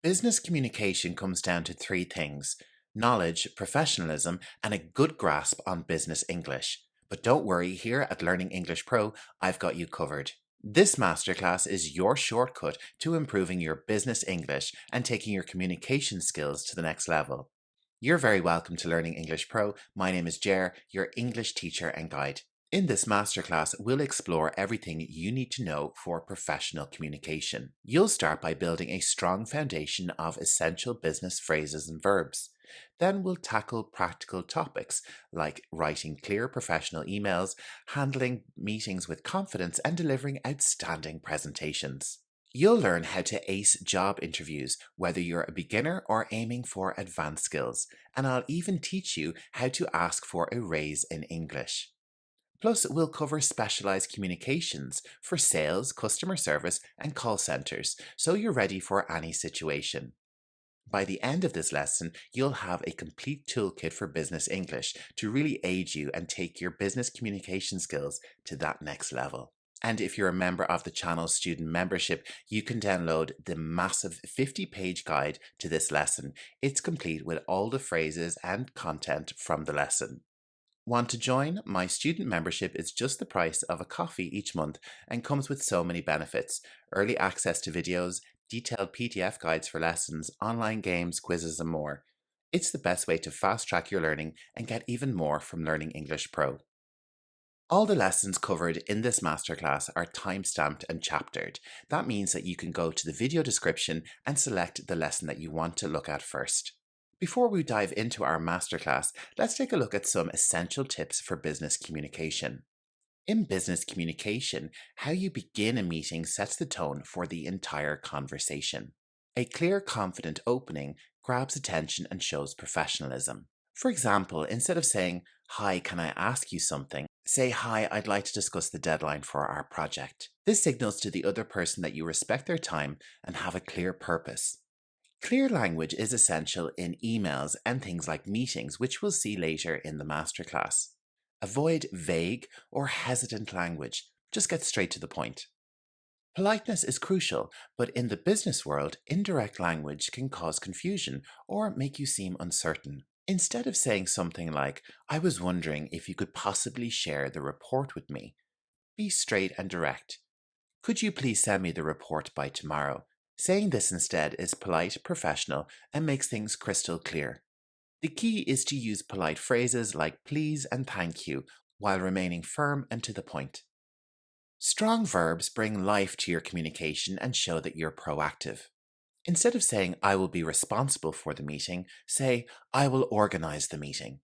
Business communication comes down to three things: knowledge, professionalism, and a good grasp on business English. But don't worry, here at Learning English Pro, I've got you covered. This masterclass is your shortcut to improving your business English and taking your communication skills to the next level. You're very welcome to Learning English Pro. My name is Jer, your English teacher and guide. In this masterclass, we'll explore everything you need to know for professional communication. You'll start by building a strong foundation of essential business phrases and verbs. Then we'll tackle practical topics like writing clear professional emails, handling meetings with confidence, and delivering outstanding presentations. You'll learn how to ace job interviews, whether you're a beginner or aiming for advanced skills, and I'll even teach you how to ask for a raise in English. Plus, we'll cover specialized communications for sales, customer service, and call centers, so you're ready for any situation. By the end of this lesson, you'll have a complete toolkit for business English to really aid you and take your business communication skills to that next level. And if you're a member of the channel's student membership, you can download the massive 50-page guide to this lesson. It's complete with all the phrases and content from the lesson. Want to join? My student membership is just the price of a coffee each month and comes with so many benefits: early access to videos, detailed PDF guides for lessons, online games, quizzes, and more. It's the best way to fast track your learning and get even more from Learning English Pro. All the lessons covered in this masterclass are time-stamped and chaptered. That means that you can go to the video description and select the lesson that you want to look at first. Before we dive into our masterclass, let's take a look at some essential tips for business communication. In business communication, how you begin a meeting sets the tone for the entire conversation. A clear, confident opening grabs attention and shows professionalism. For example, instead of saying, "Hi, can I ask you something?" say, "Hi, I'd like to discuss the deadline for our project." This signals to the other person that you respect their time and have a clear purpose. Clear language is essential in emails and things like meetings, which we'll see later in the masterclass. Avoid vague or hesitant language. Just get straight to the point. Politeness is crucial, but in the business world, indirect language can cause confusion or make you seem uncertain. Instead of saying something like, "I was wondering if you could possibly share the report with me," be straight and direct. "Could you please send me the report by tomorrow?" Saying this instead is polite, professional, and makes things crystal clear. The key is to use polite phrases like please and thank you while remaining firm and to the point. Strong verbs bring life to your communication and show that you're proactive. Instead of saying, "I will be responsible for the meeting," say, "I will organize the meeting."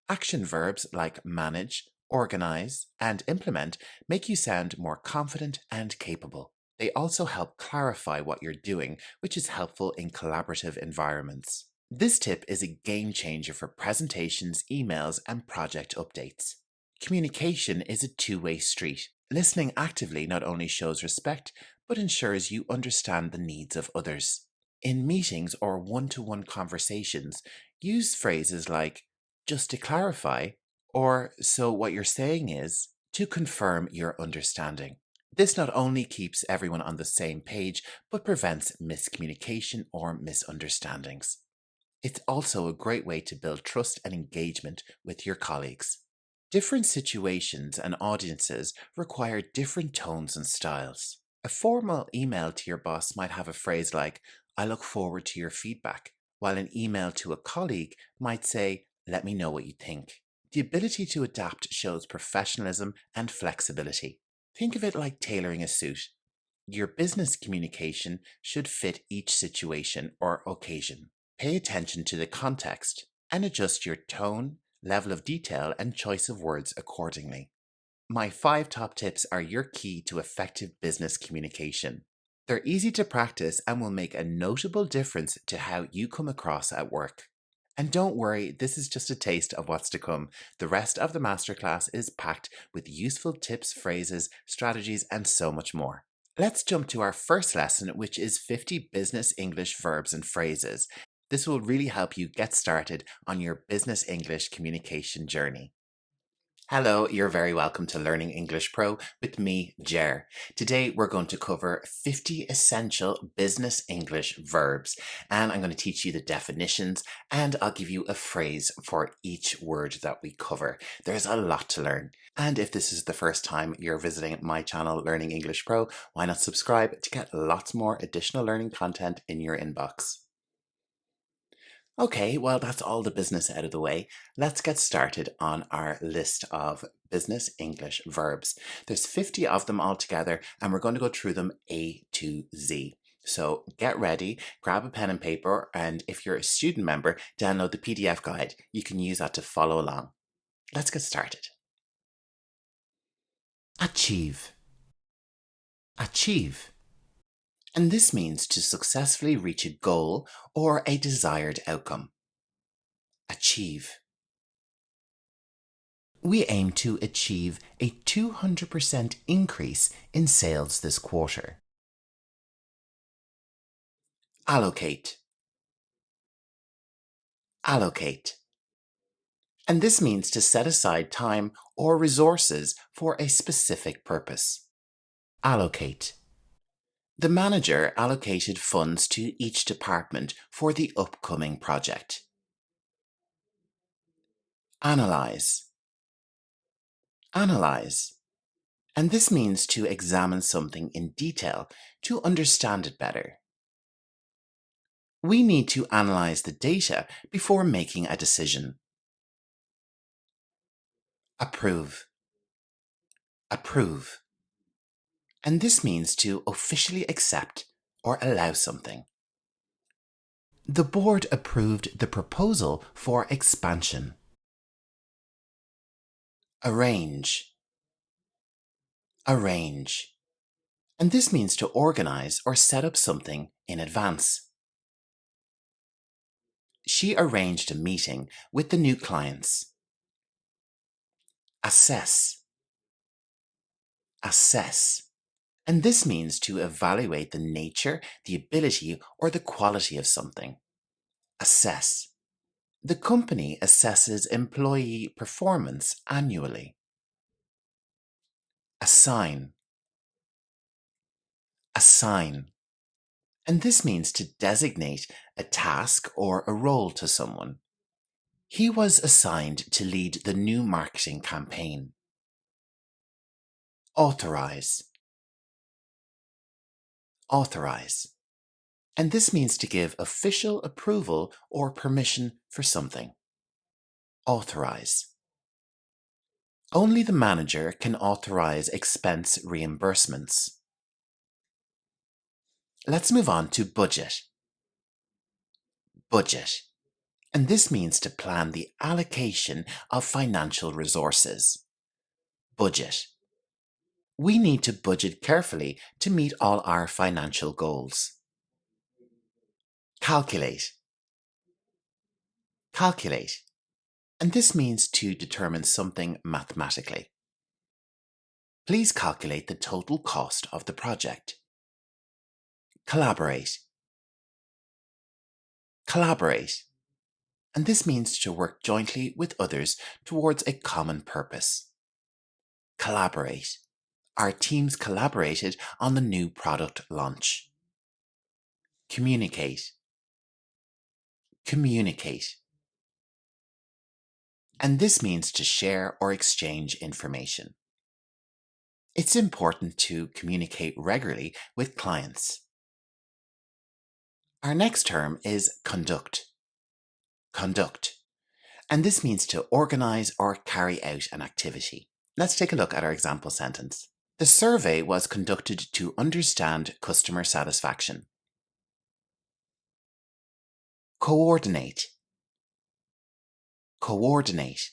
Action verbs like manage, organize, and implement make you sound more confident and capable. They also help clarify what you're doing, which is helpful in collaborative environments. This tip is a game changer for presentations, emails, and project updates. Communication is a two-way street. Listening actively not only shows respect, but ensures you understand the needs of others. In meetings or one-to-one conversations, use phrases like, "just to clarify," or "so what you're saying is," to confirm your understanding. This not only keeps everyone on the same page, but prevents miscommunication or misunderstandings. It's also a great way to build trust and engagement with your colleagues. Different situations and audiences require different tones and styles. A formal email to your boss might have a phrase like, "I look forward to your feedback," while an email to a colleague might say, "Let me know what you think." The ability to adapt shows professionalism and flexibility. Think of it like tailoring a suit. Your business communication should fit each situation or occasion. Pay attention to the context and adjust your tone, level of detail, and choice of words accordingly. My 5 top tips are your key to effective business communication. They're easy to practice and will make a notable difference to how you come across at work. And don't worry, this is just a taste of what's to come. The rest of the masterclass is packed with useful tips, phrases, strategies, and so much more. Let's jump to our first lesson, which is 50 business English verbs and phrases. This will really help you get started on your business English communication journey. Hello, you're very welcome to Learning English Pro with me, Jer. Today we're going to cover 50 essential business English verbs, and I'm going to teach you the definitions, and I'll give you a phrase for each word that we cover. There's a lot to learn. And if this is the first time you're visiting my channel, Learning English Pro, why not subscribe to get lots more additional learning content in your inbox? Okay, well, that's all the business out of the way. Let's get started on our list of business English verbs. There's 50 of them altogether, and we're going to go through them A to Z. So get ready, grab a pen and paper, and if you're a student member, download the PDF guide. You can use that to follow along. Let's get started. Achieve. Achieve. And this means to successfully reach a goal or a desired outcome. Achieve. We aim to achieve a 200% increase in sales this quarter. Allocate. Allocate. And this means to set aside time or resources for a specific purpose. Allocate. The manager allocated funds to each department for the upcoming project. Analyze. Analyze. And this means to examine something in detail to understand it better. We need to analyze the data before making a decision. Approve. Approve. And this means to officially accept or allow something. The board approved the proposal for expansion. Arrange. Arrange. And this means to organize or set up something in advance. She arranged a meeting with the new clients. Assess. Assess. And this means to evaluate the nature, the ability, or the quality of something. Assess. The company assesses employee performance annually. Assign. Assign. And this means to designate a task or a role to someone. He was assigned to lead the new marketing campaign. Authorize. Authorize. And this means to give official approval or permission for something. Authorize. Only the manager can authorize expense reimbursements. Let's move on to budget. Budget. And this means to plan the allocation of financial resources. Budget. We need to budget carefully to meet all our financial goals. Calculate. Calculate. And this means to determine something mathematically. Please calculate the total cost of the project. Collaborate. Collaborate. And this means to work jointly with others towards a common purpose. Collaborate. Our teams collaborated on the new product launch. Communicate. Communicate. And this means to share or exchange information. It's important to communicate regularly with clients. Our next term is conduct. Conduct. And this means to organize or carry out an activity. Let's take a look at our example sentence. The survey was conducted to understand customer satisfaction. Coordinate. Coordinate.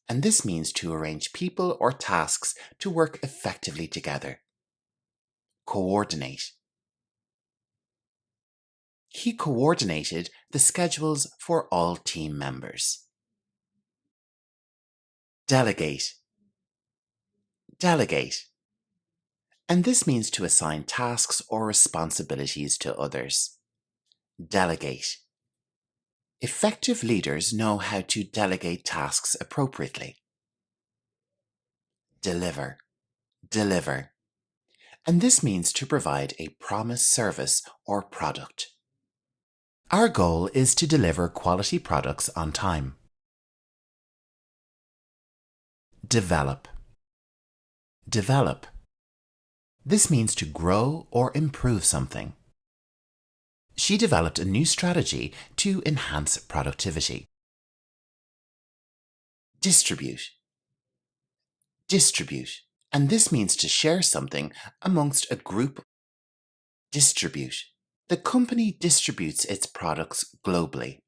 And this means to arrange people or tasks to work effectively together. Coordinate. He coordinated the schedules for all team members. Delegate. Delegate. And this means to assign tasks or responsibilities to others. Delegate. Effective leaders know how to delegate tasks appropriately. deliver, deliver. And this means to provide a promised service or product. Our goal is to deliver quality products on time. Develop, develop. This means to grow or improve something. She developed a new strategy to enhance productivity. Distribute, distribute. And this means to share something amongst a group. Distribute. The company distributes its products globally.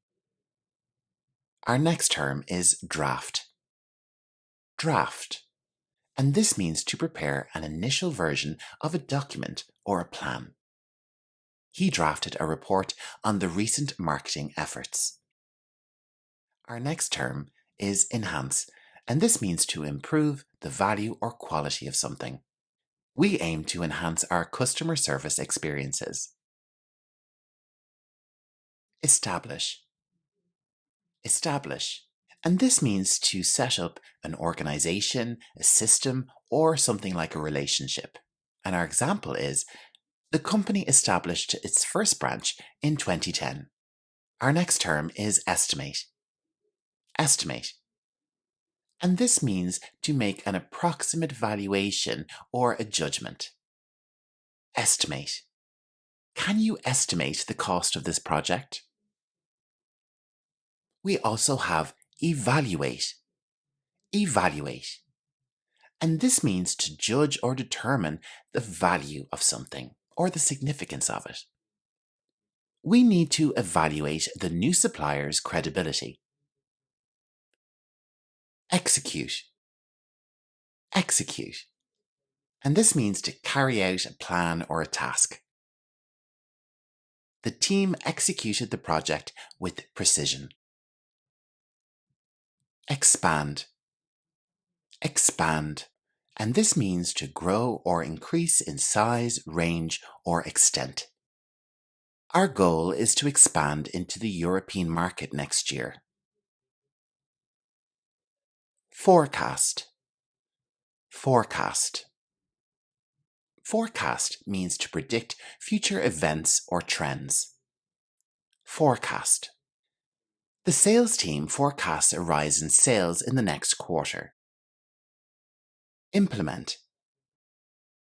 Our next term is draft. Draft. And this means to prepare an initial version of a document or a plan. He drafted a report on the recent marketing efforts. Our next term is enhance, and this means to improve the value or quality of something. We aim to enhance our customer service experiences. Establish, establish. And this means to set up an organization, a system, or something like a relationship. And our example is, the company established its first branch in 2010. Our next term is estimate. Estimate. And this means to make an approximate valuation or a judgment. Estimate. Can you estimate the cost of this project? We also have evaluate. Evaluate. And this means to judge or determine the value of something or the significance of it. We need to evaluate the new supplier's credibility. Execute. Execute. And this means to carry out a plan or a task. The team executed the project with precision. Expand. Expand. And this means to grow or increase in size, range, or extent. Our goal is to expand into the European market next year. Forecast. Forecast. Forecast means to predict future events or trends. Forecast. The sales team forecasts a rise in sales in the next quarter. Implement.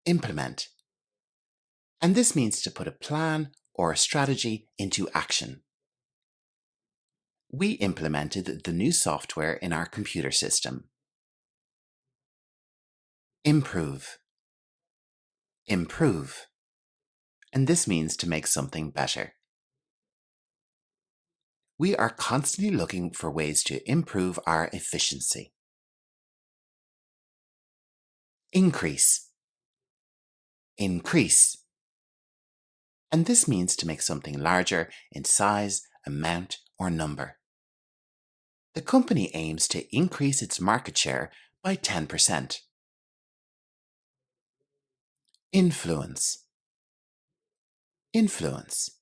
Implement. And this means to put a plan or a strategy into action. We implemented the new software in our computer system. Improve. Improve. And this means to make something better. We are constantly looking for ways to improve our efficiency. Increase. Increase. And this means to make something larger in size, amount, or number. The company aims to increase its market share by 10%. Influence. Influence.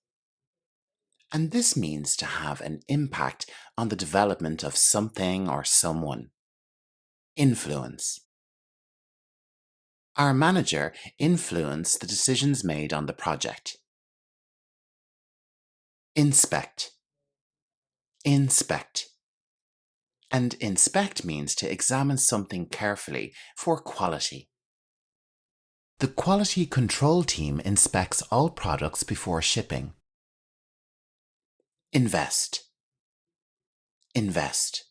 And this means to have an impact on the development of something or someone. Influence. Our manager influenced the decisions made on the project. Inspect. Inspect. And inspect means to examine something carefully for quality. The quality control team inspects all products before shipping. Invest. Invest.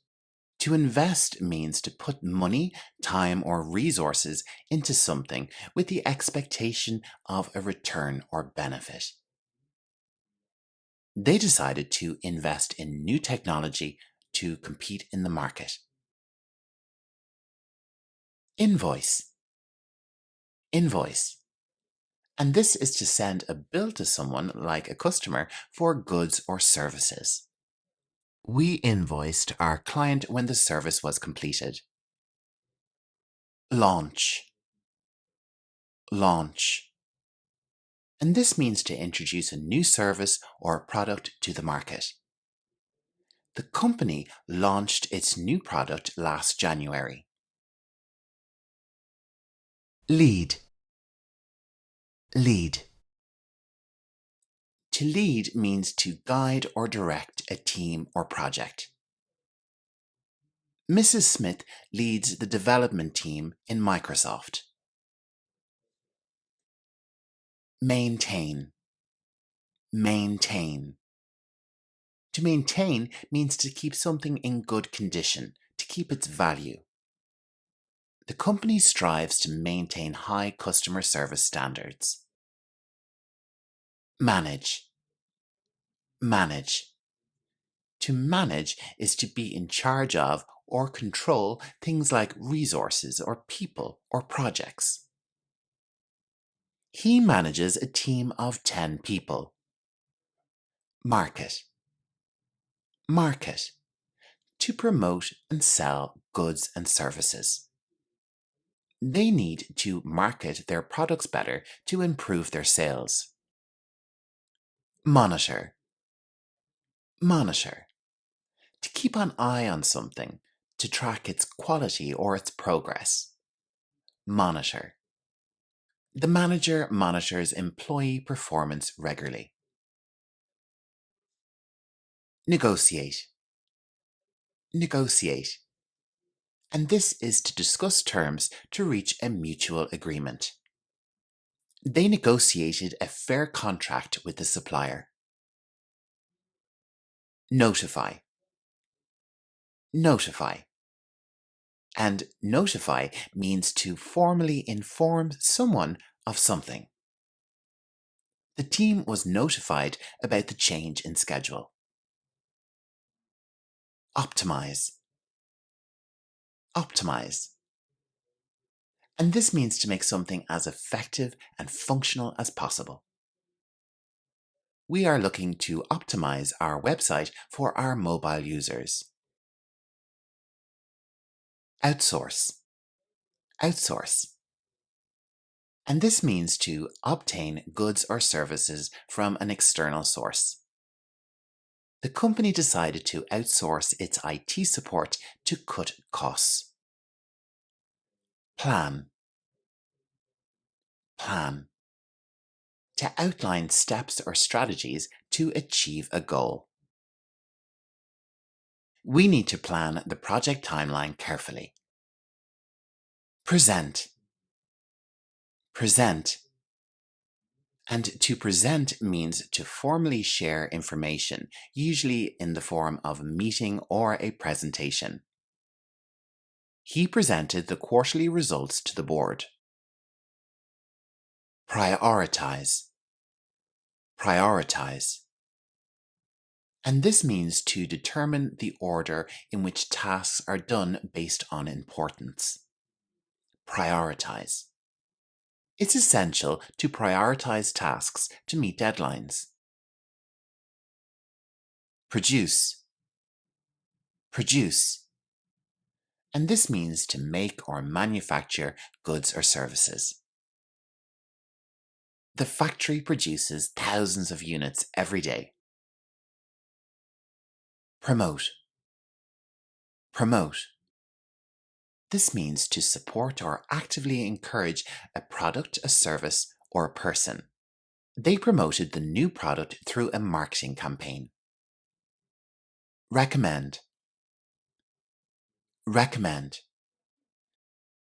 To invest means to put money, time, or resources into something with the expectation of a return or benefit. They decided to invest in new technology to compete in the market. Invoice. Invoice. And this is to send a bill to someone, like a customer, for goods or services. We invoiced our client when the service was completed. Launch. Launch. And this means to introduce a new service or product to the market. The company launched its new product last January. Lead. Lead. To lead means to guide or direct a team or project. Mrs. Smith leads the development team in Microsoft. Maintain. Maintain. To maintain means to keep something in good condition, to keep its value. The company strives to maintain high customer service standards. Manage. Manage. To manage is to be in charge of or control things like resources or people or projects. He manages a team of 10 people. Market. Market. To promote and sell goods and services. They need to market their products better to improve their sales. Monitor. Monitor. To keep an eye on something, to track its quality or its progress. Monitor. The manager monitors employee performance regularly. Negotiate. Negotiate. And this is to discuss terms to reach a mutual agreement. They negotiated a fair contract with the supplier. Notify. Notify. And notify means to formally inform someone of something. The team was notified about the change in schedule. Optimize. Optimize. And this means to make something as effective and functional as possible. We are looking to optimize our website for our mobile users. Outsource. Outsource. And this means to obtain goods or services from an external source. The company decided to outsource its IT support to cut costs. Plan. Plan. To outline steps or strategies to achieve a goal. We need to plan the project timeline carefully. Present. Present. And to present means to formally share information, usually in the form of a meeting or a presentation. He presented the quarterly results to the board. Prioritize. Prioritize. And this means to determine the order in which tasks are done based on importance. Prioritize. It's essential to prioritize tasks to meet deadlines. Produce. Produce. And this means to make or manufacture goods or services. The factory produces thousands of units every day. Promote. Promote. This means to support or actively encourage a product, a service, or a person. They promoted the new product through a marketing campaign. Recommend. Recommend.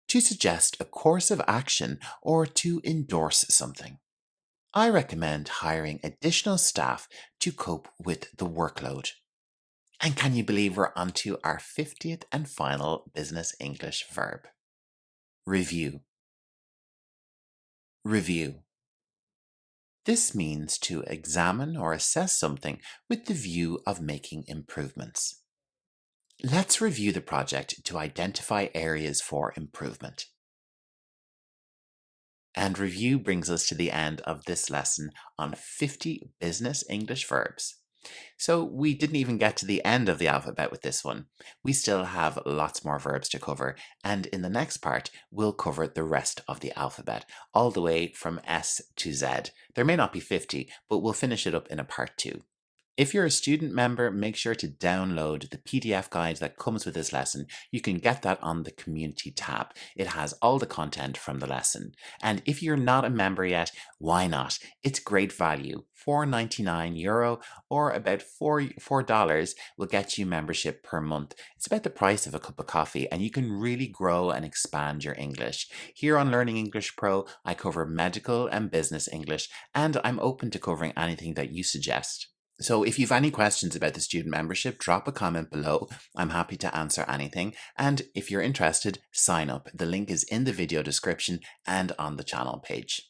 To suggest a course of action or to endorse something. I recommend hiring additional staff to cope with the workload. And can you believe we're on to our 50th and final business English verb? Review. Review. This means to examine or assess something with the view of making improvements. Let's review the project to identify areas for improvement. And review brings us to the end of this lesson on 50 business English verbs. So we didn't even get to the end of the alphabet with this one. We still have lots more verbs to cover, and in the next part, we'll cover the rest of the alphabet, all the way from S to Z. There may not be 50, but we'll finish it up in a part 2. If you're a student member, make sure to download the PDF guide that comes with this lesson. You can get that on the Community tab. It has all the content from the lesson. And if you're not a member yet, why not? It's great value. €4.99 or about $4 will get you membership per month. It's about the price of a cup of coffee, and you can really grow and expand your English. Here on Learning English Pro, I cover medical and business English, and I'm open to covering anything that you suggest. So if you've any questions about the student membership, drop a comment below. I'm happy to answer anything. And if you're interested, sign up. The link is in the video description and on the channel page.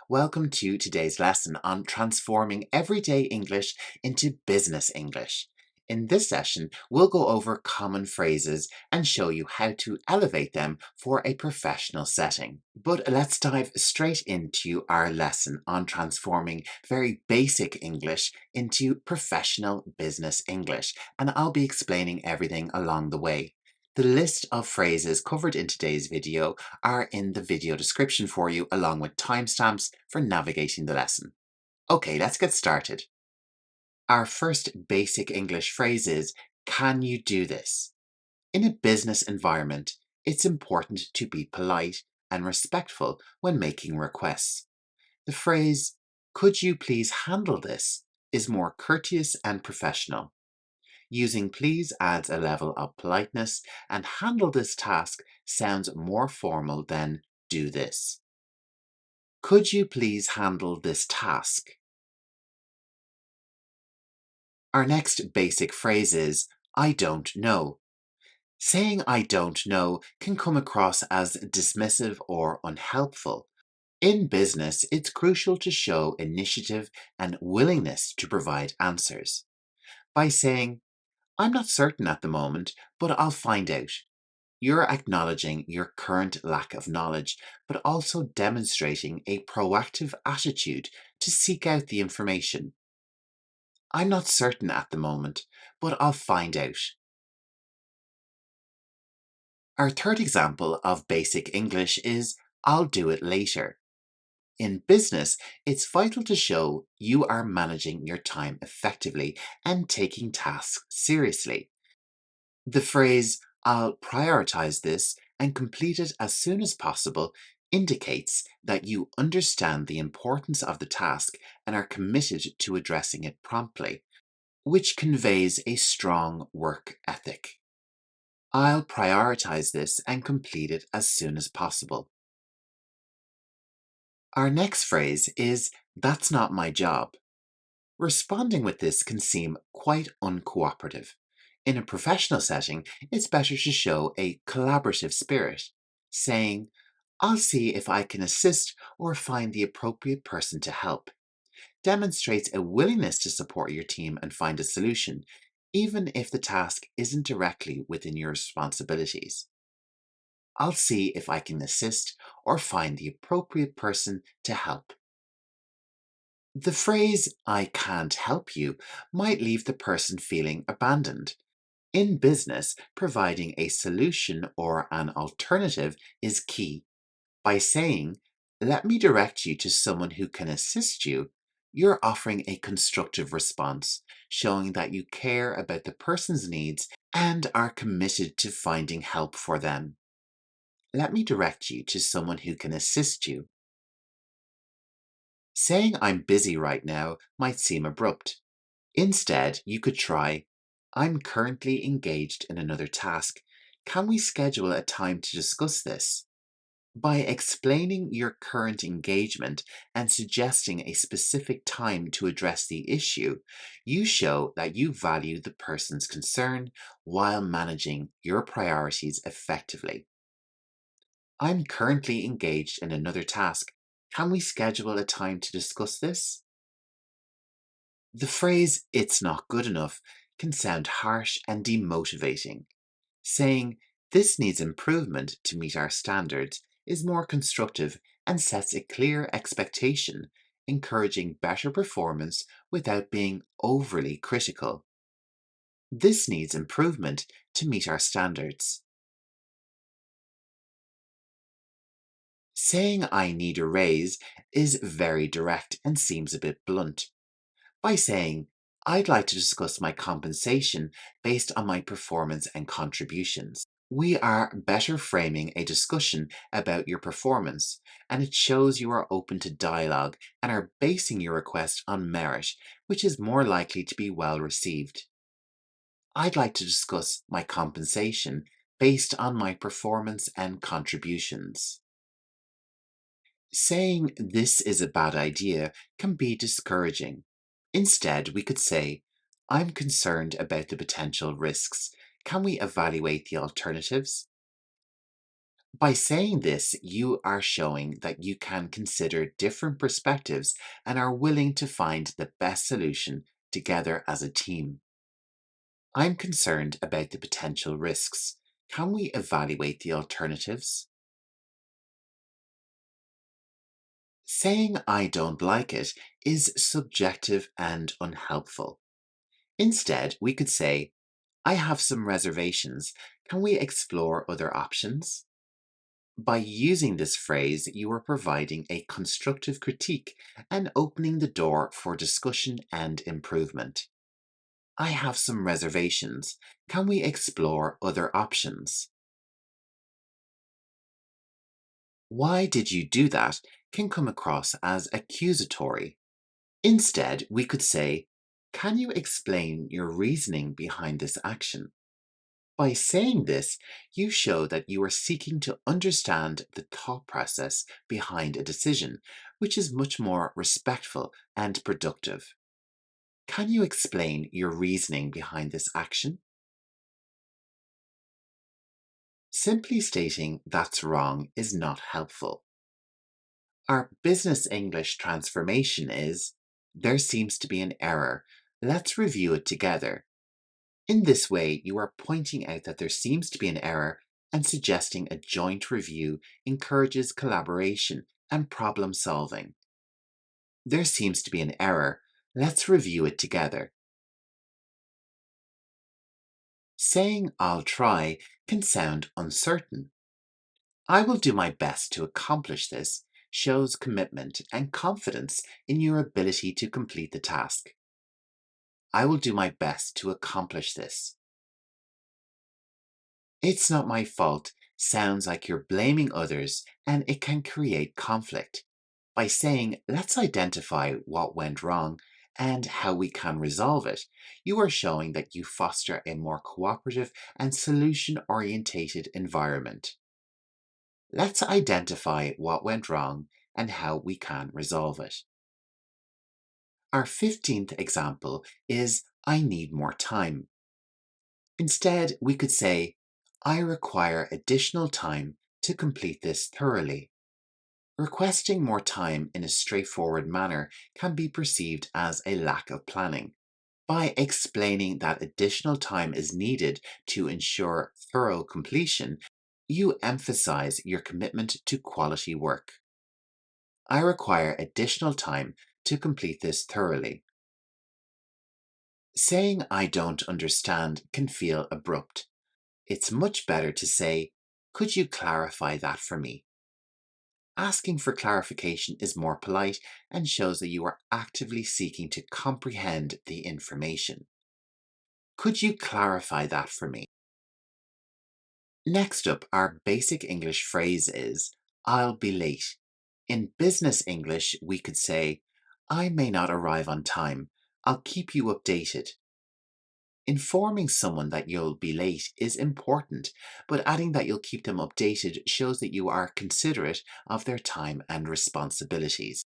Welcome to today's lesson on transforming everyday English into business English. In this session, we'll go over common phrases and show you how to elevate them for a professional setting. But let's dive straight into our lesson on transforming very basic English into professional business English, and I'll be explaining everything along the way. The list of phrases covered in today's video are in the video description for you, along with timestamps for navigating the lesson. Okay, let's get started. Our first basic English phrase is, can you do this? In a business environment, it's important to be polite and respectful when making requests. The phrase, could you please handle this, is more courteous and professional. Using please adds a level of politeness, and handle this task sounds more formal than do this. Could you please handle this task? Our next basic phrase is, I don't know. Saying I don't know can come across as dismissive or unhelpful. In business, it's crucial to show initiative and willingness to provide answers. By saying, I'm not certain at the moment, but I'll find out. You're acknowledging your current lack of knowledge, but also demonstrating a proactive attitude to seek out the information. I'm not certain at the moment, but I'll find out. Our third example of basic English is, I'll do it later. In business, it's vital to show you are managing your time effectively and taking tasks seriously. The phrase, I'll prioritize this and complete it as soon as possible, indicates that you understand the importance of the task and are committed to addressing it promptly, which conveys a strong work ethic. I'll prioritize this and complete it as soon as possible. Our next phrase is, that's not my job. Responding with this can seem quite uncooperative. In a professional setting, it's better to show a collaborative spirit, saying, I'll see if I can assist or find the appropriate person to help. Demonstrates a willingness to support your team and find a solution, even if the task isn't directly within your responsibilities. I'll see if I can assist or find the appropriate person to help. The phrase, I can't help you, might leave the person feeling abandoned. In business, providing a solution or an alternative is key. By saying, let me direct you to someone who can assist you, you're offering a constructive response, showing that you care about the person's needs and are committed to finding help for them. Let me direct you to someone who can assist you. Saying I'm busy right now might seem abrupt. Instead, you could try, I'm currently engaged in another task. Can we schedule a time to discuss this? By explaining your current engagement and suggesting a specific time to address the issue, you show that you value the person's concern while managing your priorities effectively. I'm currently engaged in another task. Can we schedule a time to discuss this? The phrase, it's not good enough, can sound harsh and demotivating. Saying, this needs improvement to meet our standards is more constructive and sets a clear expectation, encouraging better performance without being overly critical. This needs improvement to meet our standards. Saying I need a raise is very direct and seems a bit blunt. By saying, I'd like to discuss my compensation based on my performance and contributions, we are better framing a discussion about your performance, and it shows you are open to dialogue and are basing your request on merit, which is more likely to be well received. I'd like to discuss my compensation based on my performance and contributions. Saying this is a bad idea can be discouraging. Instead, we could say, I'm concerned about the potential risks. Can we evaluate the alternatives? By saying this, you are showing that you can consider different perspectives and are willing to find the best solution together as a team. I'm concerned about the potential risks. Can we evaluate the alternatives? Saying I don't like it is subjective and unhelpful. Instead, we could say, I have some reservations. Can we explore other options? By using this phrase, you are providing a constructive critique and opening the door for discussion and improvement. I have some reservations. Can we explore other options? Why did you do that can come across as accusatory. Instead, we could say, can you explain your reasoning behind this action? By saying this, you show that you are seeking to understand the thought process behind a decision, which is much more respectful and productive. Can you explain your reasoning behind this action? Simply stating that's wrong is not helpful. Our business English transformation is, there seems to be an error. Let's review it together. In this way, you are pointing out that there seems to be an error and suggesting a joint review encourages collaboration and problem solving. There seems to be an error. Let's review it together. Saying I'll try can sound uncertain. I will do my best to accomplish this shows commitment and confidence in your ability to complete the task. I will do my best to accomplish this. It's not my fault sounds like you're blaming others and it can create conflict. By saying, let's identify what went wrong and how we can resolve it, you are showing that you foster a more cooperative and solution-orientated environment. Let's identify what went wrong and how we can resolve it. Our 15th example is I need more time. Instead, we could say, I require additional time to complete this thoroughly. Requesting more time in a straightforward manner can be perceived as a lack of planning. By explaining that additional time is needed to ensure thorough completion, you emphasize your commitment to quality work. I require additional time to complete this thoroughly. Saying I don't understand can feel abrupt. It's much better to say, could you clarify that for me? Asking for clarification is more polite and shows that you are actively seeking to comprehend the information. Could you clarify that for me? Next up, our basic English phrase is, I'll be late. In business English, we could say, I may not arrive on time. I'll keep you updated. Informing someone that you'll be late is important, but adding that you'll keep them updated shows that you are considerate of their time and responsibilities.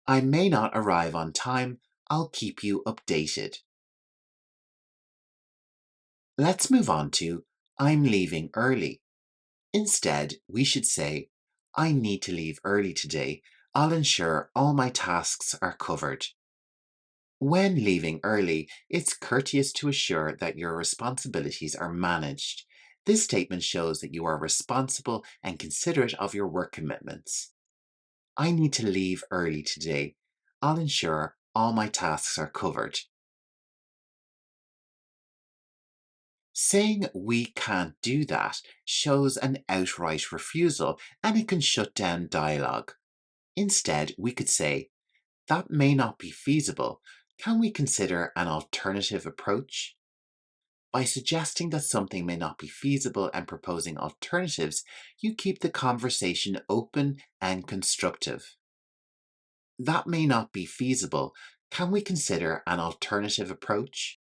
I may not arrive on time. I'll keep you updated. Let's move on to I'm leaving early. Instead, we should say, I need to leave early today. I'll ensure all my tasks are covered. When leaving early, it's courteous to assure that your responsibilities are managed. This statement shows that you are responsible and considerate of your work commitments. I need to leave early today. I'll ensure all my tasks are covered. Saying we can't do that shows an outright refusal and it can shut down dialogue. Instead, we could say, that may not be feasible. Can we consider an alternative approach? By suggesting that something may not be feasible and proposing alternatives, you keep the conversation open and constructive. That may not be feasible. Can we consider an alternative approach?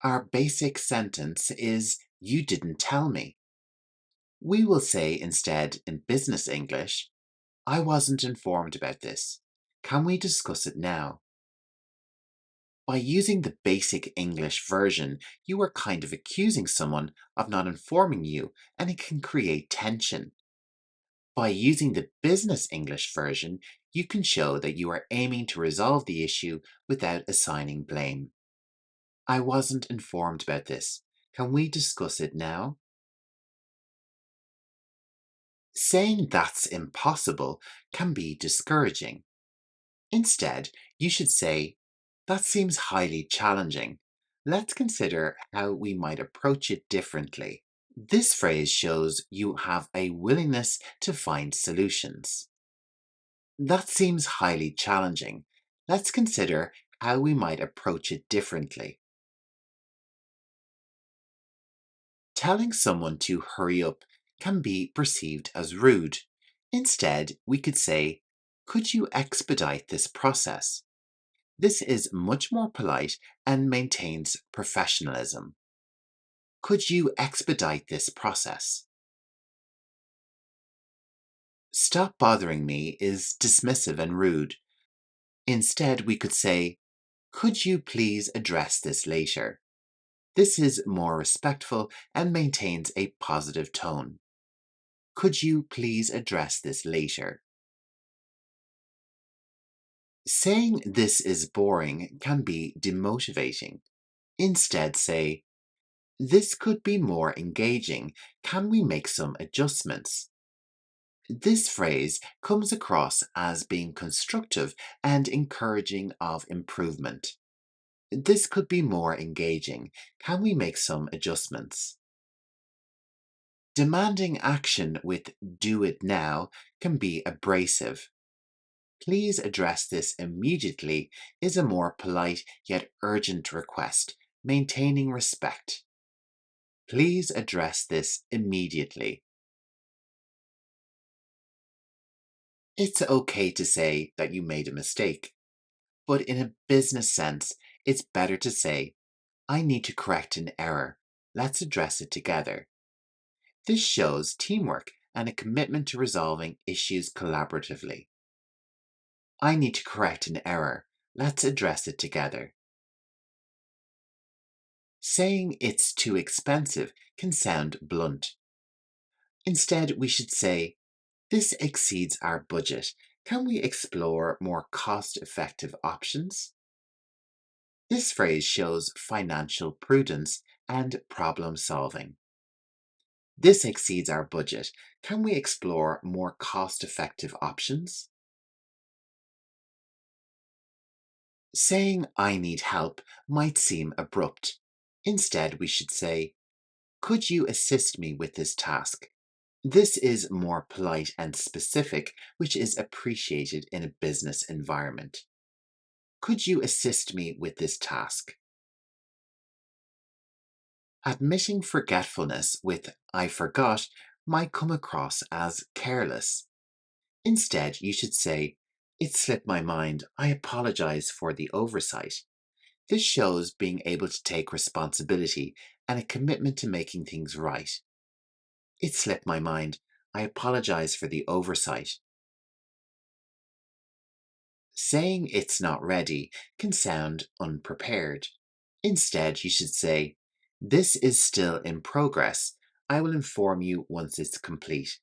Our basic sentence is, you didn't tell me. We will say instead in business English, I wasn't informed about this. Can we discuss it now? By using the basic English version, you are kind of accusing someone of not informing you, and it can create tension. By using the business English version, you can show that you are aiming to resolve the issue without assigning blame. I wasn't informed about this. Can we discuss it now? Saying that's impossible can be discouraging. Instead, you should say, that seems highly challenging. Let's consider how we might approach it differently. This phrase shows you have a willingness to find solutions. That seems highly challenging. Let's consider how we might approach it differently. Telling someone to hurry up can be perceived as rude. Instead, we could say, could you expedite this process? This is much more polite and maintains professionalism. Could you expedite this process? Stop bothering me is dismissive and rude. Instead, we could say, could you please address this later? This is more respectful and maintains a positive tone. Could you please address this later? Saying this is boring can be demotivating. Instead, say, this could be more engaging. Can we make some adjustments? This phrase comes across as being constructive and encouraging of improvement. This could be more engaging. Can we make some adjustments? Demanding action with do it now can be abrasive. Please address this immediately is a more polite yet urgent request, maintaining respect. Please address this immediately. It's okay to say that you made a mistake, but in a business sense, it's better to say, I need to correct an error. Let's address it together. This shows teamwork and a commitment to resolving issues collaboratively. I need to correct an error. Let's address it together. Saying it's too expensive can sound blunt. Instead, we should say, this exceeds our budget. Can we explore more cost-effective options? This phrase shows financial prudence and problem solving. This exceeds our budget. Can we explore more cost-effective options? Saying I need help might seem abrupt. Instead, we should say, could you assist me with this task? This is more polite and specific, which is appreciated in a business environment. Could you assist me with this task? Admitting forgetfulness with I forgot might come across as careless. Instead, you should say, it slipped my mind. I apologize for the oversight. This shows being able to take responsibility and a commitment to making things right. It slipped my mind. I apologize for the oversight. Saying it's not ready can sound unprepared. Instead, you should say, this is still in progress. I will inform you once it's complete.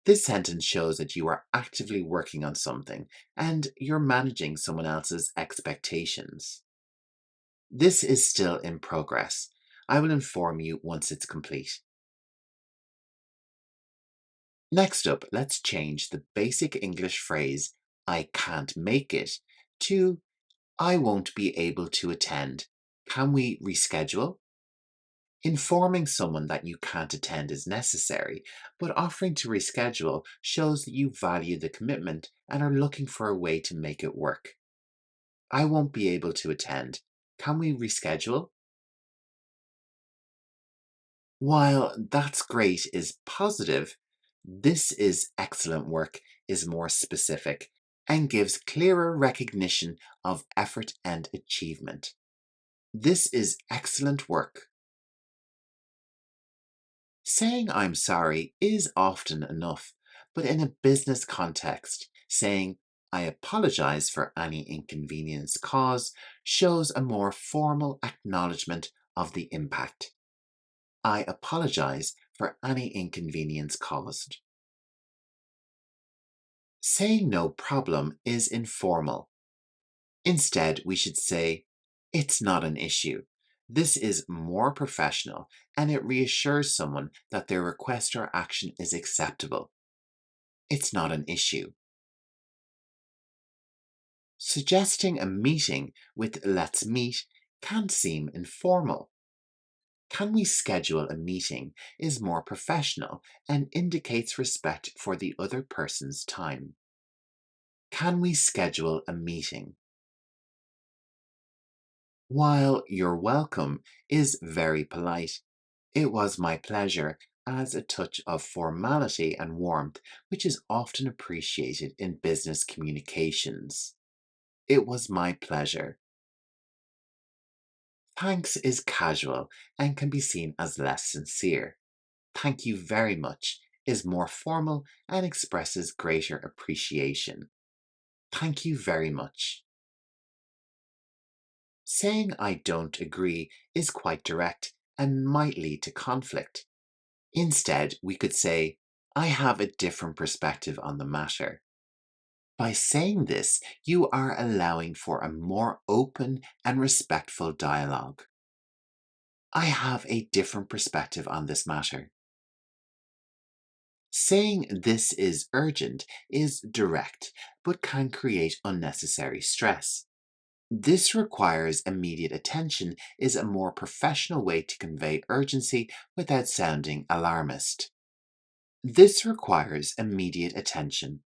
This sentence shows that you are actively working on something and you're managing someone else's expectations. This is still in progress. I will inform you once it's complete. Next up, let's change the basic English phrase, I can't make it, to I won't be able to attend. Can we reschedule? Informing someone that you can't attend is necessary, but offering to reschedule shows that you value the commitment and are looking for a way to make it work. I won't be able to attend. Can we reschedule? While "that's great" is positive, "this is excellent work" is more specific and gives clearer recognition of effort and achievement. This is excellent work. Saying "I'm sorry" is often enough, but in a business context, saying "I apologize for any inconvenience caused" shows a more formal acknowledgement of the impact. I apologize for any inconvenience caused. Saying "no problem" is informal. Instead, we should say, "It's not an issue." This is more professional and it reassures someone that their request or action is acceptable. It's not an issue. Suggesting a meeting with "let's meet" can seem informal. "Can we schedule a meeting" is more professional and indicates respect for the other person's time. Can we schedule a meeting? While "you're welcome" is very polite, "it was my pleasure" adds a touch of formality and warmth, which is often appreciated in business communications. It was my pleasure. Thanks is casual and can be seen as less sincere. Thank you very much is more formal and expresses greater appreciation. Thank you very much. Saying "I don't agree" is quite direct and might lead to conflict. Instead, we could say, "I have a different perspective on the matter." By saying this, you are allowing for a more open and respectful dialogue. I have a different perspective on this matter. Saying "this is urgent" is direct, but can create unnecessary stress. "This requires immediate attention" is a more professional way to convey urgency without sounding alarmist. This requires immediate attention.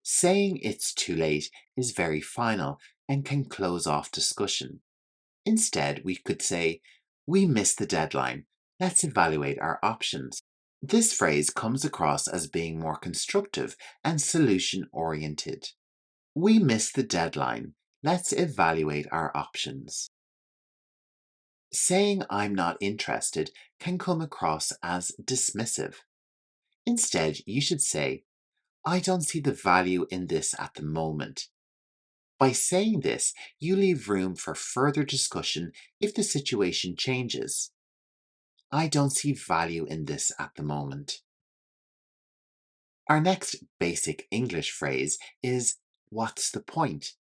Saying "it's too late" is very final and can close off discussion. Instead, we could say, "We missed the deadline. Let's evaluate our options." This phrase comes across as being more constructive and solution-oriented. We missed the deadline. Let's evaluate our options. Saying "I'm not interested" can come across as dismissive. Instead, you should say, "I don't see the value in this at the moment." By saying this, you leave room for further discussion if the situation changes. I don't see value in this at the moment. Our next basic English phrase is "what's the point?"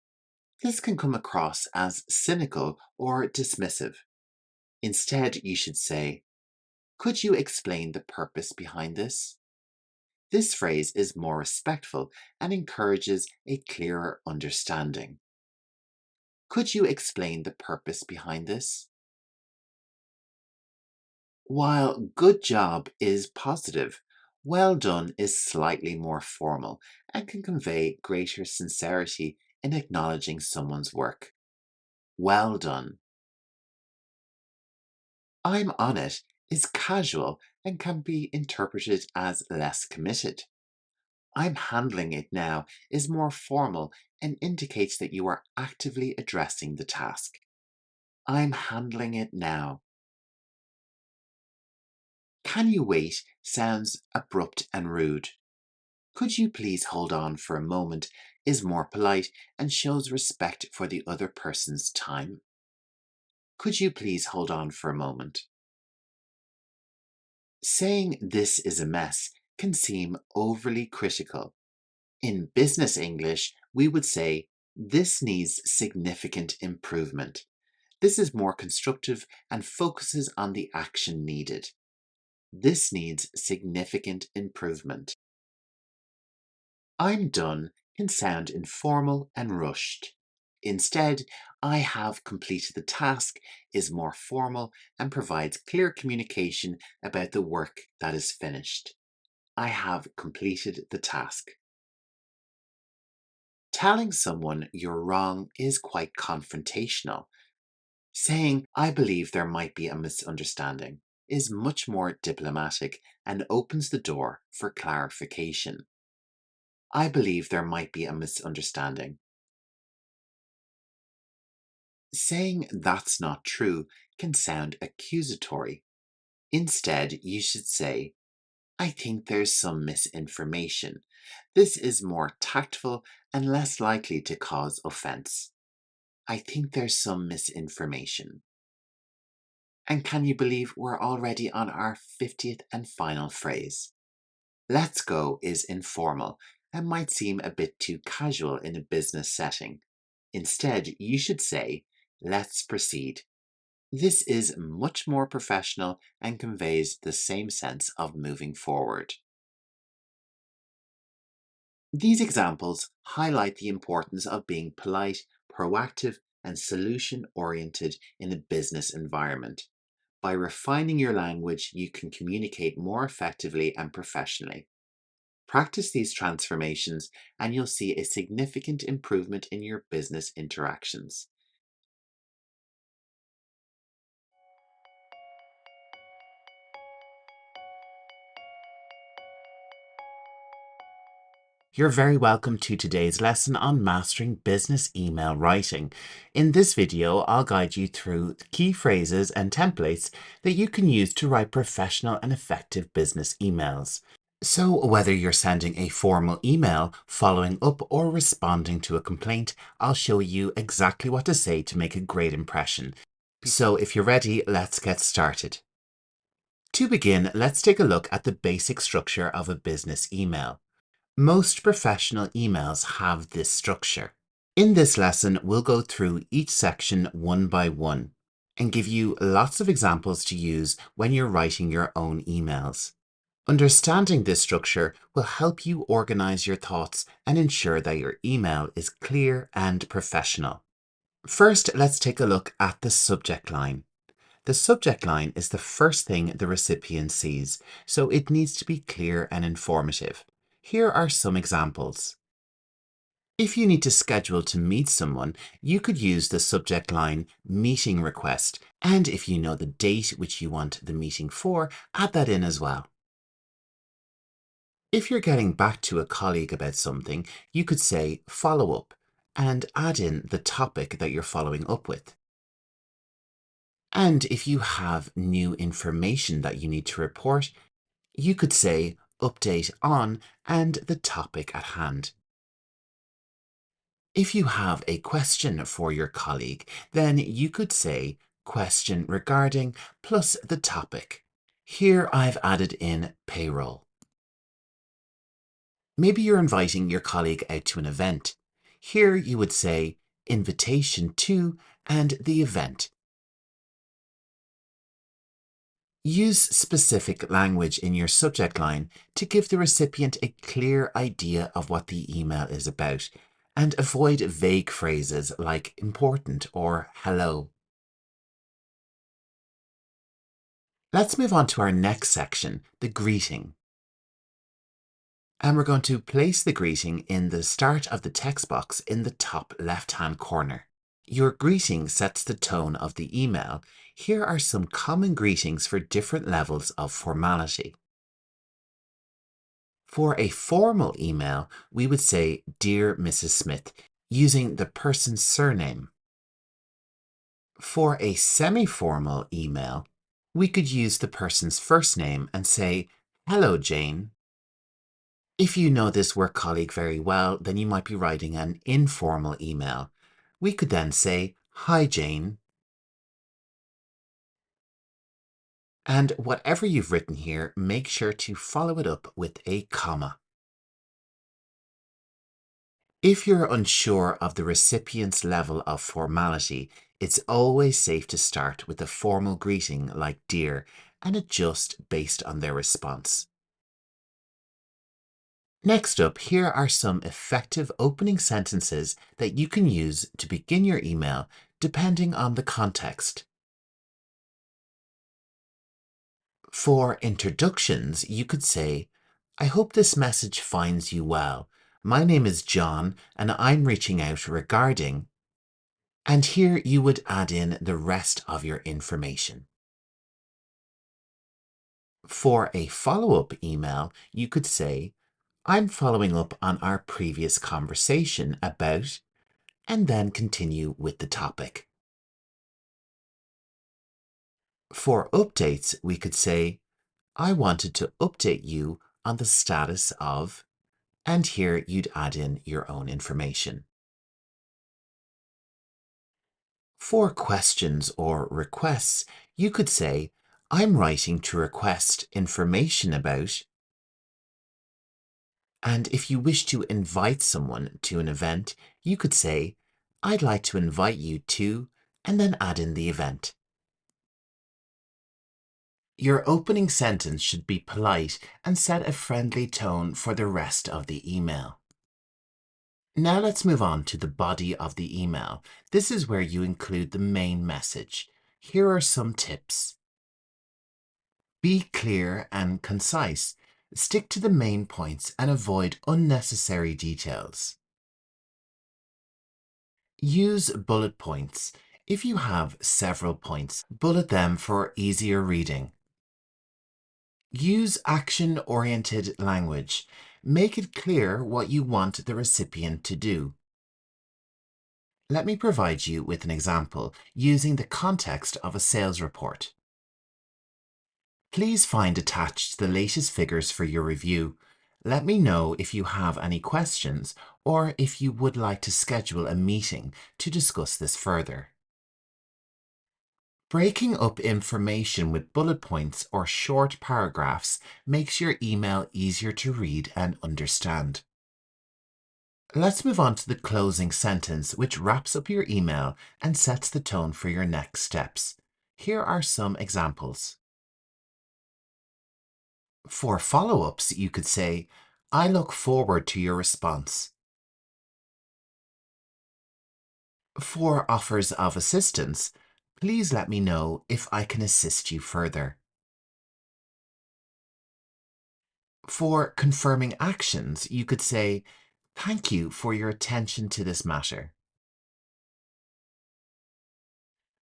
This can come across as cynical or dismissive. Instead, you should say, "Could you explain the purpose behind this?" This phrase is more respectful and encourages a clearer understanding. Could you explain the purpose behind this? While "good job" is positive, "well done" is slightly more formal and can convey greater sincerity in acknowledging someone's work. Well done. "I'm on it" is casual and can be interpreted as less committed. "I'm handling it now" is more formal and indicates that you are actively addressing the task. I'm handling it now. "Can you wait" sounds abrupt and rude. "Could you please hold on for a moment" is more polite and shows respect for the other person's time. Could you please hold on for a moment? Saying "this is a mess" can seem overly critical. In business English, we would say, "this needs significant improvement." This is more constructive and focuses on the action needed. This needs significant improvement. "I'm done" can sound informal and rushed. Instead, I have completed the task is more formal and provides clear communication about the work that is finished. I have completed the task. Telling someone you're wrong is quite confrontational. Saying, I believe there might be a misunderstanding, is much more diplomatic and opens the door for clarification. I believe there might be a misunderstanding. Saying that's not true can sound accusatory. Instead, you should say, I think there's some misinformation. This is more tactful and less likely to cause offense. I think there's some misinformation. And can you believe we're already on our 50th and final phrase? Let's go is informal and might seem a bit too casual in a business setting. Instead, you should say, let's proceed. This is much more professional and conveys the same sense of moving forward. These examples highlight the importance of being polite, proactive, and solution-oriented in a business environment. By refining your language, you can communicate more effectively and professionally. Practice these transformations and you'll see a significant improvement in your business interactions. You're very welcome to today's lesson on mastering business email writing. In this video, I'll guide you through key phrases and templates that you can use to write professional and effective business emails. So whether you're sending a formal email, following up, or responding to a complaint, I'll show you exactly what to say to make a great impression. So if you're ready, let's get started. To begin, let's take a look at the basic structure of a business email. Most professional emails have this structure. In this lesson, we'll go through each section one by one and give you lots of examples to use when you're writing your own emails. Understanding this structure will help you organize your thoughts and ensure that your email is clear and professional. First, let's take a look at the subject line. The subject line is the first thing the recipient sees, so it needs to be clear and informative. Here are some examples. If you need to schedule to meet someone, you could use the subject line meeting request, and if you know the date which you want the meeting for, add that in as well. If you're getting back to a colleague about something, you could say follow up and add in the topic that you're following up with. And if you have new information that you need to report, you could say update on and the topic at hand. If you have a question for your colleague, then you could say question regarding plus the topic. Here I've added in payroll. Maybe you're inviting your colleague out to an event. Here you would say invitation to and the event. Use specific language in your subject line to give the recipient a clear idea of what the email is about, and avoid vague phrases like important or hello. Let's move on to our next section, the greeting. And we're going to place the greeting in the start of the text box in the top left-hand corner. Your greeting sets the tone of the email. Here are some common greetings for different levels of formality. For a formal email, we would say, Dear Mrs. Smith, using the person's surname. For a semi-formal email, we could use the person's first name and say, Hello, Jane. If you know this work colleague very well, then you might be writing an informal email. We could then say, Hi, Jane. And whatever you've written here, make sure to follow it up with a comma. If you're unsure of the recipient's level of formality, it's always safe to start with a formal greeting like dear and adjust based on their response. Next up, here are some effective opening sentences that you can use to begin your email depending on the context. For introductions, you could say, I hope this message finds you well. My name is John and I'm reaching out regarding, and here you would add in the rest of your information. For a follow-up email, you could say, I'm following up on our previous conversation about, and then continue with the topic. For updates, we could say, I wanted to update you on the status of, and here you'd add in your own information. For questions or requests, you could say, I'm writing to request information about, and if you wish to invite someone to an event, you could say, I'd like to invite you to, and then add in the event. Your opening sentence should be polite and set a friendly tone for the rest of the email. Now let's move on to the body of the email. This is where you include the main message. Here are some tips. Be clear and concise. Stick to the main points and avoid unnecessary details. Use bullet points. If you have several points, bullet them for easier reading. Use action-oriented language. Make it clear what you want the recipient to do. Let me provide you with an example using the context of a sales report. Please find attached the latest figures for your review. Let me know if you have any questions or if you would like to schedule a meeting to discuss this further. Breaking up information with bullet points or short paragraphs makes your email easier to read and understand. Let's move on to the closing sentence, which wraps up your email and sets the tone for your next steps. Here are some examples. For follow-ups, you could say, I look forward to your response. For offers of assistance, please let me know if I can assist you further. For confirming actions, you could say, thank you for your attention to this matter.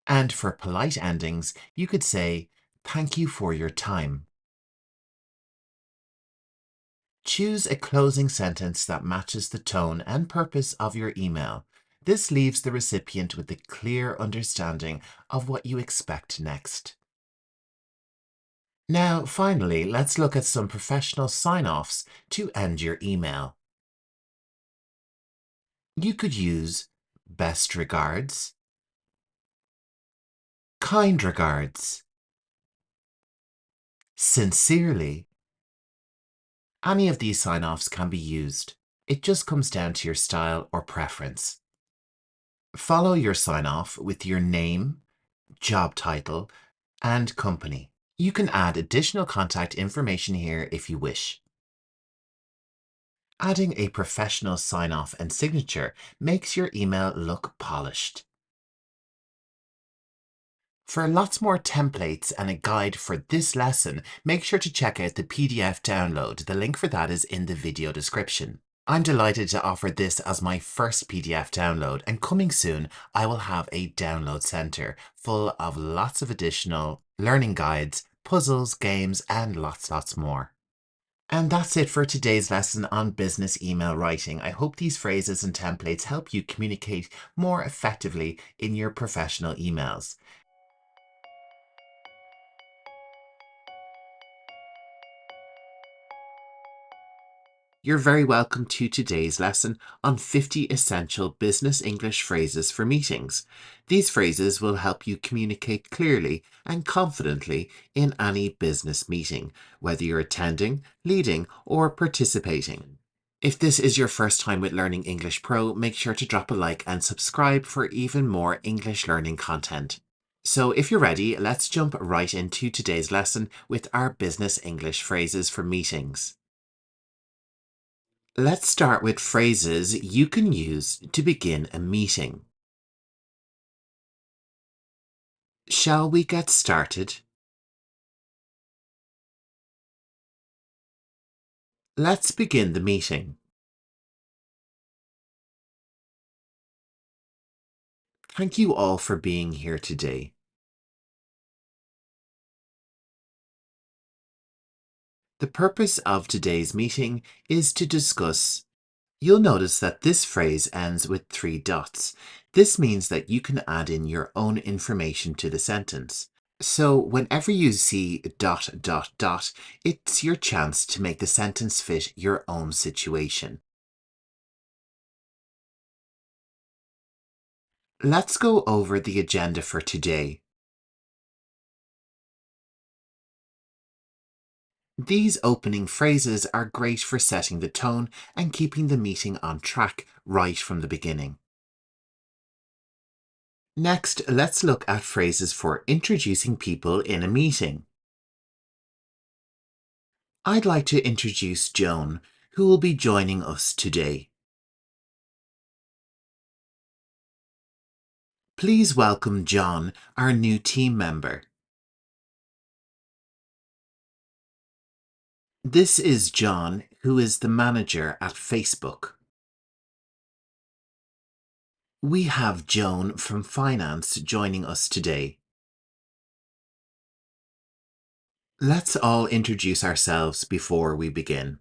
And for polite endings, you could say, thank you for your time. Choose a closing sentence that matches the tone and purpose of your email. This leaves the recipient with a clear understanding of what you expect next. Now, finally, let's look at some professional sign-offs to end your email. You could use best regards, kind regards, sincerely. Any of these sign-offs can be used. It just comes down to your style or preference. Follow your sign-off with your name, job title, and company. You can add additional contact information here if you wish. Adding a professional sign-off and signature makes your email look polished. For lots more templates and a guide for this lesson, make sure to check out the PDF download. The link for that is in the video description. I'm delighted to offer this as my first PDF download, and coming soon, I will have a download center full of lots of additional learning guides, puzzles, games, and lots more. And that's it for today's lesson on business email writing. I hope these phrases and templates help you communicate more effectively in your professional emails. You're very welcome to today's lesson on 50 essential business English phrases for meetings. These phrases will help you communicate clearly and confidently in any business meeting, whether you're attending, leading, or participating. If this is your first time with Learning English Pro, make sure to drop a like and subscribe for even more English learning content. So if you're ready, let's jump right into today's lesson with our business English phrases for meetings. Let's start with phrases you can use to begin a meeting. Shall we get started? Let's begin the meeting. Thank you all for being here today. The purpose of today's meeting is to discuss. You'll notice that this phrase ends with three dots. This means that you can add in your own information to the sentence. So whenever you see dot dot dot, it's your chance to make the sentence fit your own situation. Let's go over the agenda for today. These opening phrases are great for setting the tone and keeping the meeting on track right from the beginning. Next, let's look at phrases for introducing people in a meeting. I'd like to introduce Joan, who will be joining us today. Please welcome John, our new team member. This is John, who is the manager at Facebook. We have Joan from Finance joining us today. Let's all introduce ourselves before we begin.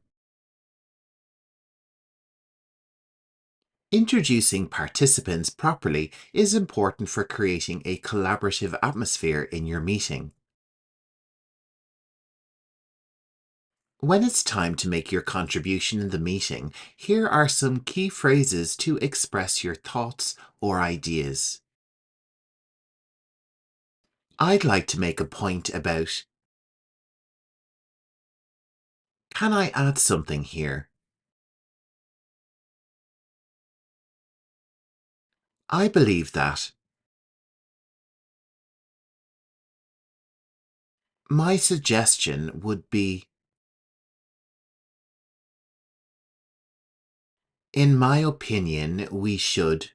Introducing participants properly is important for creating a collaborative atmosphere in your meeting. When it's time to make your contribution in the meeting, here are some key phrases to express your thoughts or ideas. I'd like to make a point about. Can I add something here? I believe that. My suggestion would be. In my opinion, we should.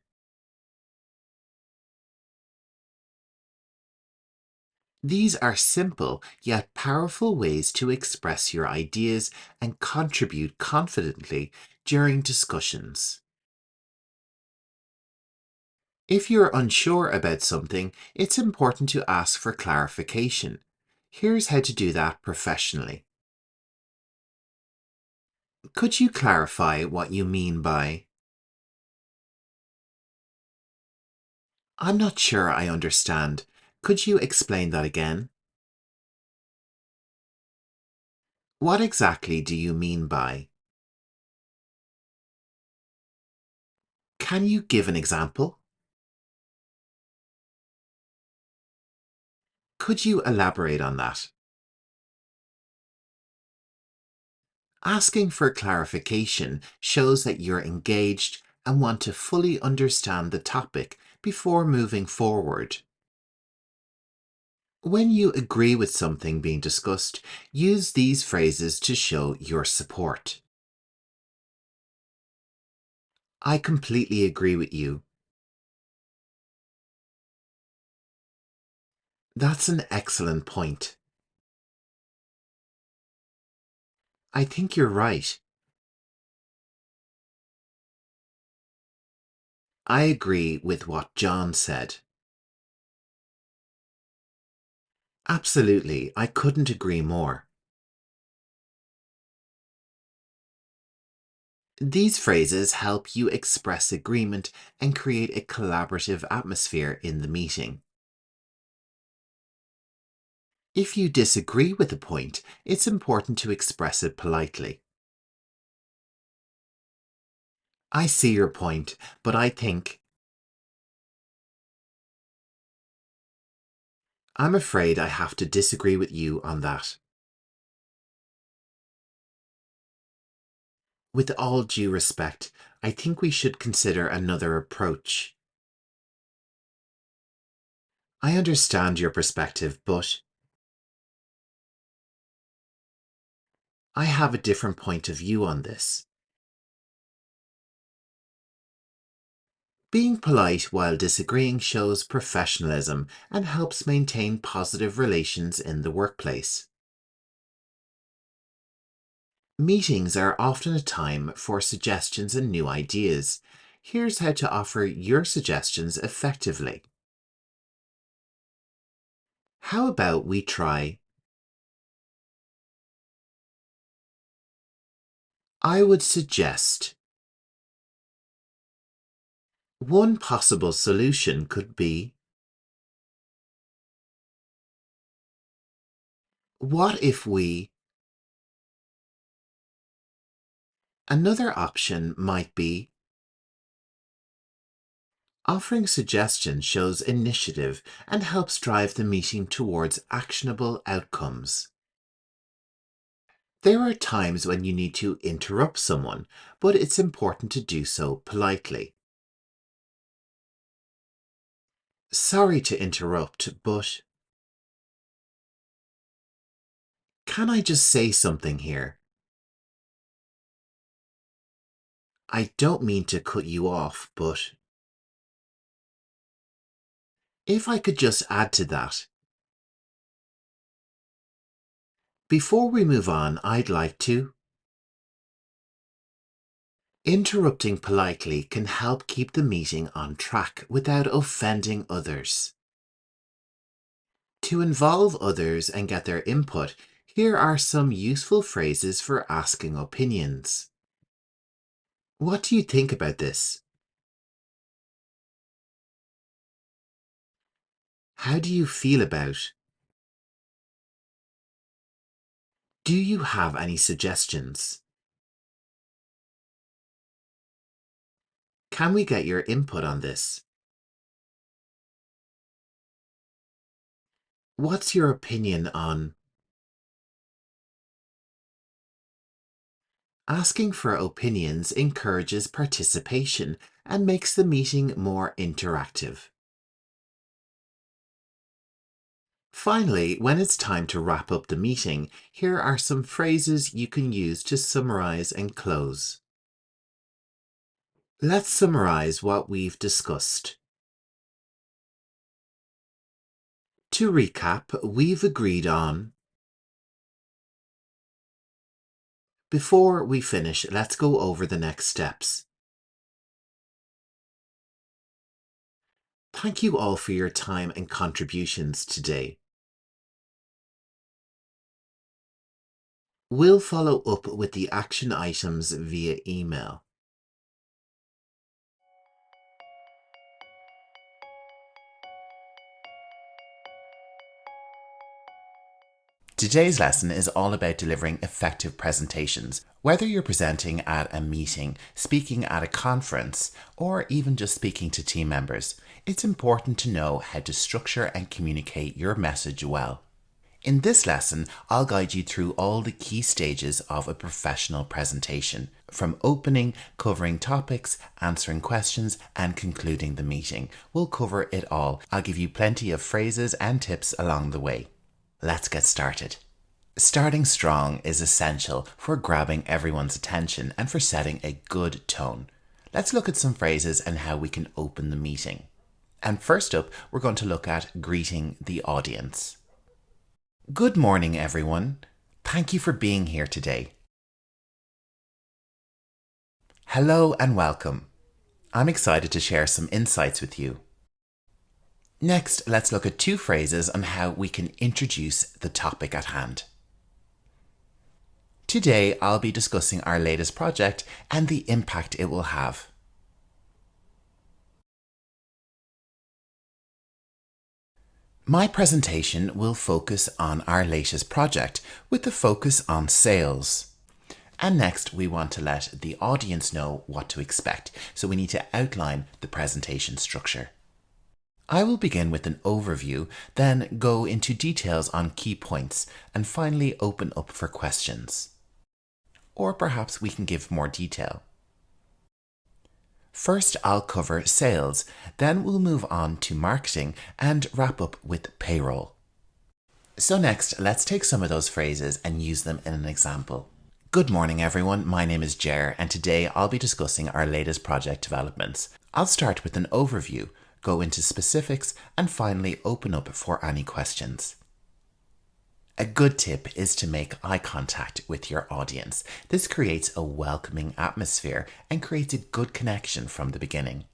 These are simple yet powerful ways to express your ideas and contribute confidently during discussions. If you're unsure about something, it's important to ask for clarification. Here's how to do that professionally. Could you clarify what you mean by? I'm not sure I understand. Could you explain that again? What exactly do you mean by? Can you give an example? Could you elaborate on that? Asking for clarification shows that you're engaged and want to fully understand the topic before moving forward. When you agree with something being discussed, use these phrases to show your support. I completely agree with you. That's an excellent point. I think you're right. I agree with what John said. Absolutely, I couldn't agree more. These phrases help you express agreement and create a collaborative atmosphere in the meeting. If you disagree with a point, it's important to express it politely. I see your point, but I think. I'm afraid I have to disagree with you on that. With all due respect, I think we should consider another approach. I understand your perspective, but I have a different point of view on this. Being polite while disagreeing shows professionalism and helps maintain positive relations in the workplace. Meetings are often a time for suggestions and new ideas. Here's how to offer your suggestions effectively. How about we try, I would suggest. One possible solution could be, what if we? Another option might be, offering suggestions shows initiative and helps drive the meeting towards actionable outcomes. There are times when you need to interrupt someone, but it's important to do so politely. Sorry to interrupt, but can I just say something here? I don't mean to cut you off, but if I could just add to that. Before we move on, I'd like to. Interrupting politely can help keep the meeting on track without offending others. To involve others and get their input, here are some useful phrases for asking opinions. What do you think about this? How do you feel about? Do you have any suggestions? Can we get your input on this? What's your opinion on? Asking for opinions encourages participation and makes the meeting more interactive. Finally, when it's time to wrap up the meeting, here are some phrases you can use to summarize and close. Let's summarize what we've discussed. To recap, we've agreed on. Before we finish, let's go over the next steps. Thank you all for your time and contributions today. We'll follow up with the action items via email. Today's lesson is all about delivering effective presentations. Whether you're presenting at a meeting, speaking at a conference, or even just speaking to team members, it's important to know how to structure and communicate your message well. In this lesson, I'll guide you through all the key stages of a professional presentation, from opening, covering topics, answering questions, and concluding the meeting. We'll cover it all. I'll give you plenty of phrases and tips along the way. Let's get started. Starting strong is essential for grabbing everyone's attention and for setting a good tone. Let's look at some phrases and how we can open the meeting. And first up, we're going to look at greeting the audience. Good morning, everyone. Thank you for being here today. Hello and welcome. I'm excited to share some insights with you. Next, let's look at two phrases on how we can introduce the topic at hand. Today, I'll be discussing our latest project and the impact it will have. My presentation will focus on our latest project with the focus on sales. And next, we want to let the audience know what to expect, so we need to outline the presentation structure. I will begin with an overview, then go into details on key points, and finally open up for questions. Or perhaps we can give more detail. First, I'll cover sales, then we'll move on to marketing and wrap up with payroll. So next, let's take some of those phrases and use them in an example. Good morning everyone, my name is Jer and today I'll be discussing our latest project developments. I'll start with an overview, go into specifics and finally open up for any questions. A good tip is to make eye contact with your audience. This creates a welcoming atmosphere and creates a good connection from the beginning.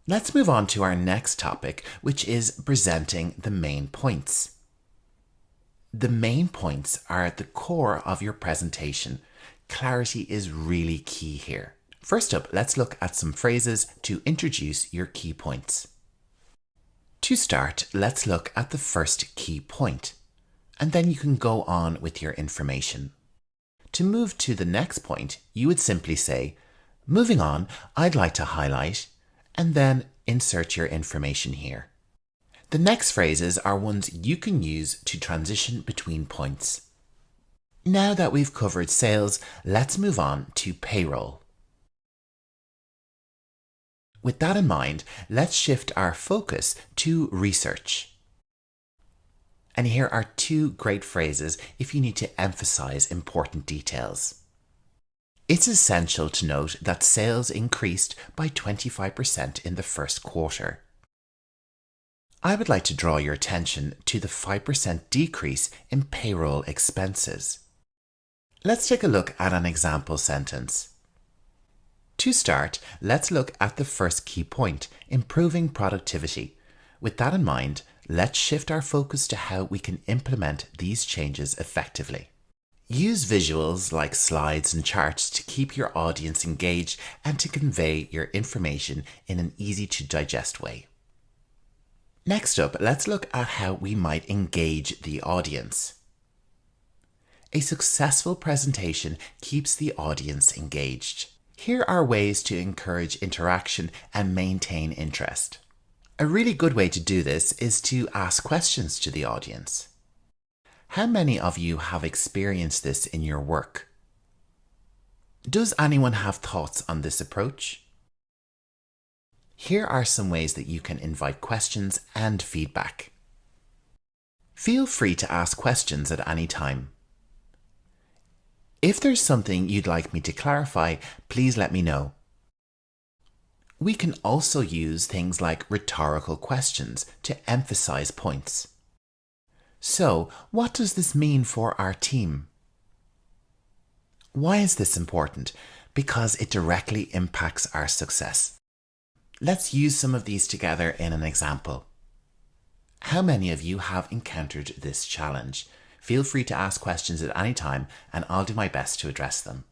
Let's move on to our next topic, which is presenting the main points. The main points are at the core of your presentation. Clarity is really key here. First up, let's look at some phrases to introduce your key points. To start, let's look at the first key point, and then you can go on with your information. To move to the next point, you would simply say, moving on, I'd like to highlight, and then insert your information here. The next phrases are ones you can use to transition between points. Now that we've covered sales, let's move on to payroll. With that in mind, let's shift our focus to research. And here are two great phrases if you need to emphasize important details. It's essential to note that sales increased by 25% in the first quarter. I would like to draw your attention to the 5% decrease in payroll expenses. Let's take a look at an example sentence. To start, let's look at the first key point, improving productivity. With that in mind, let's shift our focus to how we can implement these changes effectively. Use visuals like slides and charts to keep your audience engaged and to convey your information in an easy-to-digest way. Next up, let's look at how we might engage the audience. A successful presentation keeps the audience engaged. Here are ways to encourage interaction and maintain interest. A really good way to do this is to ask questions to the audience. How many of you have experienced this in your work? Does anyone have thoughts on this approach? Here are some ways that you can invite questions and feedback. Feel free to ask questions at any time. If there's something you'd like me to clarify, please let me know. We can also use things like rhetorical questions to emphasize points. So, what does this mean for our team? Why is this important? Because it directly impacts our success. Let's use some of these together in an example. How many of you have encountered this challenge? Feel free to ask questions at any time and I'll do my best to address them.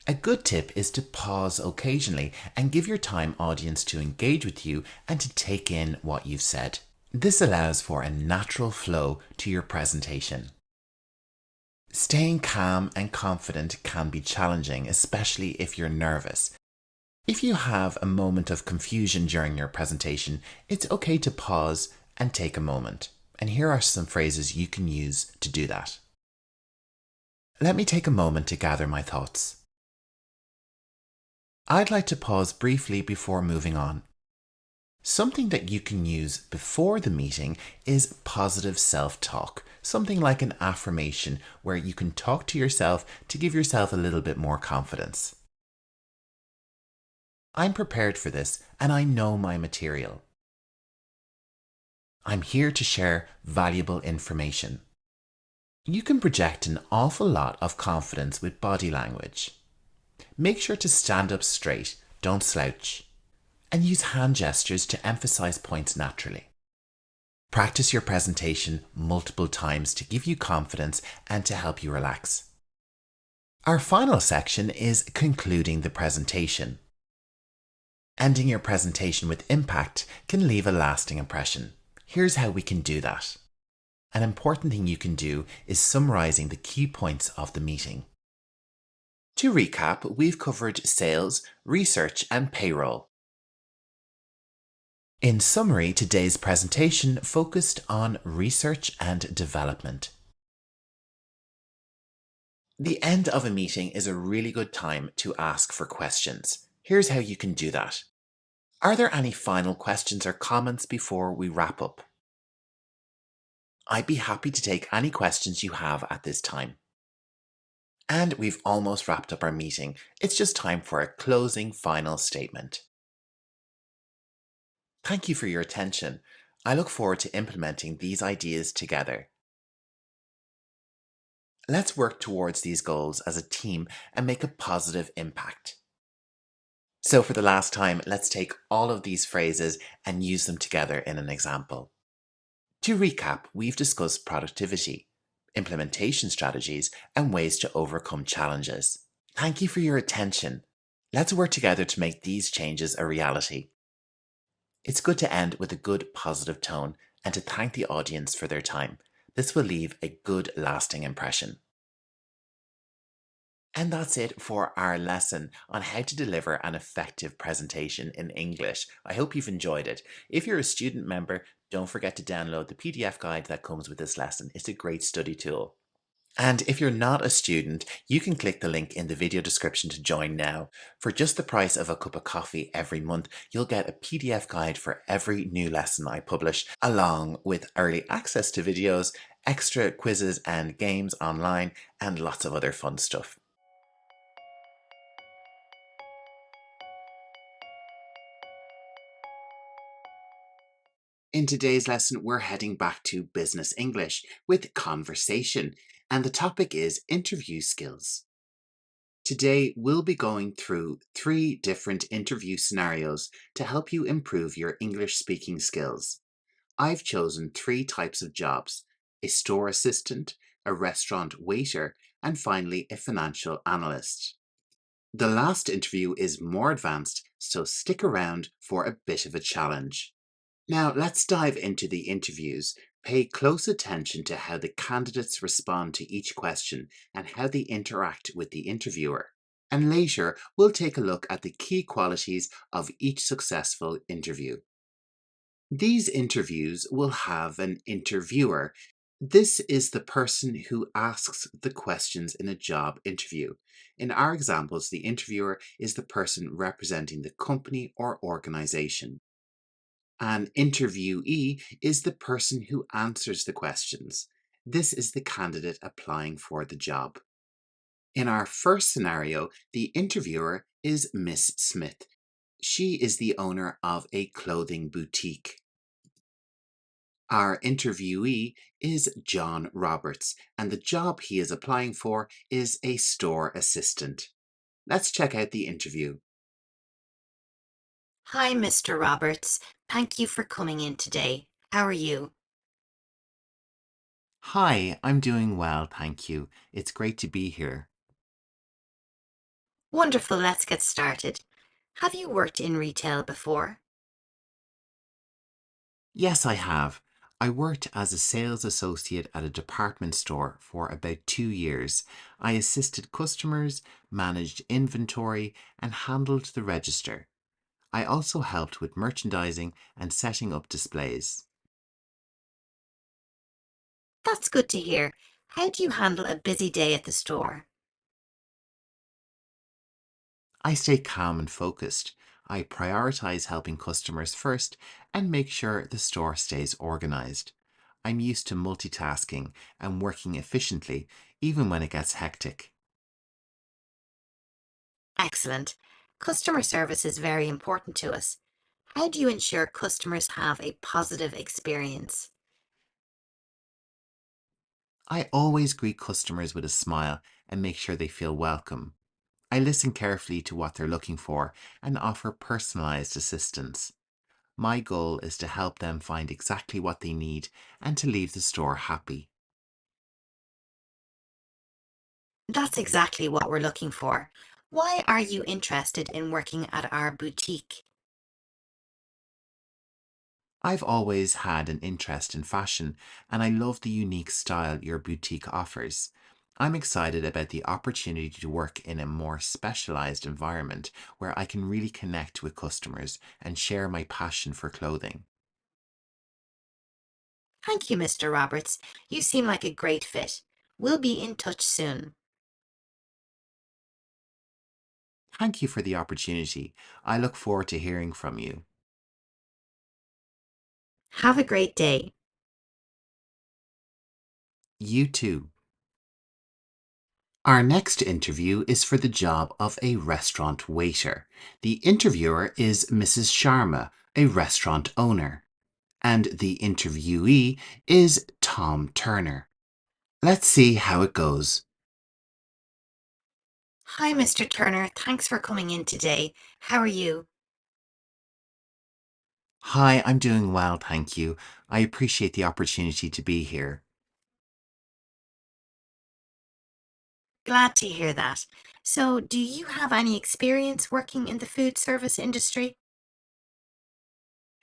A good tip is to pause occasionally and give your time audience to engage with you and to take in what you've said. This allows for a natural flow to your presentation. Staying calm and confident can be challenging, especially if you're nervous. If you have a moment of confusion during your presentation, it's okay to pause and take a moment. And here are some phrases you can use to do that. Let me take a moment to gather my thoughts. I'd like to pause briefly before moving on. Something that you can use before the meeting is positive self-talk, something like an affirmation where you can talk to yourself to give yourself a little bit more confidence. I'm prepared for this and I know my material. I'm here to share valuable information. You can project an awful lot of confidence with body language. Make sure to stand up straight, don't slouch. And use hand gestures to emphasize points naturally. Practice your presentation multiple times to give you confidence and to help you relax. Our final section is concluding the presentation. Ending your presentation with impact can leave a lasting impression. Here's how we can do that. An important thing you can do is summarizing the key points of the meeting. To recap, we've covered sales, research, and payroll. In summary, today's presentation focused on research and development. The end of a meeting is a really good time to ask for questions. Here's how you can do that. Are there any final questions or comments before we wrap up? I'd be happy to take any questions you have at this time. And we've almost wrapped up our meeting. It's just time for a closing final statement. Thank you for your attention. I look forward to implementing these ideas together. Let's work towards these goals as a team and make a positive impact. So for the last time, let's take all of these phrases and use them together in an example. To recap, we've discussed productivity, implementation strategies, and ways to overcome challenges. Thank you for your attention. Let's work together to make these changes a reality. It's good to end with a good positive tone and to thank the audience for their time. This will leave a good lasting impression. And that's it for our lesson on how to deliver an effective presentation in English. I hope you've enjoyed it. If you're a student member, don't forget to download the PDF guide that comes with this lesson. It's a great study tool. And if you're not a student, you can click the link in the video description to join now. For just the price of a cup of coffee every month, you'll get a PDF guide for every new lesson I publish, along with early access to videos, extra quizzes and games online, and lots of other fun stuff. In today's lesson, we're heading back to business English with conversation, and the topic is interview skills. Today, we'll be going through 3 different interview scenarios to help you improve your English speaking skills. I've chosen 3 types of jobs: a store assistant, a restaurant waiter, and finally a financial analyst. The last interview is more advanced, so stick around for a bit of a challenge. Now, let's dive into the interviews. Pay close attention to how the candidates respond to each question and how they interact with the interviewer. And later, we'll take a look at the key qualities of each successful interview. These interviews will have an interviewer. This is the person who asks the questions in a job interview. In our examples, the interviewer is the person representing the company or organization. An interviewee is the person who answers the questions. This is the candidate applying for the job. In our first scenario, the interviewer is Miss Smith. She is the owner of a clothing boutique. Our interviewee is John Roberts, and the job he is applying for is a store assistant. Let's check out the interview. Hi, Mr. Roberts. Thank you for coming in today. How are you? Hi, I'm doing well, thank you. It's great to be here. Wonderful, let's get started. Have you worked in retail before? Yes, I have. I worked as a sales associate at a department store for about 2 years. I assisted customers, managed inventory, and handled the register. I also helped with merchandising and setting up displays. That's good to hear. How do you handle a busy day at the store? I stay calm and focused. I prioritize helping customers first and make sure the store stays organized. I'm used to multitasking and working efficiently, even when it gets hectic. Excellent. Customer service is very important to us. How do you ensure customers have a positive experience? I always greet customers with a smile and make sure they feel welcome. I listen carefully to what they're looking for and offer personalized assistance. My goal is to help them find exactly what they need and to leave the store happy. That's exactly what we're looking for. Why are you interested in working at our boutique? I've always had an interest in fashion and I love the unique style your boutique offers. I'm excited about the opportunity to work in a more specialized environment where I can really connect with customers and share my passion for clothing. Thank you, Mr. Roberts. You seem like a great fit. We'll be in touch soon. Thank you for the opportunity. I look forward to hearing from you. Have a great day. You too. Our next interview is for the job of a restaurant waiter. The interviewer is Mrs. Sharma, a restaurant owner, and the interviewee is Tom Turner. Let's see how it goes. Hi, Mr. Turner. Thanks for coming in today. How are you? Hi, I'm doing well, thank you. I appreciate the opportunity to be here. Glad to hear that. So, do you have any experience working in the food service industry?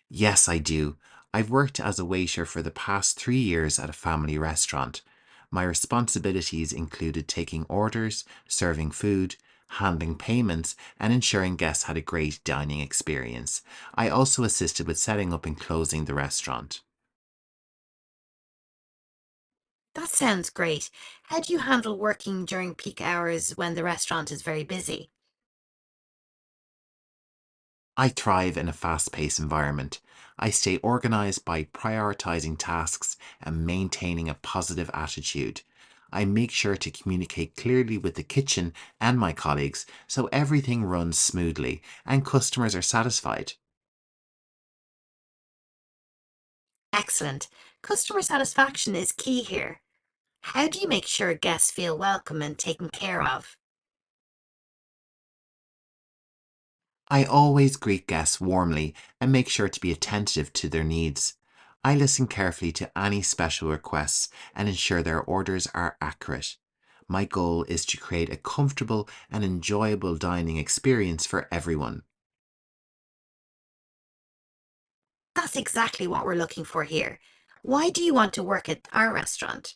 Yes, I do. I've worked as a waiter for the past 3 years at a family restaurant. My responsibilities included taking orders, serving food, handling payments, and ensuring guests had a great dining experience. I also assisted with setting up and closing the restaurant. That sounds great. How do you handle working during peak hours when the restaurant is very busy? I thrive in a fast paced environment. I stay organized by prioritizing tasks and maintaining a positive attitude. I make sure to communicate clearly with the kitchen and my colleagues so everything runs smoothly and customers are satisfied. Excellent. Customer satisfaction is key here. How do you make sure guests feel welcome and taken care of? I always greet guests warmly and make sure to be attentive to their needs. I listen carefully to any special requests and ensure their orders are accurate. My goal is to create a comfortable and enjoyable dining experience for everyone. That's exactly what we're looking for here. Why do you want to work at our restaurant?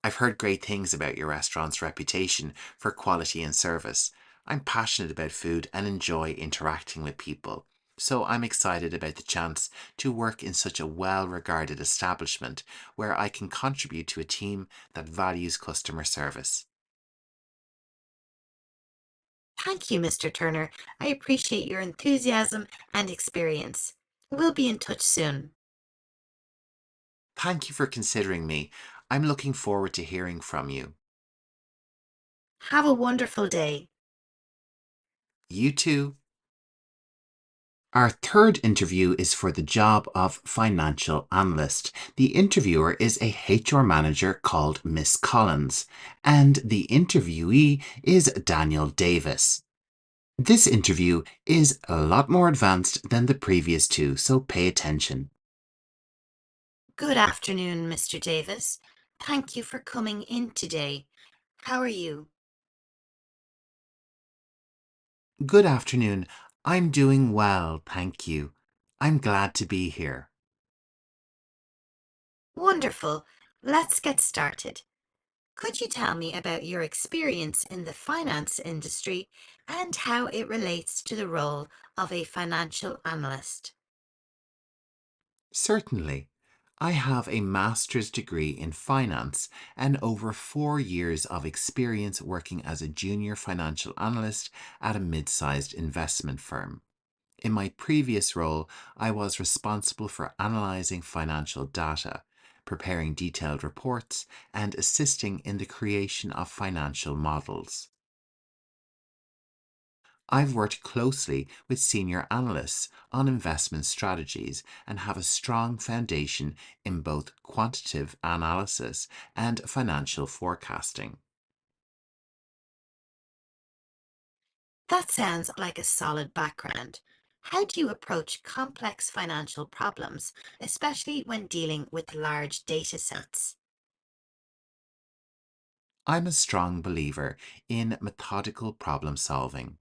I've heard great things about your restaurant's reputation for quality and service. I'm passionate about food and enjoy interacting with people. So I'm excited about the chance to work in such a well regarded establishment where I can contribute to a team that values customer service. Thank you, Mr. Turner. I appreciate your enthusiasm and experience. We'll be in touch soon. Thank you for considering me. I'm looking forward to hearing from you. Have a wonderful day. You too. Our third interview is for the job of financial analyst. The interviewer is a HR manager called Miss Collins, and the interviewee is Daniel Davis. This interview is a lot more advanced than the previous two, so pay attention. Good afternoon, Mr. Davis. Thank you for coming in today. How are you? Good afternoon. I'm doing well, thank you. I'm glad to be here. Wonderful. Let's get started. Could you tell me about your experience in the finance industry and how it relates to the role of a financial analyst? Certainly. I have a master's degree in finance and over 4 years of experience working as a junior financial analyst at a mid sized investment firm. In my previous role, I was responsible for analysing financial data, preparing detailed reports, and assisting in the creation of financial models. I've worked closely with senior analysts on investment strategies and have a strong foundation in both quantitative analysis and financial forecasting. That sounds like a solid background. How do you approach complex financial problems, especially when dealing with large data sets? I'm a strong believer in methodical problem solving.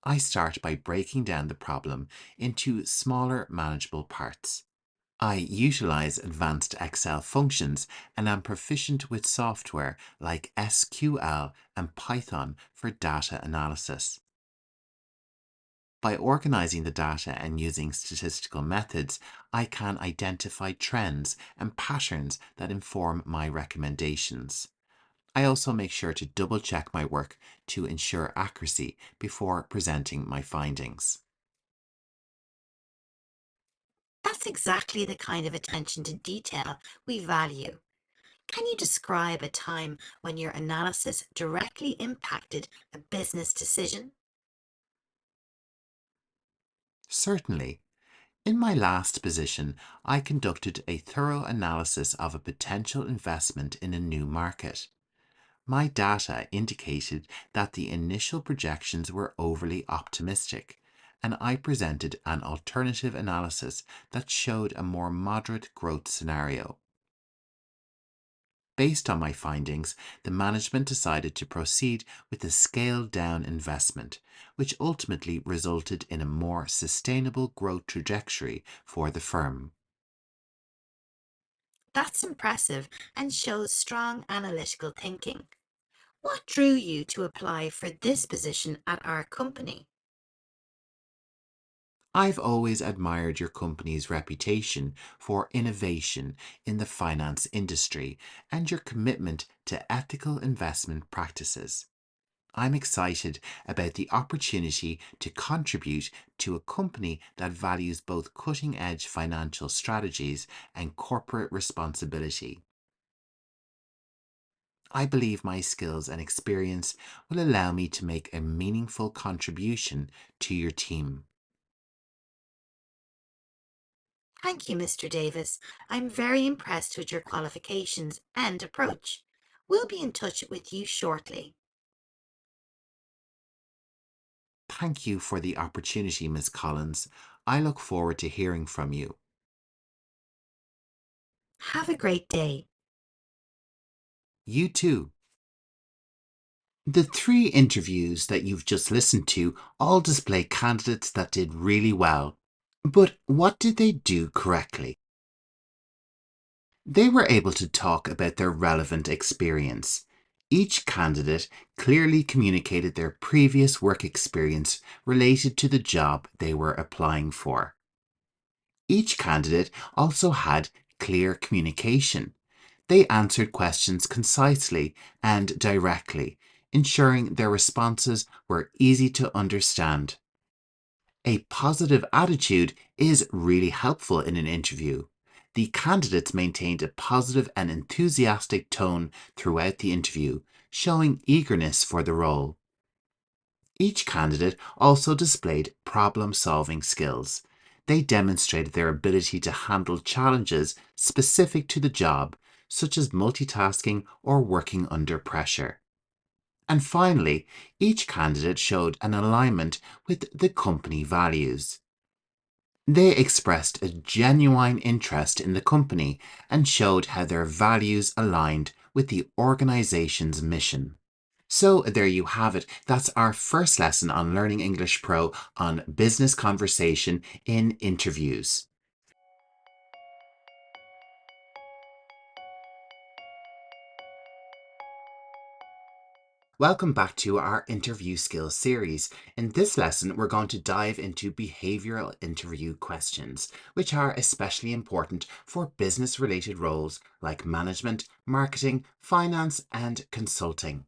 I start by breaking down the problem into smaller, manageable parts. I utilize advanced Excel functions and am proficient with software like SQL and Python for data analysis. By organizing the data and using statistical methods, I can identify trends and patterns that inform my recommendations. I also make sure to double check my work to ensure accuracy before presenting my findings. That's exactly the kind of attention to detail we value. Can you describe a time when your analysis directly impacted a business decision? Certainly. In my last position, I conducted a thorough analysis of a potential investment in a new market. My data indicated that the initial projections were overly optimistic, and I presented an alternative analysis that showed a more moderate growth scenario. Based on my findings, the management decided to proceed with a scaled down investment, which ultimately resulted in a more sustainable growth trajectory for the firm. That's impressive and shows strong analytical thinking. What drew you to apply for this position at our company? I've always admired your company's reputation for innovation in the finance industry and your commitment to ethical investment practices. I'm excited about the opportunity to contribute to a company that values both cutting edge financial strategies and corporate responsibility. I believe my skills and experience will allow me to make a meaningful contribution to your team. Thank you, Mr. Davis. I'm very impressed with your qualifications and approach. We'll be in touch with you shortly. Thank you for the opportunity, Ms. Collins. I look forward to hearing from you. Have a great day. You too. The three interviews that you've just listened to all display candidates that did really well. But what did they do correctly? They were able to talk about their relevant experience. Each candidate clearly communicated their previous work experience related to the job they were applying for. Each candidate also had clear communication. They answered questions concisely and directly, ensuring their responses were easy to understand. A positive attitude is really helpful in an interview. The candidates maintained a positive and enthusiastic tone throughout the interview, showing eagerness for the role. Each candidate also displayed problem solving skills. They demonstrated their ability to handle challenges specific to the job, such as multitasking or working under pressure. And finally, each candidate showed an alignment with the company values. They expressed a genuine interest in the company and showed how their values aligned with the organization's mission. So there you have it. That's our first lesson on Learning English Pro on business conversation in interviews. Welcome back to our interview skills series. In this lesson, we're going to dive into behavioral interview questions, which are especially important for business related roles like management, marketing, finance, and consulting.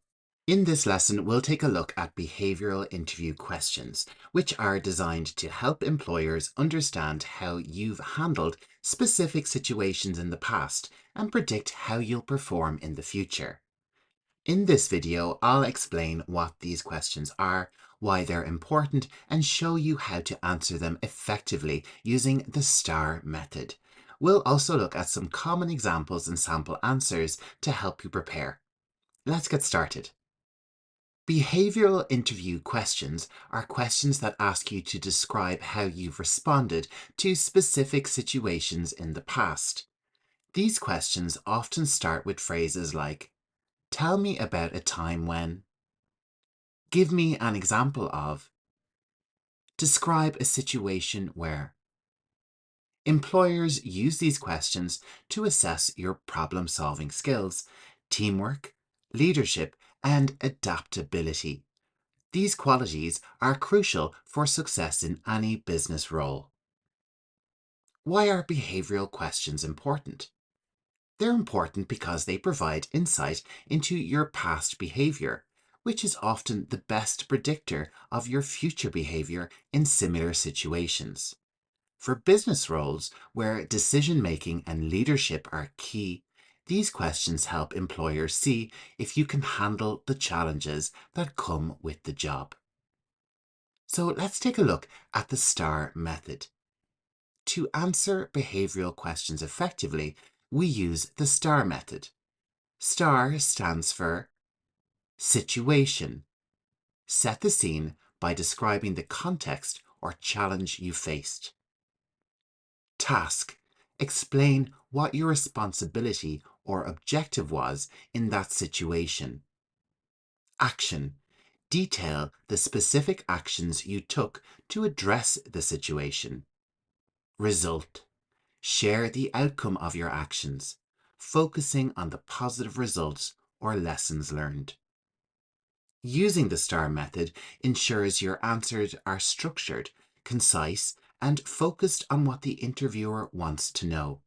In this lesson, we'll take a look at behavioral interview questions, which are designed to help employers understand how you've handled specific situations in the past and predict how you'll perform in the future. In this video, I'll explain what these questions are, why they're important, and show you how to answer them effectively using the STAR method. We'll also look at some common examples and sample answers to help you prepare. Let's get started. Behavioral interview questions are questions that ask you to describe how you've responded to specific situations in the past. These questions often start with phrases like, "Tell me about a time when," "Give me an example of," "Describe a situation where." Employers use these questions to assess your problem-solving skills, teamwork, leadership, and adaptability. These qualities are crucial for success in any business role. Why are behavioral questions important? They're important because they provide insight into your past behavior, which is often the best predictor of your future behavior in similar situations. For business roles where decision-making and leadership are key, these questions help employers see if you can handle the challenges that come with the job. So let's take a look at the STAR method. To answer behavioral questions effectively, we use the STAR method. STAR stands for situation. Set the scene by describing the context or challenge you faced. Task. Explain what your responsibility or objective was in that situation. Action. Detail the specific actions you took to address the situation. Result. Share the outcome of your actions, focusing on the positive results or lessons learned. Using the STAR method ensures your answers are structured, concise, and focused on what the interviewer wants to know.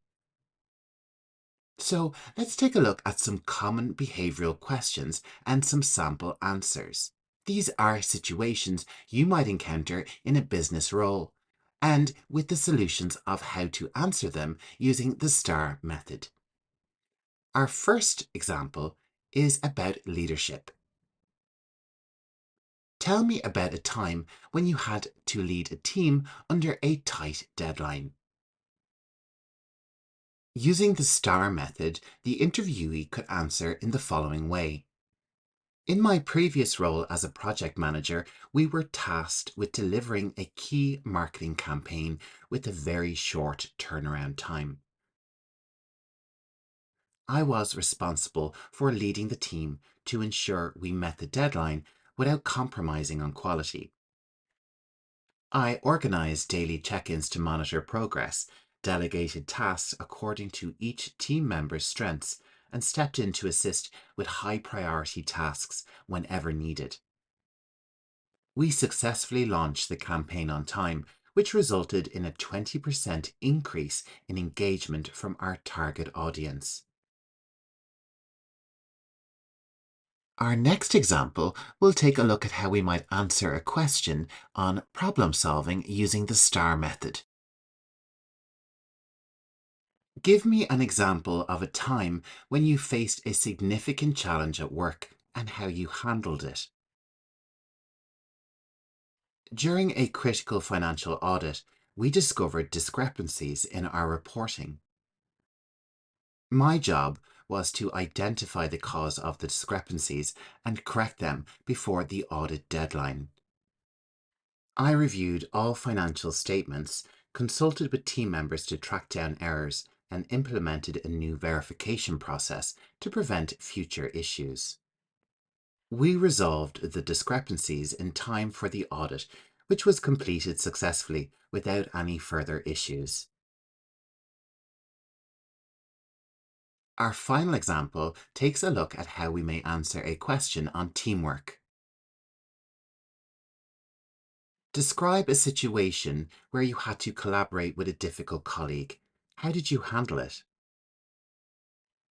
So let's take a look at some common behavioral questions and some sample answers. These are situations you might encounter in a business role, and with the solutions of how to answer them using the STAR method. Our first example is about leadership. Tell me about a time when you had to lead a team under a tight deadline. Using the STAR method, the interviewee could answer in the following way. In my previous role as a project manager, we were tasked with delivering a key marketing campaign with a very short turnaround time. I was responsible for leading the team to ensure we met the deadline without compromising on quality. I organised daily check-ins to monitor progress, delegated tasks according to each team member's strengths, and stepped in to assist with high-priority tasks whenever needed. We successfully launched the campaign on time, which resulted in a 20% increase in engagement from our target audience. Our next example will take a look at how we might answer a question on problem solving using the STAR method. Give me an example of a time when you faced a significant challenge at work and how you handled it. During a critical financial audit, we discovered discrepancies in our reporting. My job was to identify the cause of the discrepancies and correct them before the audit deadline. I reviewed all financial statements, consulted with team members to track down errors, and implemented a new verification process to prevent future issues. We resolved the discrepancies in time for the audit, which was completed successfully without any further issues. Our final example takes a look at how we may answer a question on teamwork. Describe a situation where you had to collaborate with a difficult colleague. How did you handle it?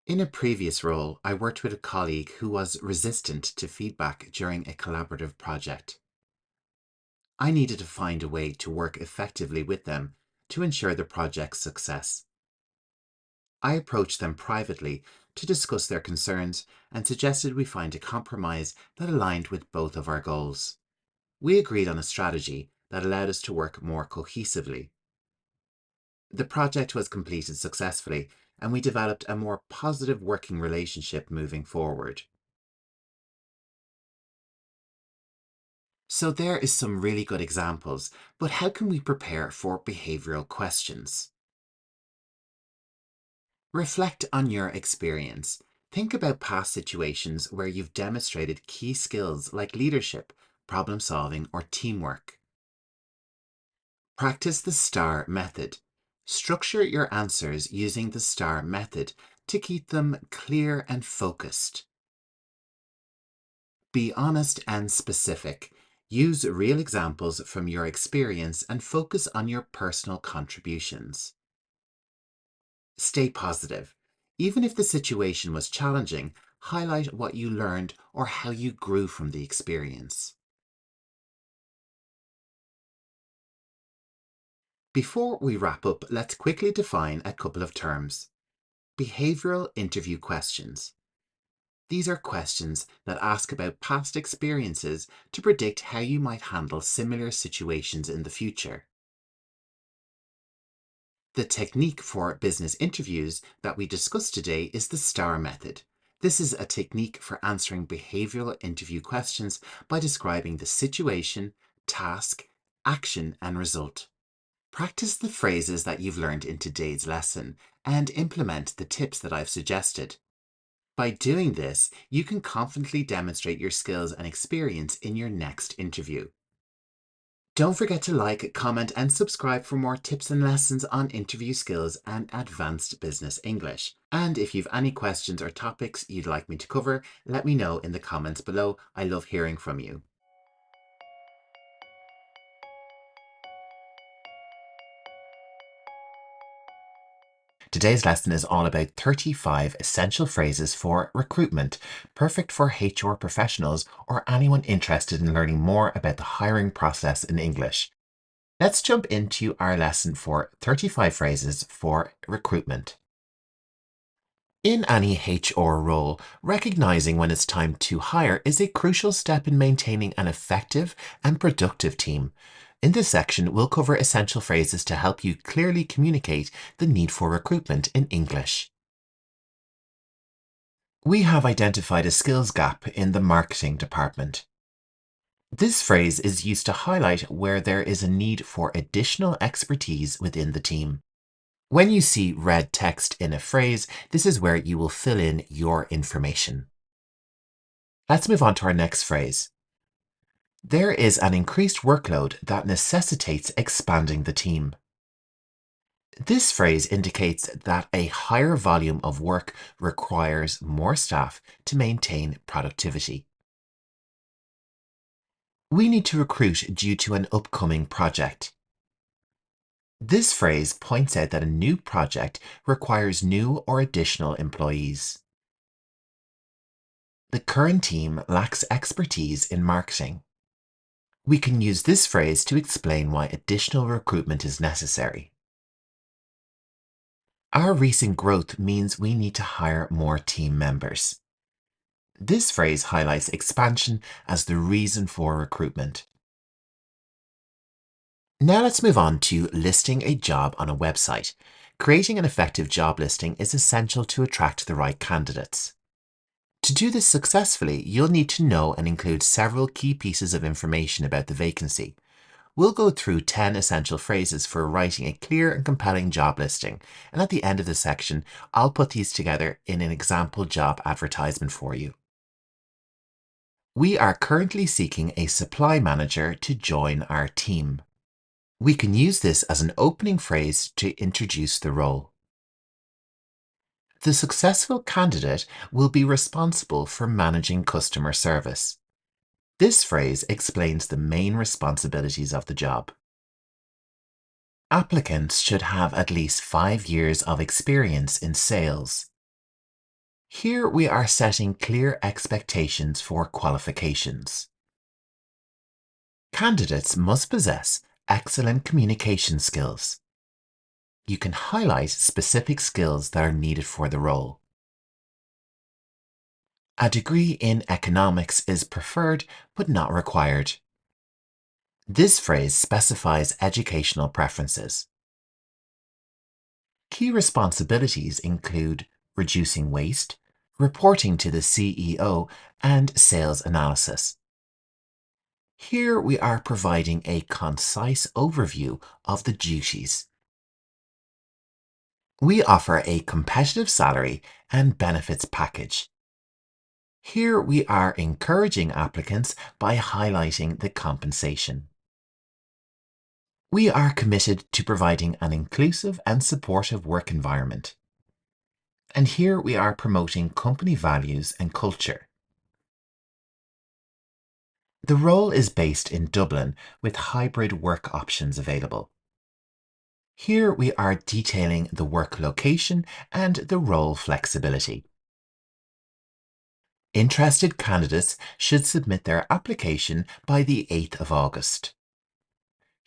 In a previous role, I worked with a colleague who was resistant to feedback during a collaborative project. I needed to find a way to work effectively with them to ensure the project's success. I approached them privately to discuss their concerns and suggested we find a compromise that aligned with both of our goals. We agreed on a strategy that allowed us to work more cohesively. The project was completed successfully, and we developed a more positive working relationship moving forward. So there is some really good examples, but how can we prepare for behavioral questions? Reflect on your experience. Think about past situations where you've demonstrated key skills like leadership, problem solving, or teamwork. Practice the STAR method. Structure your answers using the STAR method to keep them clear and focused. Be honest and specific. Use real examples from your experience and focus on your personal contributions. Stay positive. Even if the situation was challenging, highlight what you learned or how you grew from the experience. Before we wrap up, let's quickly define a couple of terms. Behavioral interview questions. These are questions that ask about past experiences to predict how you might handle similar situations in the future. The technique for business interviews that we discussed today is the STAR method. This is a technique for answering behavioral interview questions by describing the situation, task, action, and result. Practice the phrases that you've learned in today's lesson and implement the tips that I've suggested. By doing this, you can confidently demonstrate your skills and experience in your next interview. Don't forget to like, comment, and subscribe for more tips and lessons on interview skills and advanced business English. And if you've any questions or topics you'd like me to cover, let me know in the comments below. I love hearing from you. Today's lesson is all about 35 essential phrases for recruitment, perfect for HR professionals or anyone interested in learning more about the hiring process in English. Let's jump into our lesson for 35 phrases for recruitment. In any HR role, recognizing when it's time to hire is a crucial step in maintaining an effective and productive team. In this section, we'll cover essential phrases to help you clearly communicate the need for recruitment in English. We have identified a skills gap in the marketing department. This phrase is used to highlight where there is a need for additional expertise within the team. When you see red text in a phrase, this is where you will fill in your information. Let's move on to our next phrase. There is an increased workload that necessitates expanding the team. This phrase indicates that a higher volume of work requires more staff to maintain productivity. We need to recruit due to an upcoming project. This phrase points out that a new project requires new or additional employees. The current team lacks expertise in marketing. We can use this phrase to explain why additional recruitment is necessary. Our recent growth means we need to hire more team members. This phrase highlights expansion as the reason for recruitment. Now let's move on to listing a job on a website. Creating an effective job listing is essential to attract the right candidates. To do this successfully, you'll need to know and include several key pieces of information about the vacancy. We'll go through 10 essential phrases for writing a clear and compelling job listing, and at the end of the section, I'll put these together in an example job advertisement for you. We are currently seeking a supply manager to join our team. We can use this as an opening phrase to introduce the role. The successful candidate will be responsible for managing customer service. This phrase explains the main responsibilities of the job. Applicants should have at least 5 years of experience in sales. Here we are setting clear expectations for qualifications. Candidates must possess excellent communication skills. You can highlight specific skills that are needed for the role. A degree in economics is preferred but not required. This phrase specifies educational preferences. Key responsibilities include reducing waste, reporting to the CEO, and sales analysis. Here we are providing a concise overview of the duties. We offer a competitive salary and benefits package. Here we are encouraging applicants by highlighting the compensation. We are committed to providing an inclusive and supportive work environment. And here we are promoting company values and culture. The role is based in Dublin with hybrid work options available. Here we are detailing the work location and the role flexibility. Interested candidates should submit their application by the 8th of August.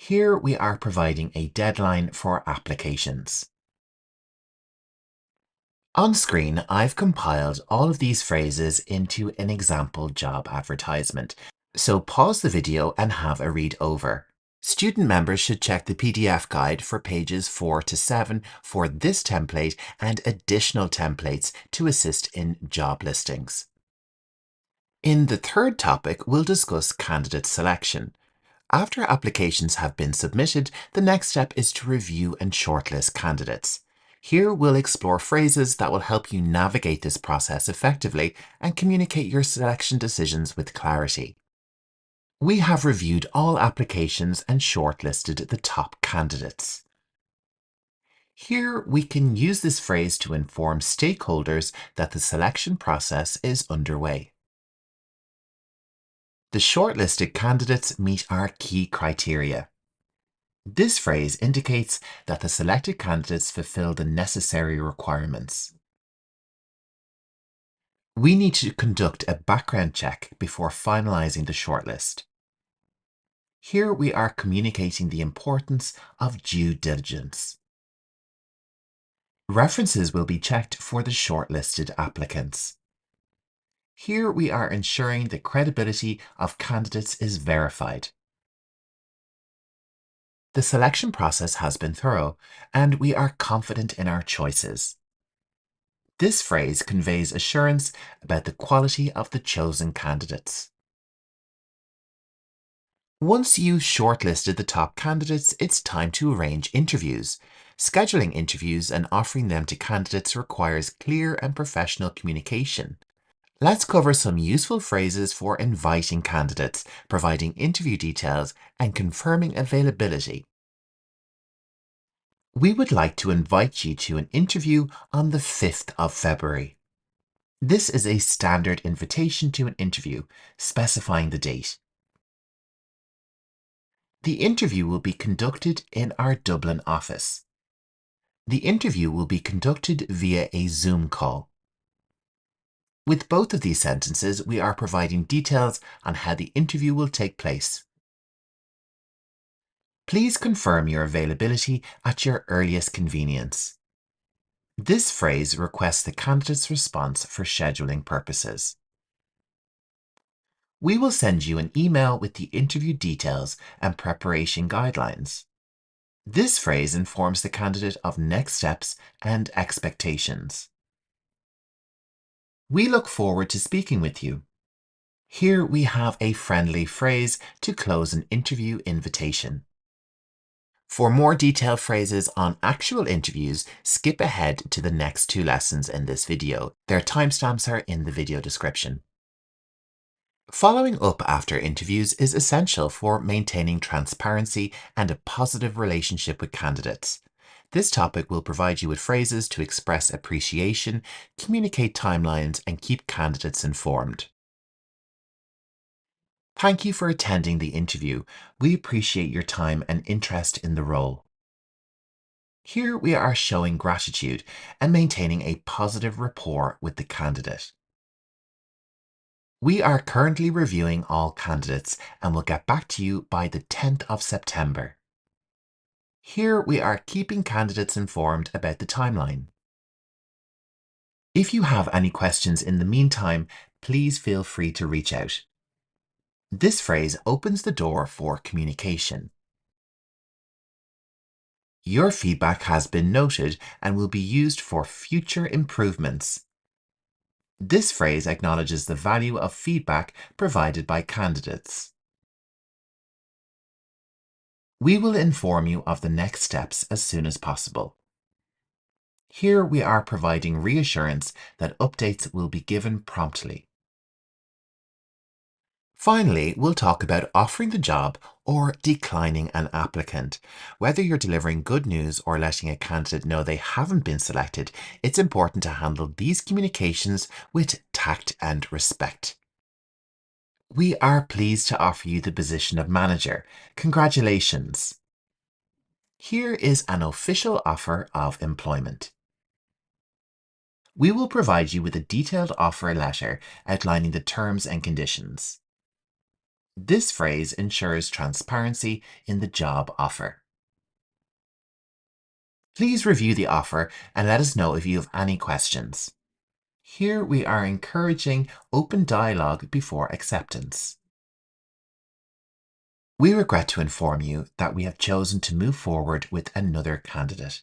Here we are providing a deadline for applications. On screen, I've compiled all of these phrases into an example job advertisement. So pause the video and have a read over. Student members should check the PDF guide for pages 4 to 7 for this template and additional templates to assist in job listings. In the third topic, we'll discuss candidate selection. After applications have been submitted, the next step is to review and shortlist candidates. Here we'll explore phrases that will help you navigate this process effectively and communicate your selection decisions with clarity. We have reviewed all applications and shortlisted the top candidates. Here we can use this phrase to inform stakeholders that the selection process is underway. The shortlisted candidates meet our key criteria. This phrase indicates that the selected candidates fulfill the necessary requirements. We need to conduct a background check before finalizing the shortlist. Here we are communicating the importance of due diligence. References will be checked for the shortlisted applicants. Here we are ensuring the credibility of candidates is verified. The selection process has been thorough, and we are confident in our choices. This phrase conveys assurance about the quality of the chosen candidates. Once you've shortlisted the top candidates, it's time to arrange interviews. Scheduling interviews and offering them to candidates requires clear and professional communication. Let's cover some useful phrases for inviting candidates, providing interview details, and confirming availability. We would like to invite you to an interview on the 5th of February. This is a standard invitation to an interview, specifying the date. The interview will be conducted in our Dublin office. The interview will be conducted via a Zoom call. With both of these sentences, we are providing details on how the interview will take place. Please confirm your availability at your earliest convenience. This phrase requests the candidate's response for scheduling purposes. We will send you an email with the interview details and preparation guidelines. This phrase informs the candidate of next steps and expectations. We look forward to speaking with you. Here we have a friendly phrase to close an interview invitation. For more detailed phrases on actual interviews, skip ahead to the next 2 lessons in this video. Their timestamps are in the video description. Following up after interviews is essential for maintaining transparency and a positive relationship with candidates. This topic will provide you with phrases to express appreciation, communicate timelines, and keep candidates informed. Thank you for attending the interview. We appreciate your time and interest in the role. Here we are showing gratitude and maintaining a positive rapport with the candidate. We are currently reviewing all candidates and will get back to you by the 10th of September. Here we are keeping candidates informed about the timeline. If you have any questions in the meantime, please feel free to reach out. This phrase opens the door for communication. Your feedback has been noted and will be used for future improvements. This phrase acknowledges the value of feedback provided by candidates. We will inform you of the next steps as soon as possible. Here we are providing reassurance that updates will be given promptly. Finally, we'll talk about offering the job or declining an applicant. Whether you're delivering good news or letting a candidate know they haven't been selected, it's important to handle these communications with tact and respect. We are pleased to offer you the position of manager. Congratulations. Here is an official offer of employment. We will provide you with a detailed offer letter outlining the terms and conditions. This phrase ensures transparency in the job offer. Please review the offer and let us know if you have any questions. Here we are encouraging open dialogue before acceptance. We regret to inform you that we have chosen to move forward with another candidate.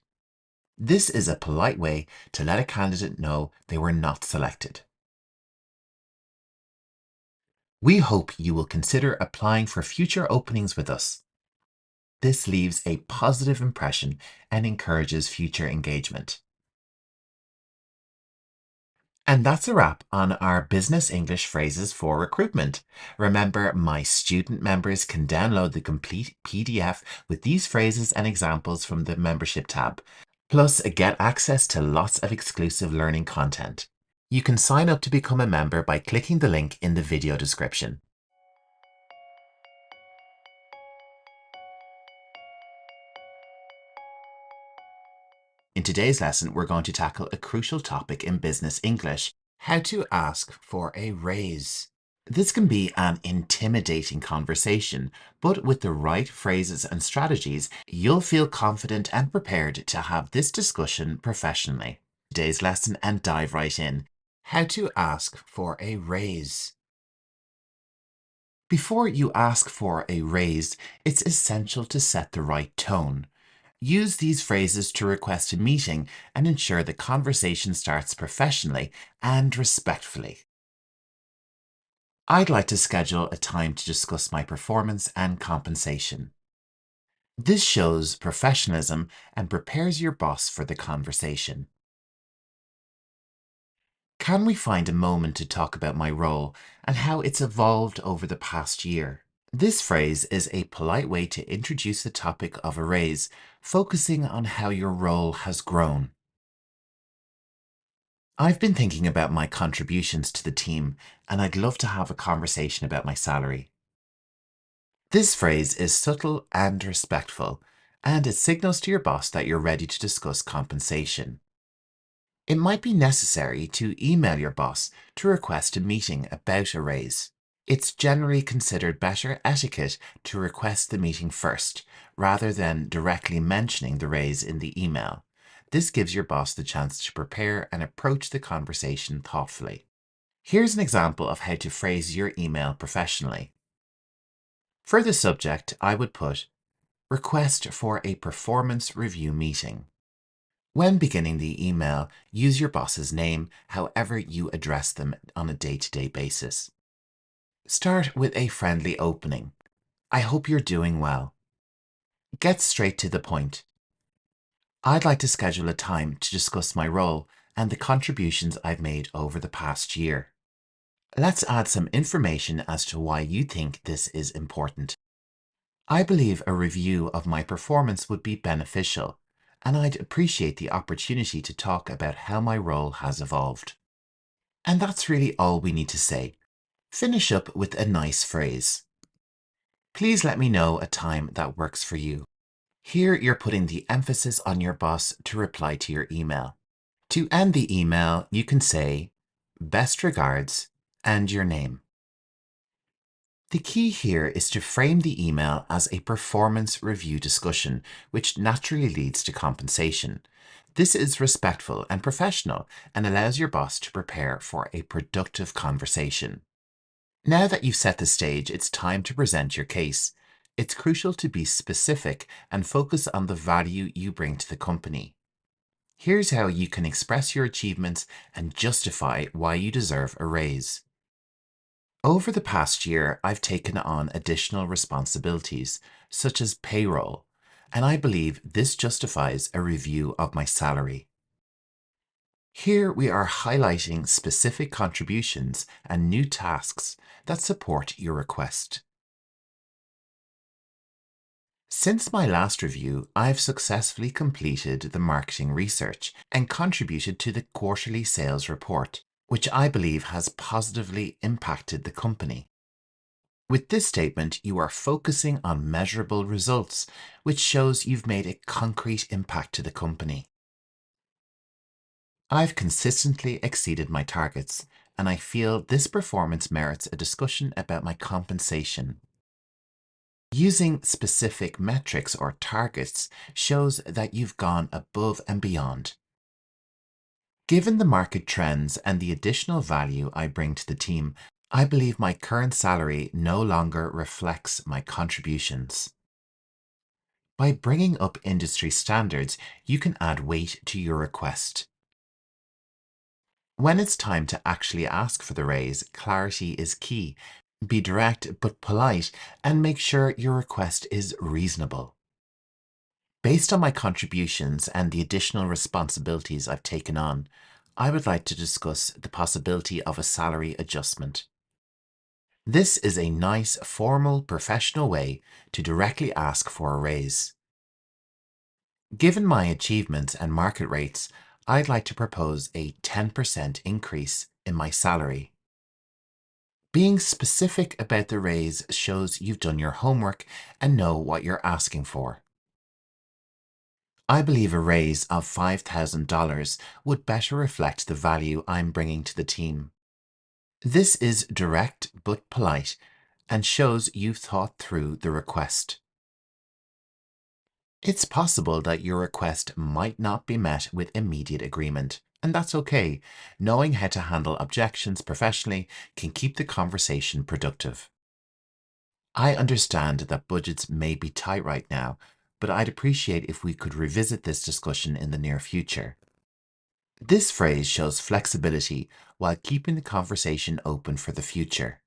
This is a polite way to let a candidate know they were not selected. We hope you will consider applying for future openings with us. This leaves a positive impression and encourages future engagement. And that's a wrap on our business English phrases for recruitment. Remember, my student members can download the complete PDF with these phrases and examples from the membership tab. Plus, get access to lots of exclusive learning content. You can sign up to become a member by clicking the link in the video description. In today's lesson, we're going to tackle a crucial topic in business English: how to ask for a raise. This can be an intimidating conversation, but with the right phrases and strategies, you'll feel confident and prepared to have this discussion professionally. Today's lesson and dive right in. How to ask for a raise. Before you ask for a raise, it's essential to set the right tone. Use these phrases to request a meeting and ensure the conversation starts professionally and respectfully. I'd like to schedule a time to discuss my performance and compensation. This shows professionalism and prepares your boss for the conversation. Can we find a moment to talk about my role and how it's evolved over the past year? This phrase is a polite way to introduce the topic of a raise, focusing on how your role has grown. I've been thinking about my contributions to the team, and I'd love to have a conversation about my salary. This phrase is subtle and respectful, and it signals to your boss that you're ready to discuss compensation. It might be necessary to email your boss to request a meeting about a raise. It's generally considered better etiquette to request the meeting first, rather than directly mentioning the raise in the email. This gives your boss the chance to prepare and approach the conversation thoughtfully. Here's an example of how to phrase your email professionally. For the subject, I would put, "Request for a performance review meeting." When beginning the email, use your boss's name, however you address them on a day-to-day basis. Start with a friendly opening. "I hope you're doing well." Get straight to the point. "I'd like to schedule a time to discuss my role and the contributions I've made over the past year." Let's add some information as to why you think this is important. "I believe a review of my performance would be beneficial, and I'd appreciate the opportunity to talk about how my role has evolved." And that's really all we need to say. Finish up with a nice phrase. Please let me know a time that works for you. Here you're putting the emphasis on your boss to reply to your email. To end the email, you can say, "Best regards," and your name. The key here is to frame the email as a performance review discussion, which naturally leads to compensation. This is respectful and professional and allows your boss to prepare for a productive conversation. Now that you've set the stage, it's time to present your case. It's crucial to be specific and focus on the value you bring to the company. Here's how you can express your achievements and justify why you deserve a raise. Over the past year, I've taken on additional responsibilities, such as payroll, and I believe this justifies a review of my salary. Here we are highlighting specific contributions and new tasks that support your request. Since my last review, I've successfully completed the marketing research and contributed to the quarterly sales report, which I believe has positively impacted the company. With this statement, you are focusing on measurable results, which shows you've made a concrete impact to the company. I've consistently exceeded my targets, and I feel this performance merits a discussion about my compensation. Using specific metrics or targets shows that you've gone above and beyond. Given the market trends and the additional value I bring to the team, I believe my current salary no longer reflects my contributions. By bringing up industry standards, you can add weight to your request. When it's time to actually ask for the raise, clarity is key. Be direct but polite and make sure your request is reasonable. Based on my contributions and the additional responsibilities I've taken on, I would like to discuss the possibility of a salary adjustment. This is a nice, formal, professional way to directly ask for a raise. Given my achievements and market rates, I'd like to propose a 10% increase in my salary. Being specific about the raise shows you've done your homework and know what you're asking for. I believe a raise of $5,000 would better reflect the value I'm bringing to the team. This is direct but polite and shows you've thought through the request. It's possible that your request might not be met with immediate agreement, and that's okay. Knowing how to handle objections professionally can keep the conversation productive. I understand that budgets may be tight right now, but I'd appreciate if we could revisit this discussion in the near future. This phrase shows flexibility while keeping the conversation open for the future.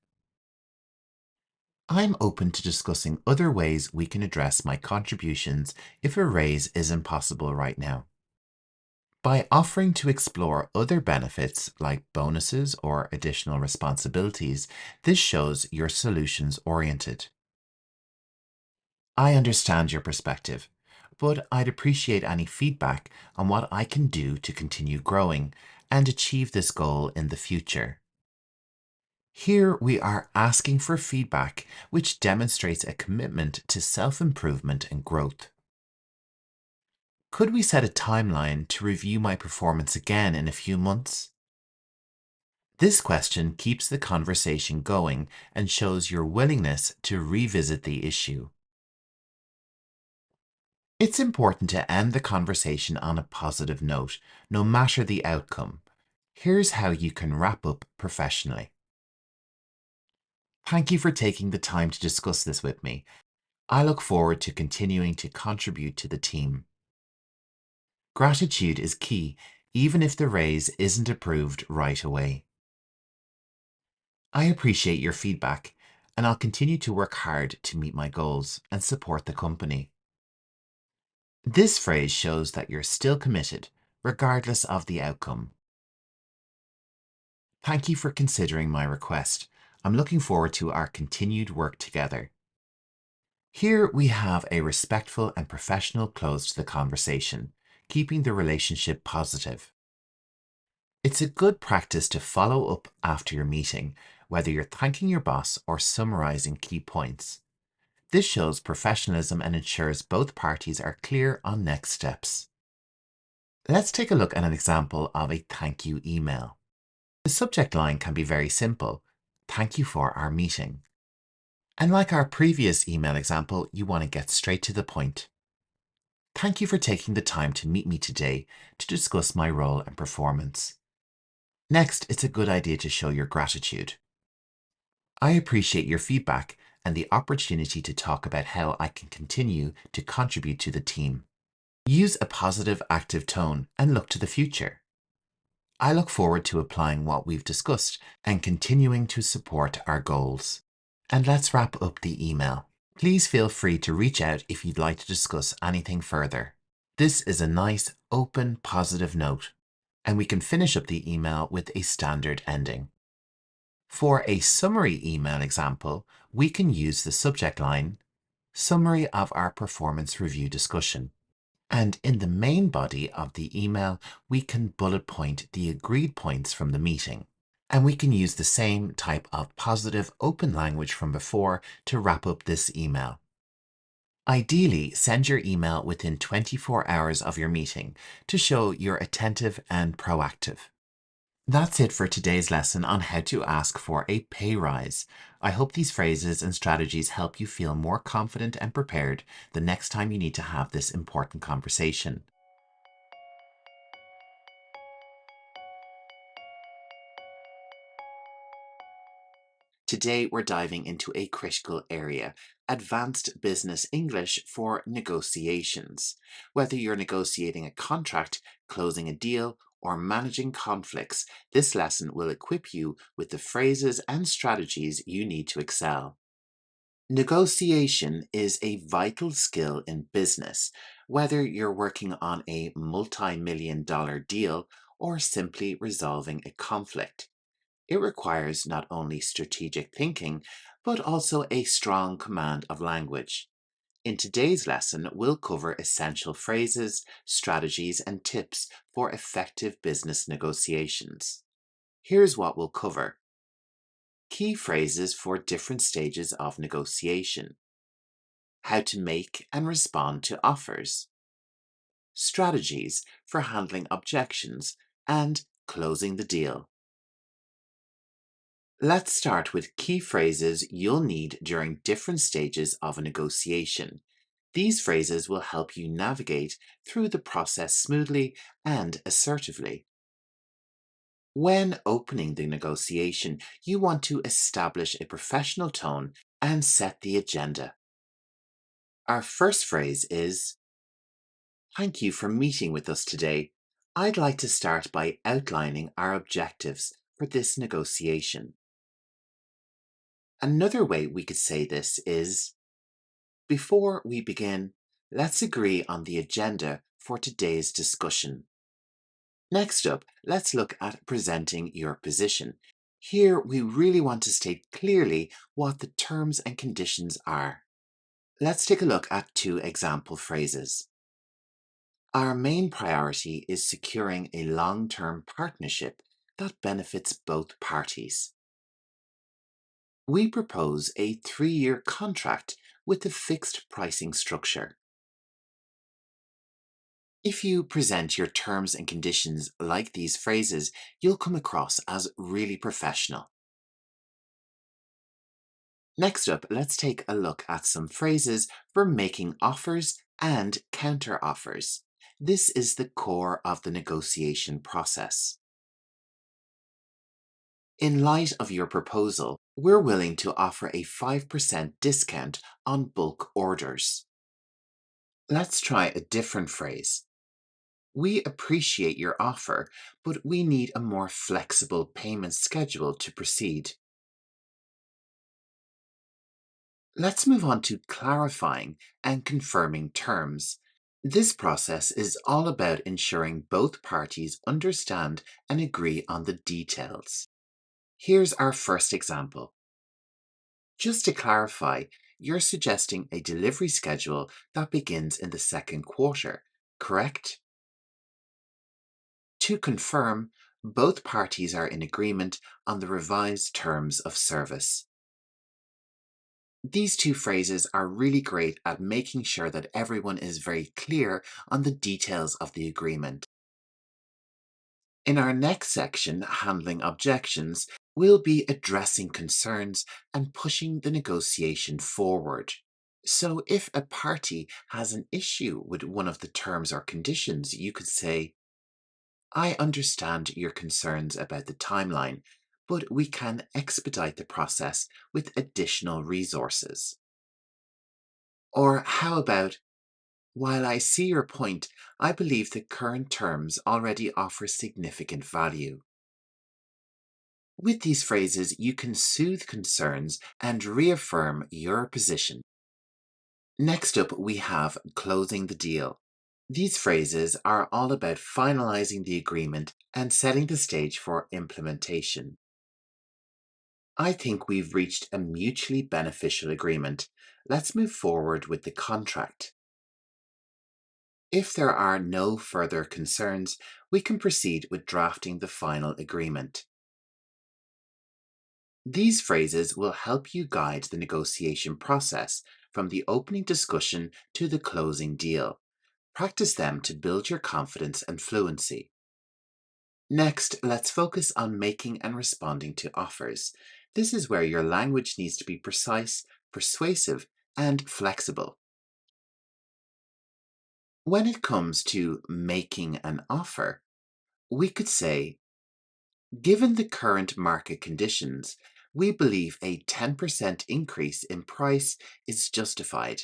I'm open to discussing other ways we can address my contributions if a raise isn't possible right now. By offering to explore other benefits like bonuses or additional responsibilities, this shows you're solutions oriented. I understand your perspective, but I'd appreciate any feedback on what I can do to continue growing and achieve this goal in the future. Here we are asking for feedback, which demonstrates a commitment to self-improvement and growth. Could we set a timeline to review my performance again in a few months? This question keeps the conversation going and shows your willingness to revisit the issue. It's important to end the conversation on a positive note, no matter the outcome. Here's how you can wrap up professionally. Thank you for taking the time to discuss this with me. I look forward to continuing to contribute to the team. Gratitude is key, even if the raise isn't approved right away. I appreciate your feedback, and I'll continue to work hard to meet my goals and support the company. This phrase shows that you're still committed, regardless of the outcome. Thank you for considering my request. I'm looking forward to our continued work together. Here we have a respectful and professional close to the conversation, keeping the relationship positive. It's a good practice to follow up after your meeting, whether you're thanking your boss or summarizing key points. This shows professionalism and ensures both parties are clear on next steps. Let's take a look at an example of a thank you email. The subject line can be very simple: thank you for our meeting. And like our previous email example, you want to get straight to the point. Thank you for taking the time to meet me today to discuss my role and performance. Next, it's a good idea to show your gratitude. I appreciate your feedback and the opportunity to talk about how I can continue to contribute to the team. Use a positive, active tone and look to the future. I look forward to applying what we've discussed and continuing to support our goals. And let's wrap up the email. Please feel free to reach out if you'd like to discuss anything further. This is a nice, open, positive note, and we can finish up the email with a standard ending. For a summary email example, we can use the subject line, Summary of our Performance Review Discussion. And in the main body of the email, we can bullet point the agreed points from the meeting. And we can use the same type of positive, open language from before to wrap up this email. Ideally, send your email within 24 hours of your meeting to show you're attentive and proactive. That's it for today's lesson on how to ask for a pay rise. I hope these phrases and strategies help you feel more confident and prepared the next time you need to have this important conversation. Today, we're diving into a critical area, advanced business English for negotiations. Whether you're negotiating a contract, closing a deal, or managing conflicts, this lesson will equip you with the phrases and strategies you need to excel. Negotiation is a vital skill in business, whether you're working on a multi-million-dollar deal or simply resolving a conflict. It requires not only strategic thinking, but also a strong command of language. In today's lesson, we'll cover essential phrases, strategies, and tips for effective business negotiations. Here's what we'll cover. Key phrases for different stages of negotiation. How to make and respond to offers. Strategies for handling objections and closing the deal. Let's start with key phrases you'll need during different stages of a negotiation. These phrases will help you navigate through the process smoothly and assertively. When opening the negotiation, you want to establish a professional tone and set the agenda. Our first phrase is, "Thank you for meeting with us today. I'd like to start by outlining our objectives for this negotiation." Another way we could say this is, "Before we begin, let's agree on the agenda for today's discussion." Next up, let's look at presenting your position. Here, we really want to state clearly what the terms and conditions are. Let's take a look at two example phrases. Our main priority is securing a long-term partnership that benefits both parties. We propose a 3-year contract with a fixed pricing structure. If you present your terms and conditions like these phrases, you'll come across as really professional. Next up, let's take a look at some phrases for making offers and counter offers. This is the core of the negotiation process. In light of your proposal, we're willing to offer a 5% discount on bulk orders. Let's try a different phrase. We appreciate your offer, but we need a more flexible payment schedule to proceed. Let's move on to clarifying and confirming terms. This process is all about ensuring both parties understand and agree on the details. Here's our first example. Just to clarify, you're suggesting a delivery schedule that begins in the second quarter, correct? To confirm, both parties are in agreement on the revised terms of service. These two phrases are really great at making sure that everyone is very clear on the details of the agreement. In our next section, Handling Objections, we'll be addressing concerns and pushing the negotiation forward. So if a party has an issue with one of the terms or conditions, you could say, "I understand your concerns about the timeline, but we can expedite the process with additional resources." Or how about, "While I see your point, I believe the current terms already offer significant value." With these phrases, you can soothe concerns and reaffirm your position. Next up, we have closing the deal. These phrases are all about finalizing the agreement and setting the stage for implementation. I think we've reached a mutually beneficial agreement. Let's move forward with the contract. If there are no further concerns, we can proceed with drafting the final agreement. These phrases will help you guide the negotiation process from the opening discussion to the closing deal. Practice them to build your confidence and fluency. Next, let's focus on making and responding to offers. This is where your language needs to be precise, persuasive, and flexible. When it comes to making an offer, we could say, given the current market conditions, we believe a 10% increase in price is justified.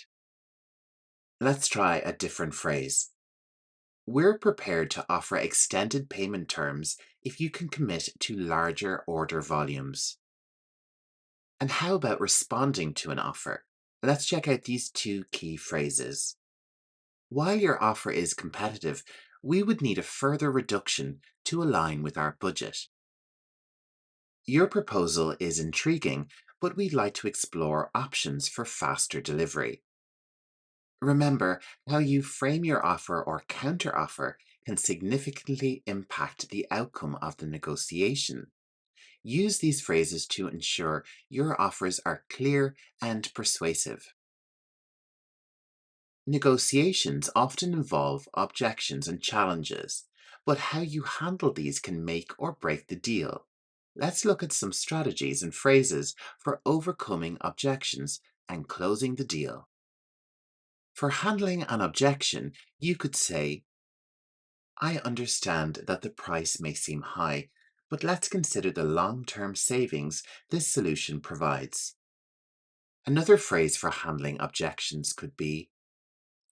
Let's try a different phrase. We're prepared to offer extended payment terms if you can commit to larger order volumes. And how about responding to an offer? Let's check out these two key phrases. While your offer is competitive, we would need a further reduction to align with our budget. Your proposal is intriguing, but we'd like to explore options for faster delivery. Remember, how you frame your offer or counteroffer can significantly impact the outcome of the negotiation. Use these phrases to ensure your offers are clear and persuasive. Negotiations often involve objections and challenges, but how you handle these can make or break the deal. Let's look at some strategies and phrases for overcoming objections and closing the deal. For handling an objection, you could say, I understand that the price may seem high, but let's consider the long-term savings this solution provides. Another phrase for handling objections could be,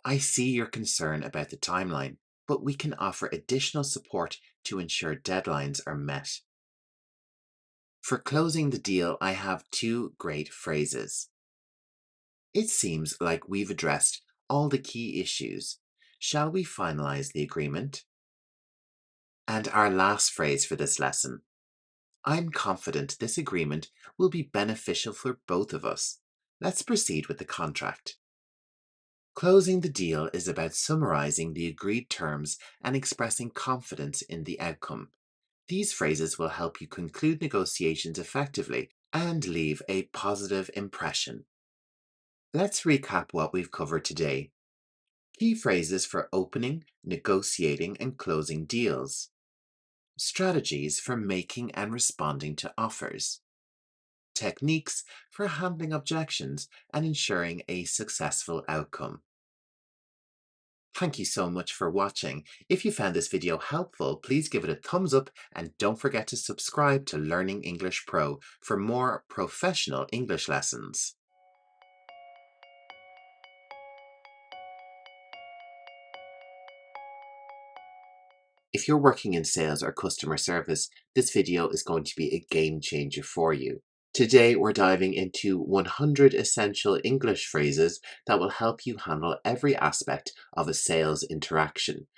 I see your concern about the timeline, but we can offer additional support to ensure deadlines are met. For closing the deal, I have two great phrases. It seems like we've addressed all the key issues. Shall we finalize the agreement? And our last phrase for this lesson. I'm confident this agreement will be beneficial for both of us. Let's proceed with the contract. Closing the deal is about summarizing the agreed terms and expressing confidence in the outcome. These phrases will help you conclude negotiations effectively and leave a positive impression. Let's recap what we've covered today. Key phrases for opening, negotiating, and closing deals. Strategies for making and responding to offers. Techniques for handling objections and ensuring a successful outcome. Thank you so much for watching. If you found this video helpful, please give it a thumbs up and don't forget to subscribe to Learning English Pro for more professional English lessons. If you're working in sales or customer service, this video is going to be a game changer for you. Today, we're diving into 100 essential English phrases that will help you handle every aspect of a sales interaction.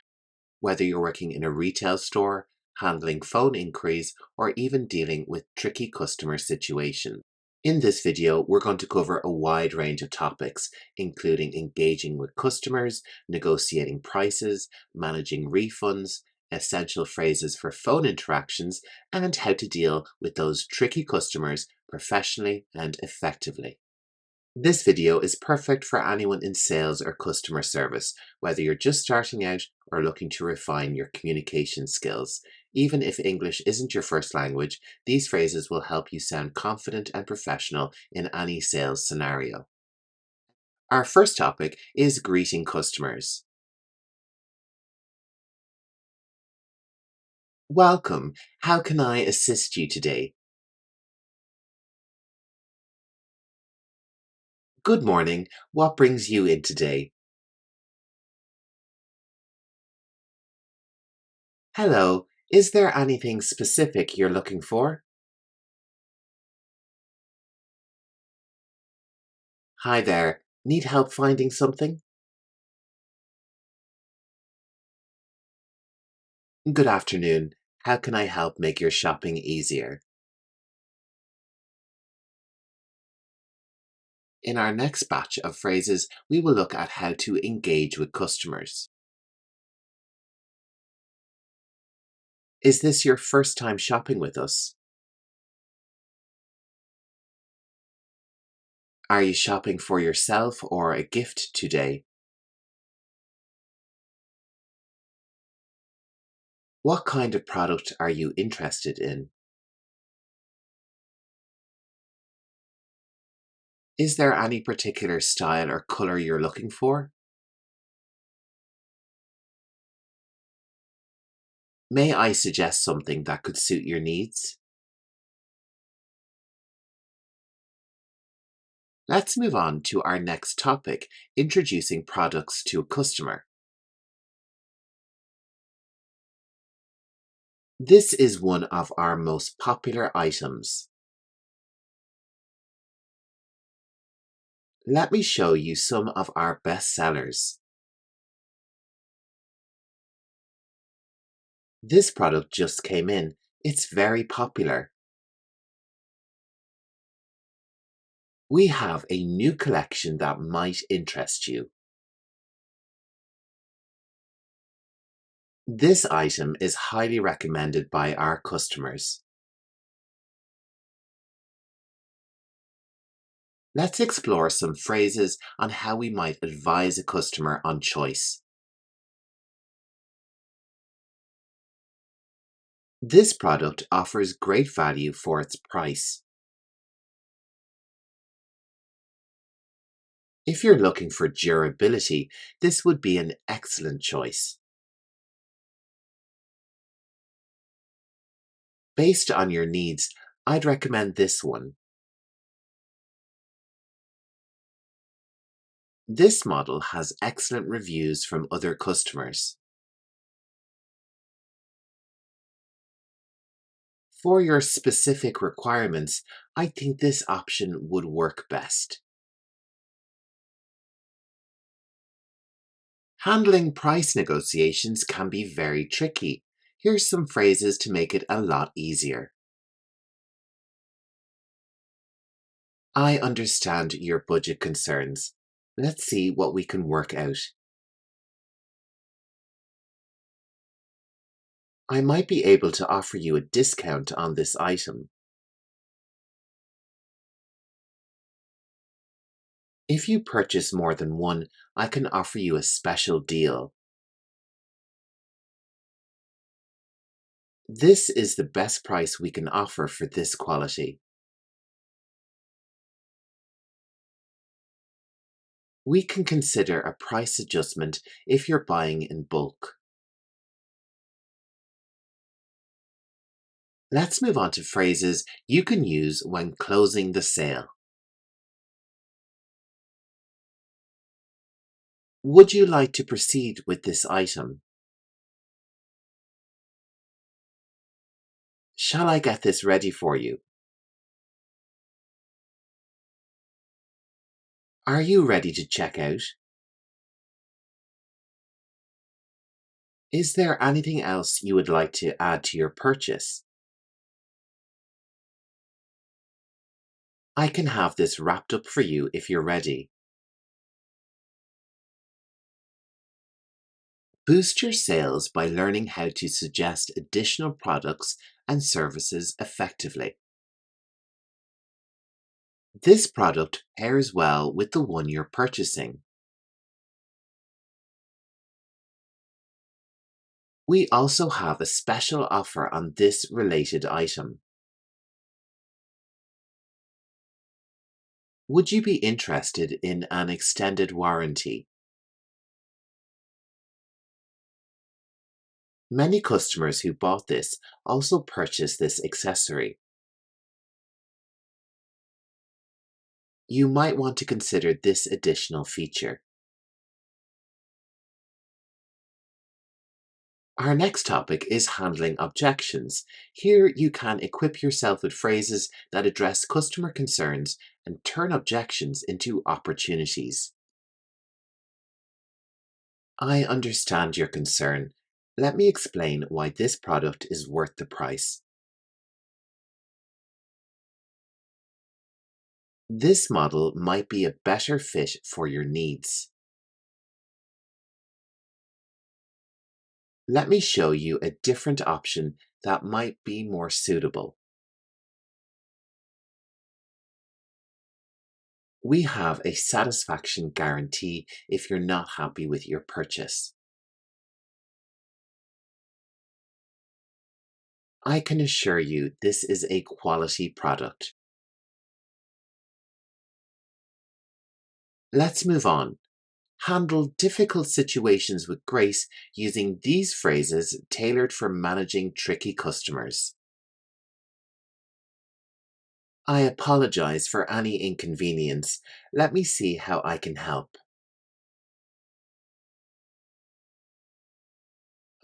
Whether you're working in a retail store, handling phone inquiries, or even dealing with tricky customer situations. In this video, we're going to cover a wide range of topics, including engaging with customers, negotiating prices, managing refunds, essential phrases for phone interactions, and how to deal with those tricky customers professionally and effectively. This video is perfect for anyone in sales or customer service, whether you're just starting out or looking to refine your communication skills. Even if English isn't your first language, these phrases will help you sound confident and professional in any sales scenario. Our first topic is greeting customers. Welcome. How can I assist you today? Good morning. What brings you in today? Hello. Is there anything specific you're looking for? Hi there. Need help finding something? Good afternoon. How can I help make your shopping easier? In our next batch of phrases, we will look at how to engage with customers. Is this your first time shopping with us? Are you shopping for yourself or a gift today? What kind of product are you interested in? Is there any particular style or color you're looking for? May I suggest something that could suit your needs? Let's move on to our next topic, introducing products to a customer. This is one of our most popular items. Let me show you some of our best sellers. This product just came in. It's very popular. We have a new collection that might interest you. This item is highly recommended by our customers. Let's explore some phrases on how we might advise a customer on choice. This product offers great value for its price. If you're looking for durability, this would be an excellent choice. Based on your needs, I'd recommend this one. This model has excellent reviews from other customers. For your specific requirements, I think this option would work best. Handling price negotiations can be very tricky. Here's some phrases to make it a lot easier. I understand your budget concerns. Let's see what we can work out. I might be able to offer you a discount on this item. If you purchase more than one, I can offer you a special deal. This is the best price we can offer for this quality. We can consider a price adjustment if you're buying in bulk. Let's move on to phrases you can use when closing the sale. Would you like to proceed with this item? Shall I get this ready for you? Are you ready to check out? Is there anything else you would like to add to your purchase? I can have this wrapped up for you if you're ready. Boost your sales by learning how to suggest additional products and services effectively. This product pairs well with the one you're purchasing. We also have a special offer on this related item. Would you be interested in an extended warranty? Many customers who bought this also purchased this accessory. You might want to consider this additional feature. Our next topic is handling objections. Here you can equip yourself with phrases that address customer concerns and turn objections into opportunities. I understand your concern. Let me explain why this product is worth the price. This model might be a better fit for your needs. Let me show you a different option that might be more suitable. We have a satisfaction guarantee if you're not happy with your purchase. I can assure you this is a quality product. Let's move on. Handle difficult situations with grace using these phrases tailored for managing tricky customers. I apologize for any inconvenience. Let me see how I can help.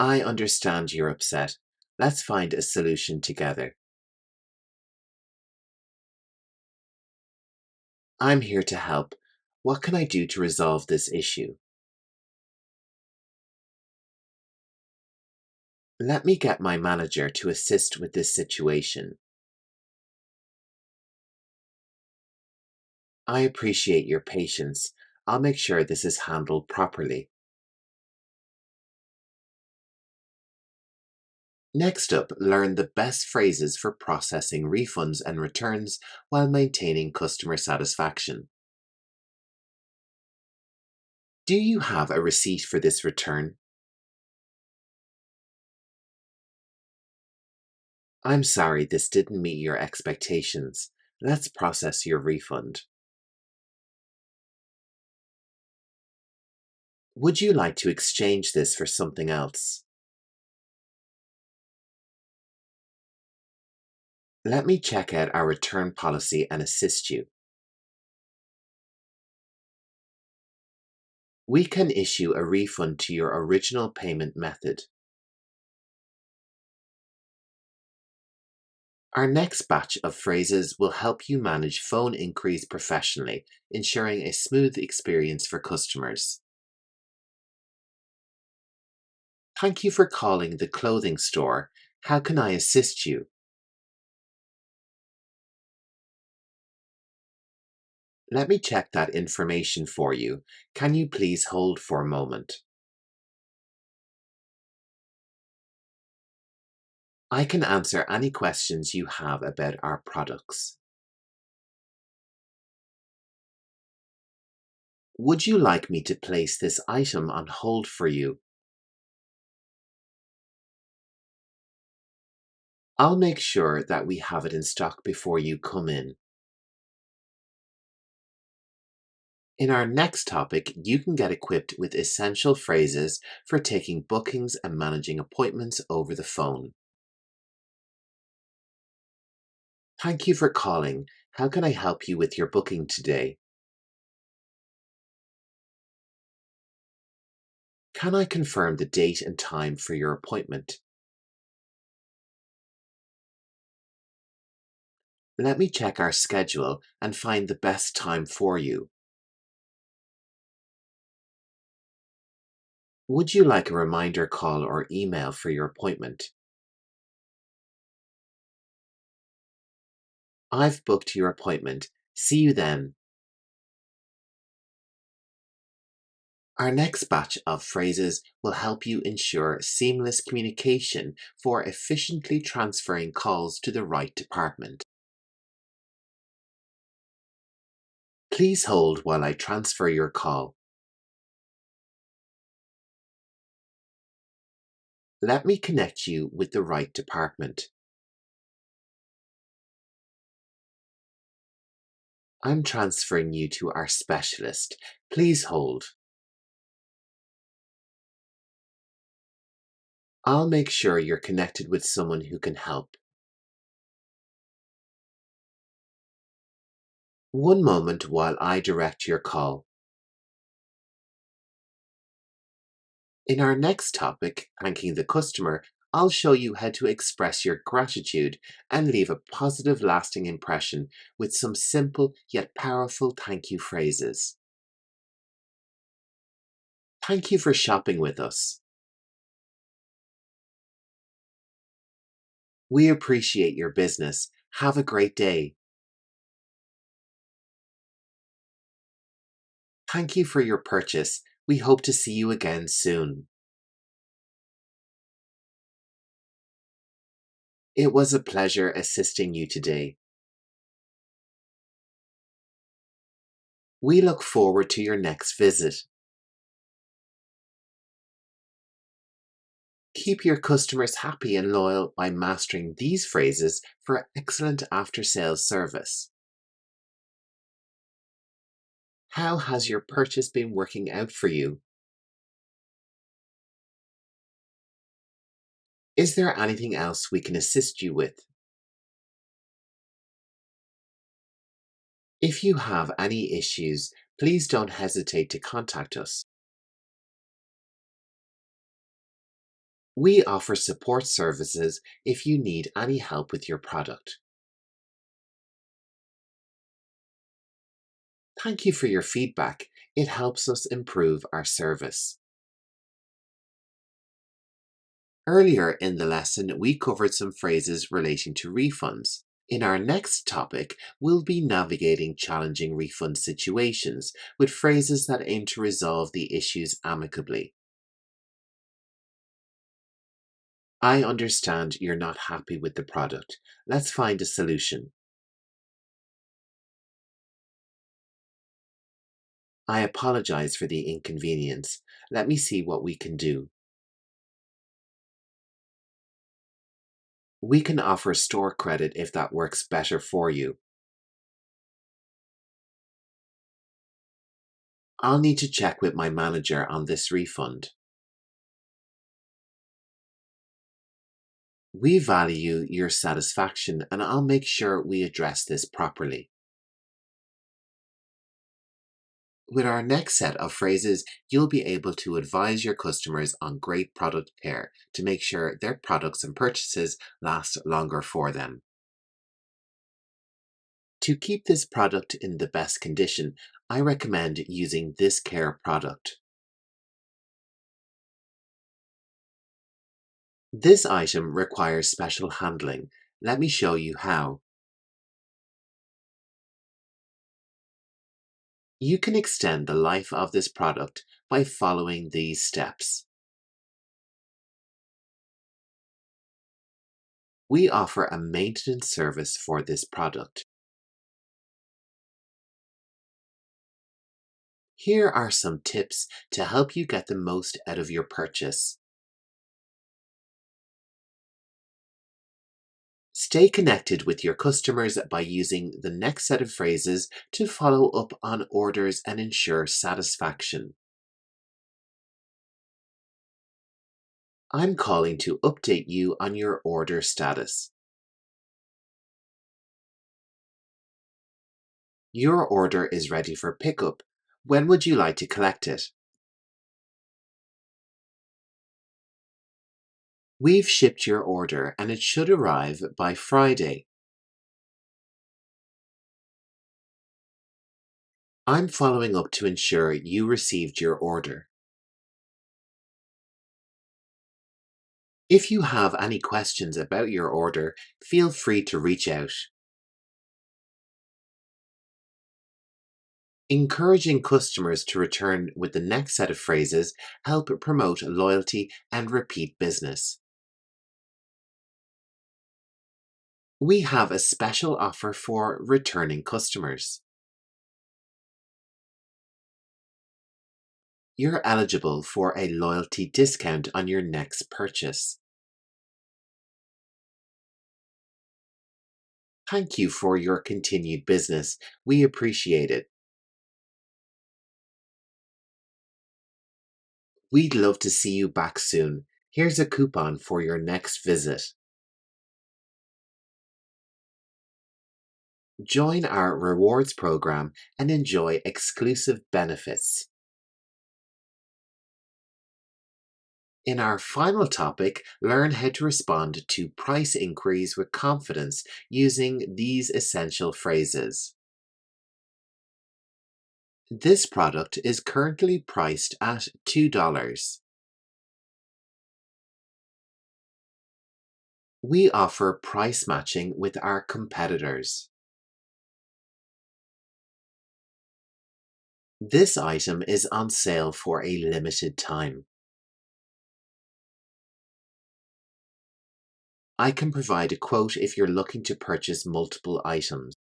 I understand you're upset. Let's find a solution together. I'm here to help. What can I do to resolve this issue? Let me get my manager to assist with this situation. I appreciate your patience. I'll make sure this is handled properly. Next up, learn the best phrases for processing refunds and returns while maintaining customer satisfaction. Do you have a receipt for this return? I'm sorry this didn't meet your expectations. Let's process your refund. Would you like to exchange this for something else? Let me check out our return policy and assist you. We can issue a refund to your original payment method. Our next batch of phrases will help you manage phone inquiries professionally, ensuring a smooth experience for customers. Thank you for calling the clothing store. How can I assist you? Let me check that information for you. Can you please hold for a moment? I can answer any questions you have about our products. Would you like me to place this item on hold for you? I'll make sure that we have it in stock before you come in. In our next topic, you can get equipped with essential phrases for taking bookings and managing appointments over the phone. Thank you for calling. How can I help you with your booking today? Can I confirm the date and time for your appointment? Let me check our schedule and find the best time for you. Would you like a reminder call or email for your appointment? I've booked your appointment. See you then. Our next batch of phrases will help you ensure seamless communication for efficiently transferring calls to the right department. Please hold while I transfer your call. Let me connect you with the right department. I'm transferring you to our specialist. Please hold. I'll make sure you're connected with someone who can help. One moment while I direct your call. In our next topic, thanking the customer, I'll show you how to express your gratitude and leave a positive lasting impression with some simple yet powerful thank you phrases. Thank you for shopping with us. We appreciate your business. Have a great day. Thank you for your purchase. We hope to see you again soon. It was a pleasure assisting you today. We look forward to your next visit. Keep your customers happy and loyal by mastering these phrases for excellent after-sales service. How has your purchase been working out for you? Is there anything else we can assist you with? If you have any issues, please don't hesitate to contact us. We offer support services if you need any help with your product. Thank you for your feedback. It helps us improve our service. Earlier in the lesson, we covered some phrases relating to refunds. In our next topic, we'll be navigating challenging refund situations with phrases that aim to resolve the issues amicably. I understand you're not happy with the product. Let's find a solution. I apologize for the inconvenience. Let me see what we can do. We can offer store credit if that works better for you. I'll need to check with my manager on this refund. We value your satisfaction and I'll make sure we address this properly. With our next set of phrases, you'll be able to advise your customers on great product care to make sure their products and purchases last longer for them. To keep this product in the best condition, I recommend using this care product. This item requires special handling. Let me show you how. You can extend the life of this product by following these steps. We offer a maintenance service for this product. Here are some tips to help you get the most out of your purchase. Stay connected with your customers by using the next set of phrases to follow up on orders and ensure satisfaction. I'm calling to update you on your order status. Your order is ready for pickup. When would you like to collect it? We've shipped your order and it should arrive by Friday. I'm following up to ensure you received your order. If you have any questions about your order, feel free to reach out. Encouraging customers to return with the next set of phrases help promote loyalty and repeat business. We have a special offer for returning customers. You're eligible for a loyalty discount on your next purchase. Thank you for your continued business. We appreciate it. We'd love to see you back soon. Here's a coupon for your next visit. Join our rewards program and enjoy exclusive benefits. In our final topic, learn how to respond to price inquiries with confidence using these essential phrases. This product is currently priced at $2. We offer price matching with our competitors. This item is on sale for a limited time. I can provide a quote if you're looking to purchase multiple items.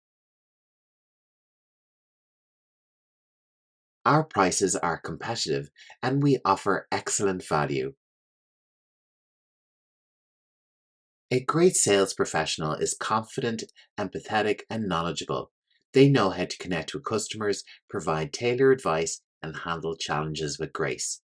Our prices are competitive and we offer excellent value. A great sales professional is confident, empathetic, and knowledgeable. They know how to connect with customers, provide tailored advice, and handle challenges with grace.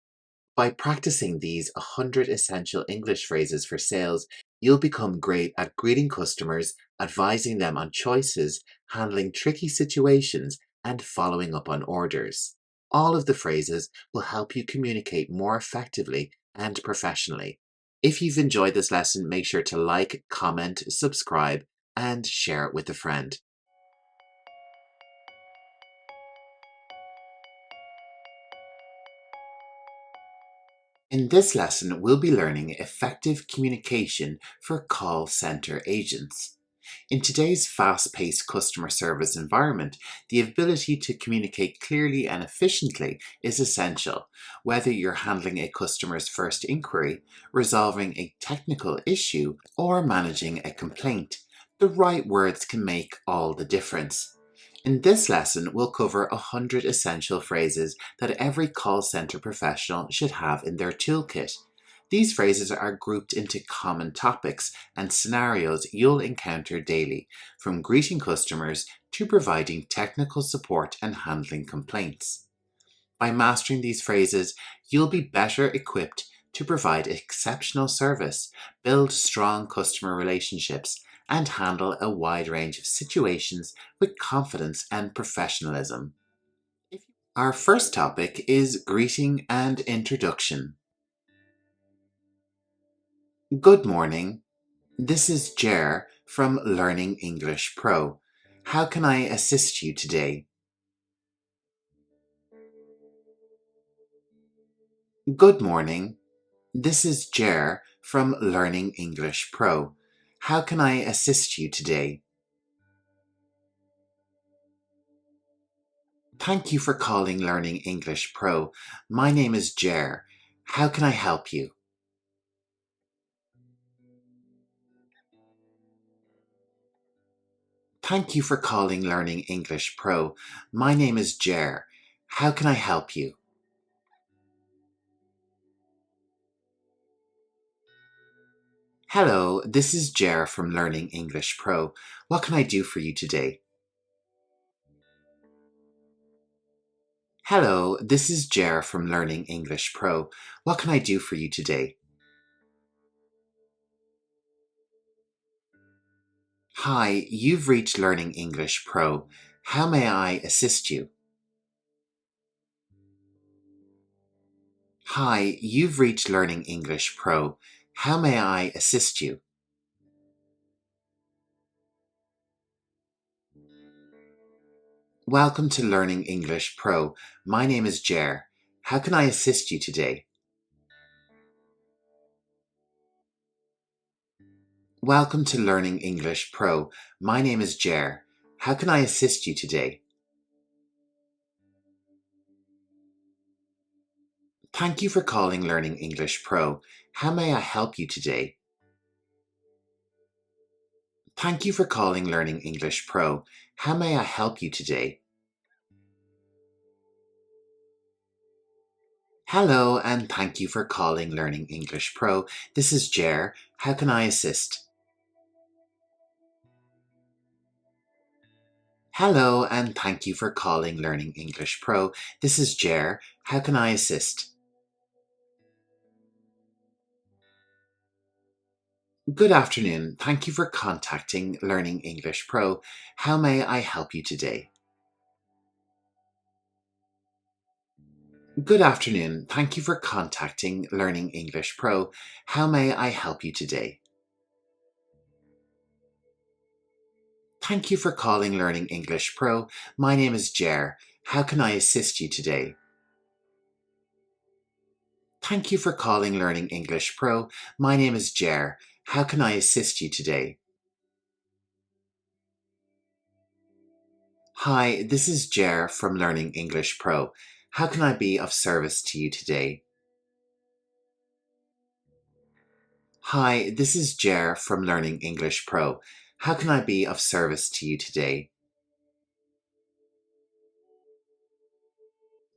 By practicing these 100 essential English phrases for sales, you'll become great at greeting customers, advising them on choices, handling tricky situations, and following up on orders. All of the phrases will help you communicate more effectively and professionally. If you've enjoyed this lesson, make sure to like, comment, subscribe, and share it with a friend. In this lesson, we'll be learning effective communication for call center agents. In today's fast-paced customer service environment, the ability to communicate clearly and efficiently is essential, whether you're handling a customer's first inquiry, resolving a technical issue, or managing a complaint. The right words can make all the difference. In this lesson, we'll cover 100 essential phrases that every call center professional should have in their toolkit. These phrases are grouped into common topics and scenarios you'll encounter daily, from greeting customers to providing technical support and handling complaints. By mastering these phrases, you'll be better equipped to provide exceptional service, build strong customer relationships, and handle a wide range of situations with confidence and professionalism. Our first topic is greeting and introduction. Good morning. This is Jer from Learning English Pro. How can I assist you today? Good morning. This is Jer from Learning English Pro. How can I assist you today? Thank you for calling Learning English Pro. My name is Jer. How can I help you? Thank you for calling Learning English Pro. My name is Jer. How can I help you? Hello, this is Jer from Learning English Pro. What can I do for you today? Hello, this is Jer from Learning English Pro. What can I do for you today? Hi, you've reached Learning English Pro. How may I assist you? Hi, you've reached Learning English Pro. How may I assist you? Welcome to Learning English Pro. My name is Jer. How can I assist you today? Welcome to Learning English Pro. My name is Jer. How can I assist you today? Thank you for calling Learning English Pro. How may I help you today? Thank you for calling Learning English Pro. How may I help you today? Hello, and thank you for calling Learning English Pro. This is Jer. How can I assist? Hello, and thank you for calling Learning English Pro. This is Jer. How can I assist? Good afternoon. Thank you for contacting Learning English Pro. How may I help you today? Good afternoon. Thank you for contacting Learning English Pro. How may I help you today? Thank you for calling Learning English Pro. My name is Jer. How can I assist you today? Thank you for calling Learning English Pro. My name is Jer. How can I assist you today? Hi, this is Jer from Learning English Pro. How can I be of service to you today? Hi, this is Jer from Learning English Pro. How can I be of service to you today?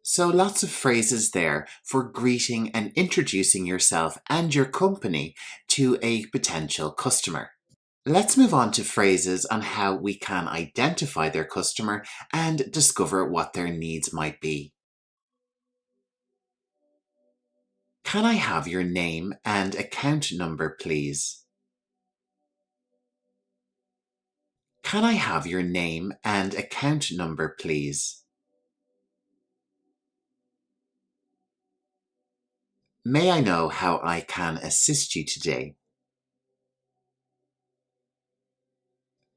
So lots of phrases there for greeting and introducing yourself and your company to a potential customer. Let's move on to phrases on how we can identify their customer and discover what their needs might be. Can I have your name and account number, please? Can I have your name and account number, please? May I know how I can assist you today?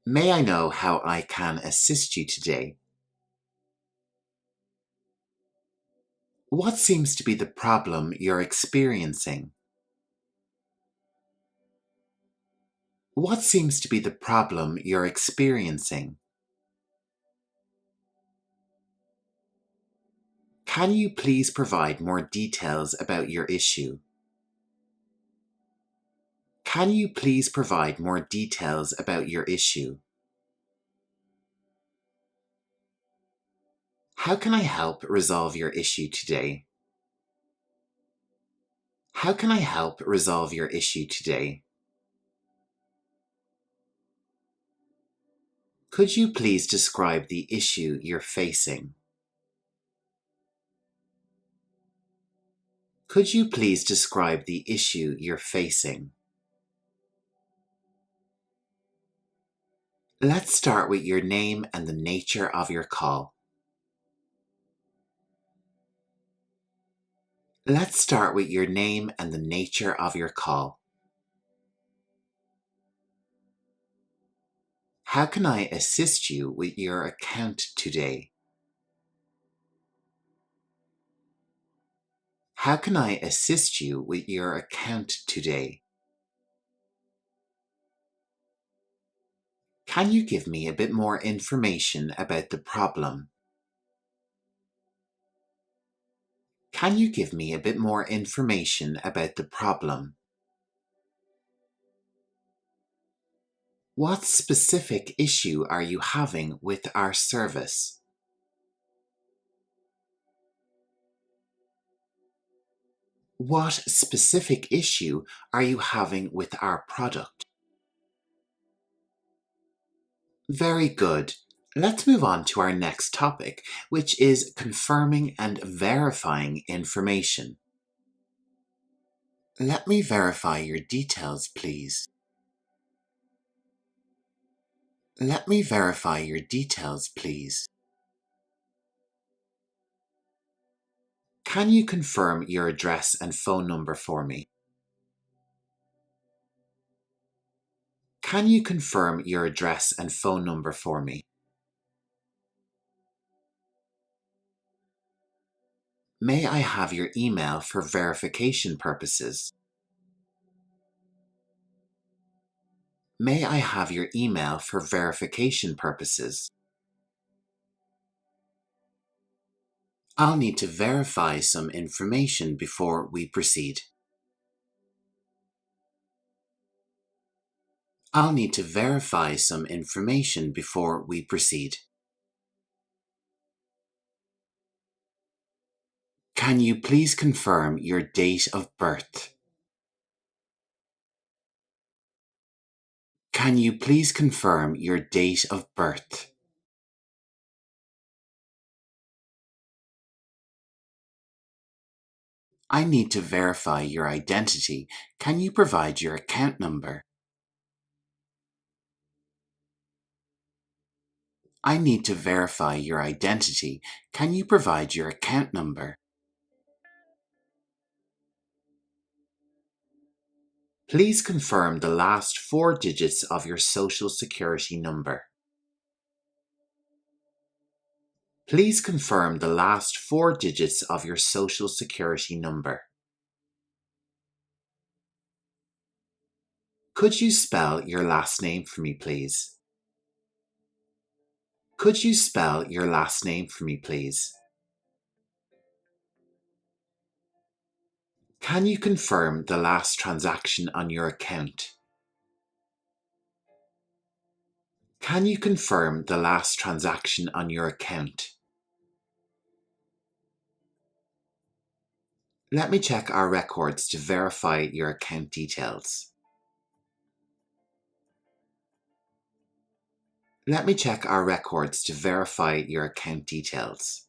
May I know how I can assist you today? What seems to be the problem you're experiencing? What seems to be the problem you're experiencing? Can you please provide more details about your issue? Can you please provide more details about your issue? How can I help resolve your issue today? How can I help resolve your issue today? Could you please describe the issue you're facing? Could you please describe the issue you're facing? Let's start with your name and the nature of your call. Let's start with your name and the nature of your call. How can I assist you with your account today? How can I assist you with your account today? Can you give me a bit more information about the problem? Can you give me a bit more information about the problem? What specific issue are you having with our service? What specific issue are you having with our product? Very good. Let's move on to our next topic, which is confirming and verifying information. Let me verify your details, please. Let me verify your details, please. Can you confirm your address and phone number for me? Can you confirm your address and phone number for me? May I have your email for verification purposes? May I have your email for verification purposes? I'll need to verify some information before we proceed. I'll need to verify some information before we proceed. Can you please confirm your date of birth? Can you please confirm your date of birth? I need to verify your identity. Can you provide your account number? I need to verify your identity. Can you provide your account number? Please confirm the last 4 digits of your social security number. Please confirm the last 4 digits of your social security number. Could you spell your last name for me, please? Could you spell your last name for me, please? Can you confirm the last transaction on your account? Can you confirm the last transaction on your account? Let me check our records to verify your account details. Let me check our records to verify your account details.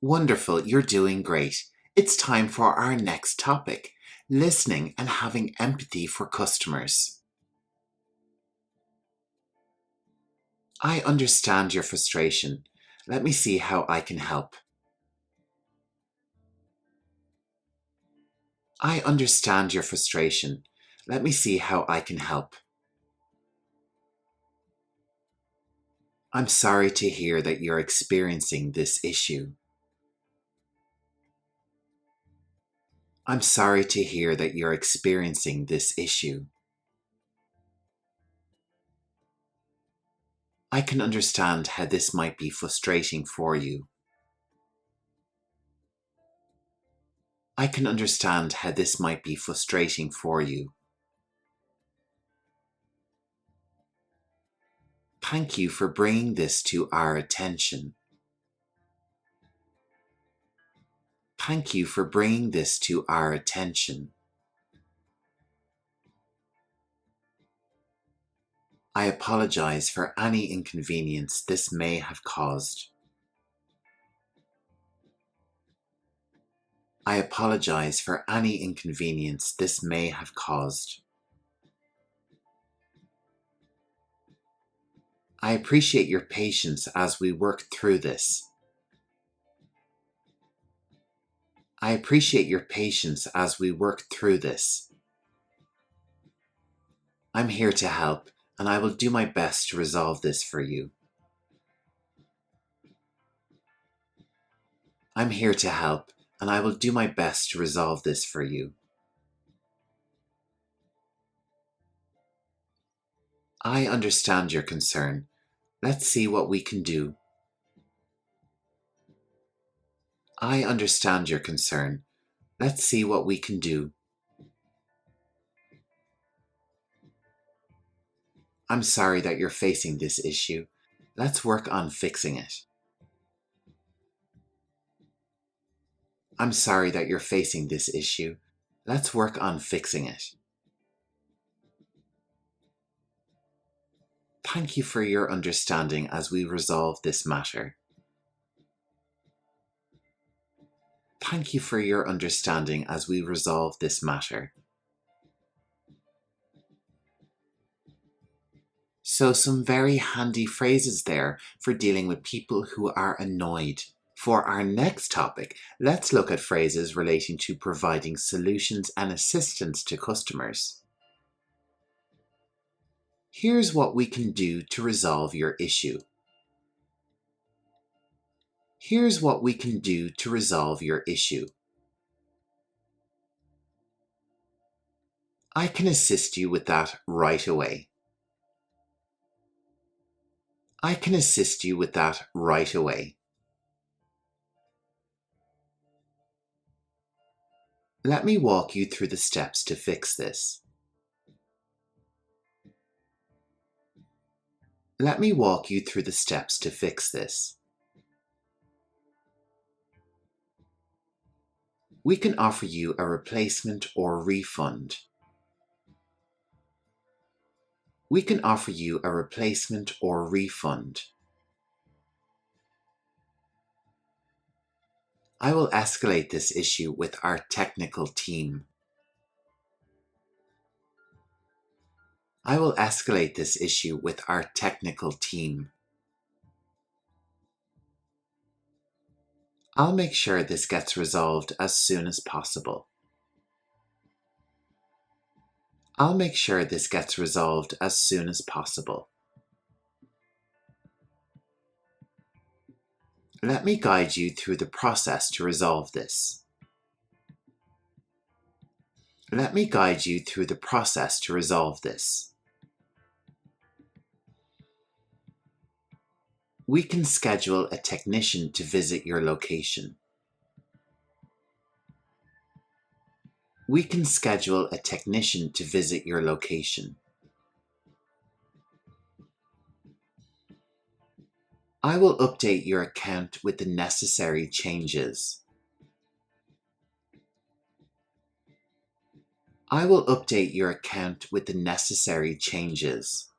Wonderful, you're doing great. It's time for our next topic, listening and having empathy for customers. I understand your frustration. Let me see how I can help. I understand your frustration. Let me see how I can help. I'm sorry to hear that you're experiencing this issue. I'm sorry to hear that you're experiencing this issue. I can understand how this might be frustrating for you. I can understand how this might be frustrating for you. Thank you for bringing this to our attention. Thank you for bringing this to our attention. I apologize for any inconvenience this may have caused. I apologize for any inconvenience this may have caused. I appreciate your patience as we work through this. I appreciate your patience as we work through this. I'm here to help, and I will do my best to resolve this for you. I'm here to help, and I will do my best to resolve this for you. I understand your concern. Let's see what we can do. I understand your concern. Let's see what we can do. I'm sorry that you're facing this issue. Let's work on fixing it. I'm sorry that you're facing this issue. Let's work on fixing it. Thank you for your understanding as we resolve this matter. Thank you for your understanding as we resolve this matter. So some very handy phrases there for dealing with people who are annoyed. For our next topic, let's look at phrases relating to providing solutions and assistance to customers. Here's what we can do to resolve your issue. Here's what we can do to resolve your issue. I can assist you with that right away. I can assist you with that right away. Let me walk you through the steps to fix this. Let me walk you through the steps to fix this. We can offer you a replacement or refund. We can offer you a replacement or refund. I will escalate this issue with our technical team. I will escalate this issue with our technical team. I'll make sure this gets resolved as soon as possible. I'll make sure this gets resolved as soon as possible. Let me guide you through the process to resolve this. Let me guide you through the process to resolve this. We can schedule a technician to visit your location. We can schedule a technician to visit your location. I will update your account with the necessary changes. I will update your account with the necessary changes.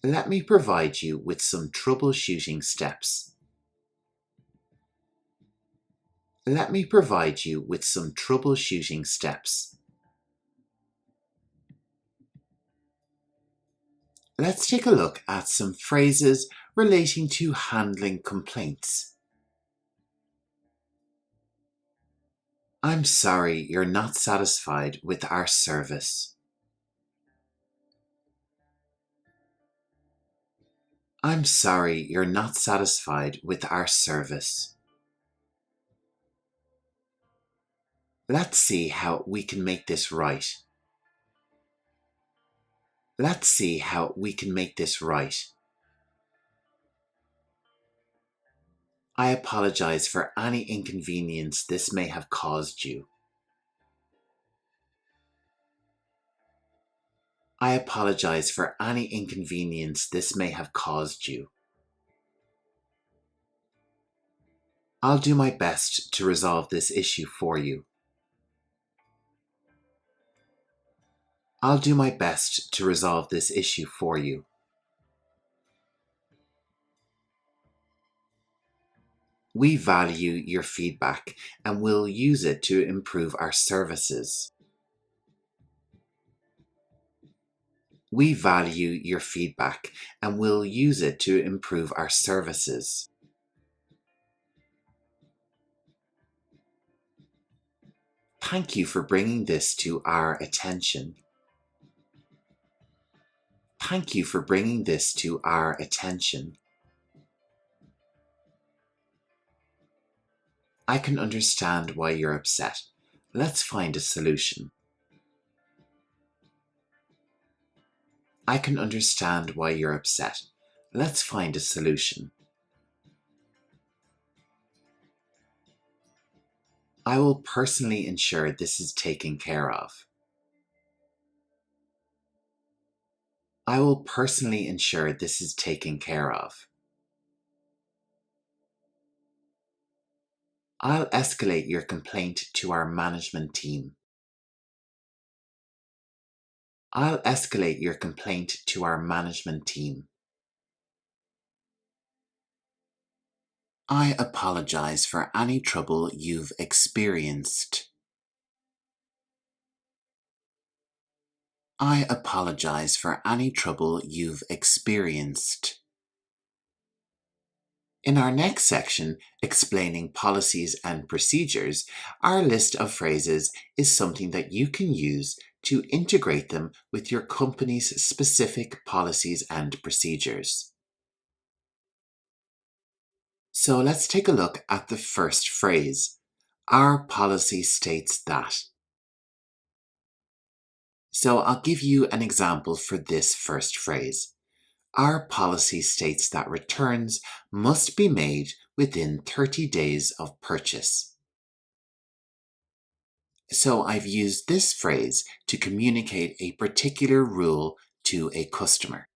Let me provide you with some troubleshooting steps. Let me provide you with some troubleshooting steps. Let's take a look at some phrases relating to handling complaints. I'm sorry you're not satisfied with our service. I'm sorry you're not satisfied with our service. Let's see how we can make this right. Let's see how we can make this right. I apologize for any inconvenience this may have caused you. I apologize for any inconvenience this may have caused you. I'll do my best to resolve this issue for you. I'll do my best to resolve this issue for you. We value your feedback and will use it to improve our services. We value your feedback and will use it to improve our services. Thank you for bringing this to our attention. Thank you for bringing this to our attention. I can understand why you're upset. Let's find a solution. I can understand why you're upset. Let's find a solution. I will personally ensure this is taken care of. I will personally ensure this is taken care of. I'll escalate your complaint to our management team. I'll escalate your complaint to our management team. I apologize for any trouble you've experienced. I apologize for any trouble you've experienced. In our next section, explaining policies and procedures, our list of phrases is something that you can use to integrate them with your company's specific policies and procedures. So let's take a look at the first phrase. Our policy states that. So I'll give you an example for this first phrase. Our policy states that returns must be made within 30 days of purchase. So I've used this phrase to communicate a particular rule to a customer.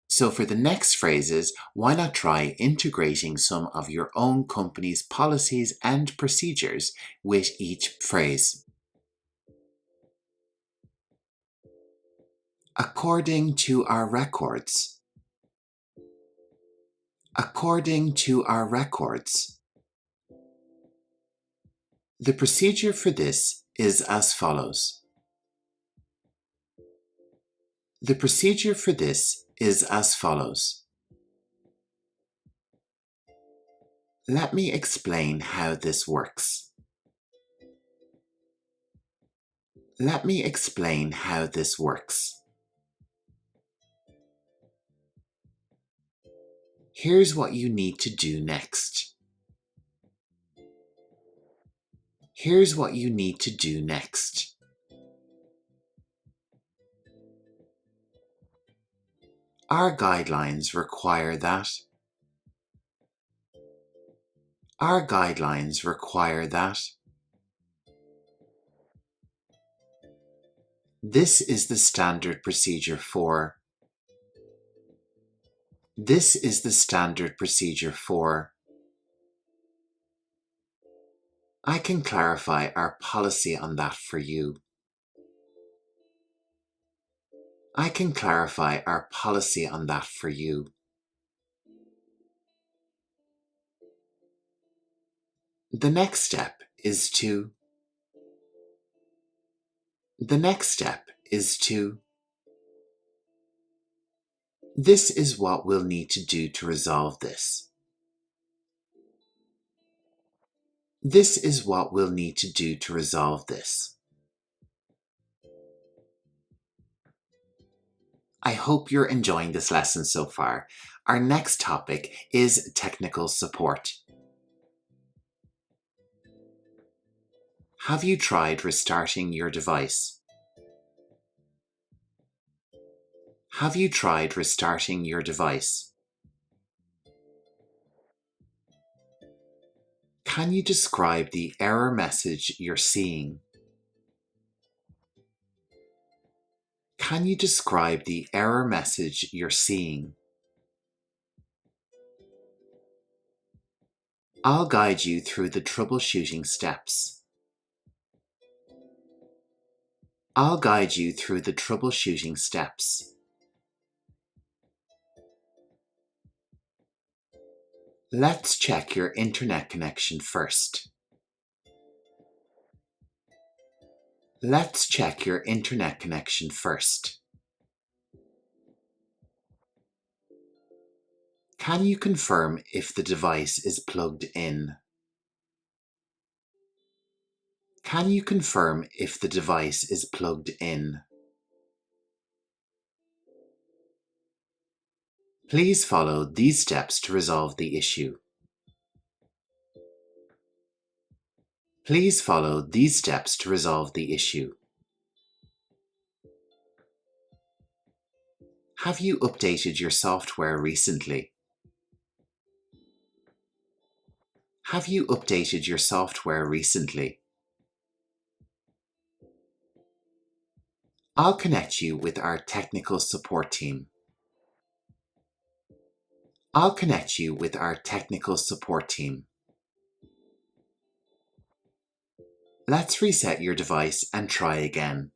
So for the next phrases, why not try integrating some of your own company's policies and procedures with each phrase? According to our records. According to our records. The procedure for this is as follows. The procedure for this is as follows. Let me explain how this works. Let me explain how this works. Here's what you need to do next. Here's what you need to do next. Our guidelines require that. Our guidelines require that. This is the standard procedure for. This is the standard procedure for. I can clarify our policy on that for you. I can clarify our policy on that for you. The next step is to. The next step is to. This is what we'll need to do to resolve this. This is what we'll need to do to resolve this. I hope you're enjoying this lesson so far. Our next topic is technical support. Have you tried restarting your device? Have you tried restarting your device? Can you describe the error message you're seeing? Can you describe the error message you're seeing? I'll guide you through the troubleshooting steps. I'll guide you through the troubleshooting steps. Let's check your internet connection first. Let's check your internet connection first. Can you confirm if the device is plugged in? Can you confirm if the device is plugged in? Please follow these steps to resolve the issue. Please follow these steps to resolve the issue. Have you updated your software recently? Have you updated your software recently? I'll connect you with our technical support team. I'll connect you with our technical support team. Let's reset your device and try again.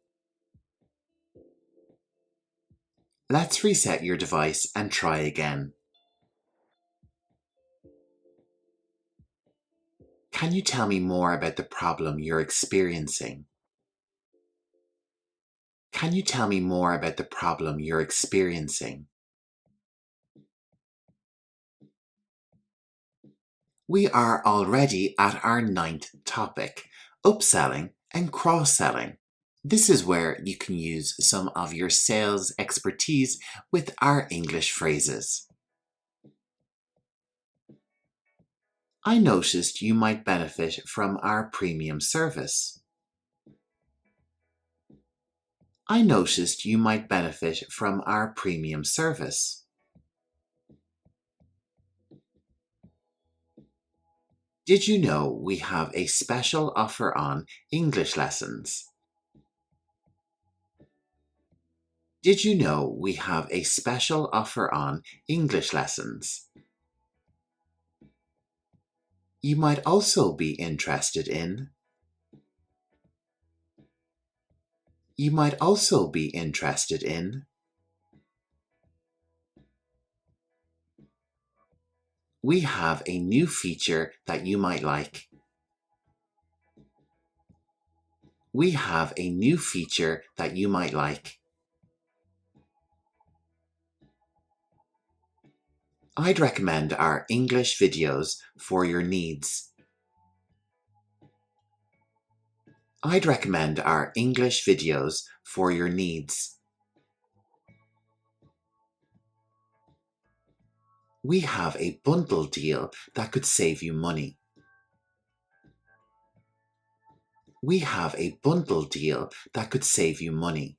Let's reset your device and try again. Can you tell me more about the problem you're experiencing? Can you tell me more about the problem you're experiencing? We are already at our 9th topic, upselling and cross-selling. This is where you can use some of your sales expertise with our English phrases. I noticed you might benefit from our premium service. I noticed you might benefit from our premium service. Did you know we have a special offer on English lessons? Did you know we have a special offer on English lessons? You might also be interested in. You might also be interested in. We have a new feature that you might like. We have a new feature that you might like. I'd recommend our English videos for your needs. I'd recommend our English videos for your needs. We have a bundle deal that could save you money. We have a bundle deal that could save you money.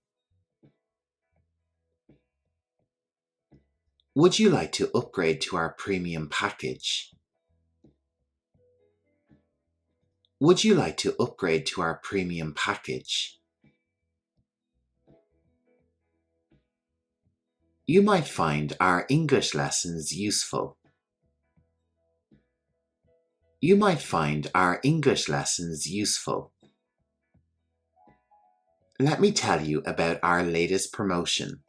Would you like to upgrade to our premium package? Would you like to upgrade to our premium package? You might find our English lessons useful. You might find our English lessons useful. Let me tell you about our latest promotion.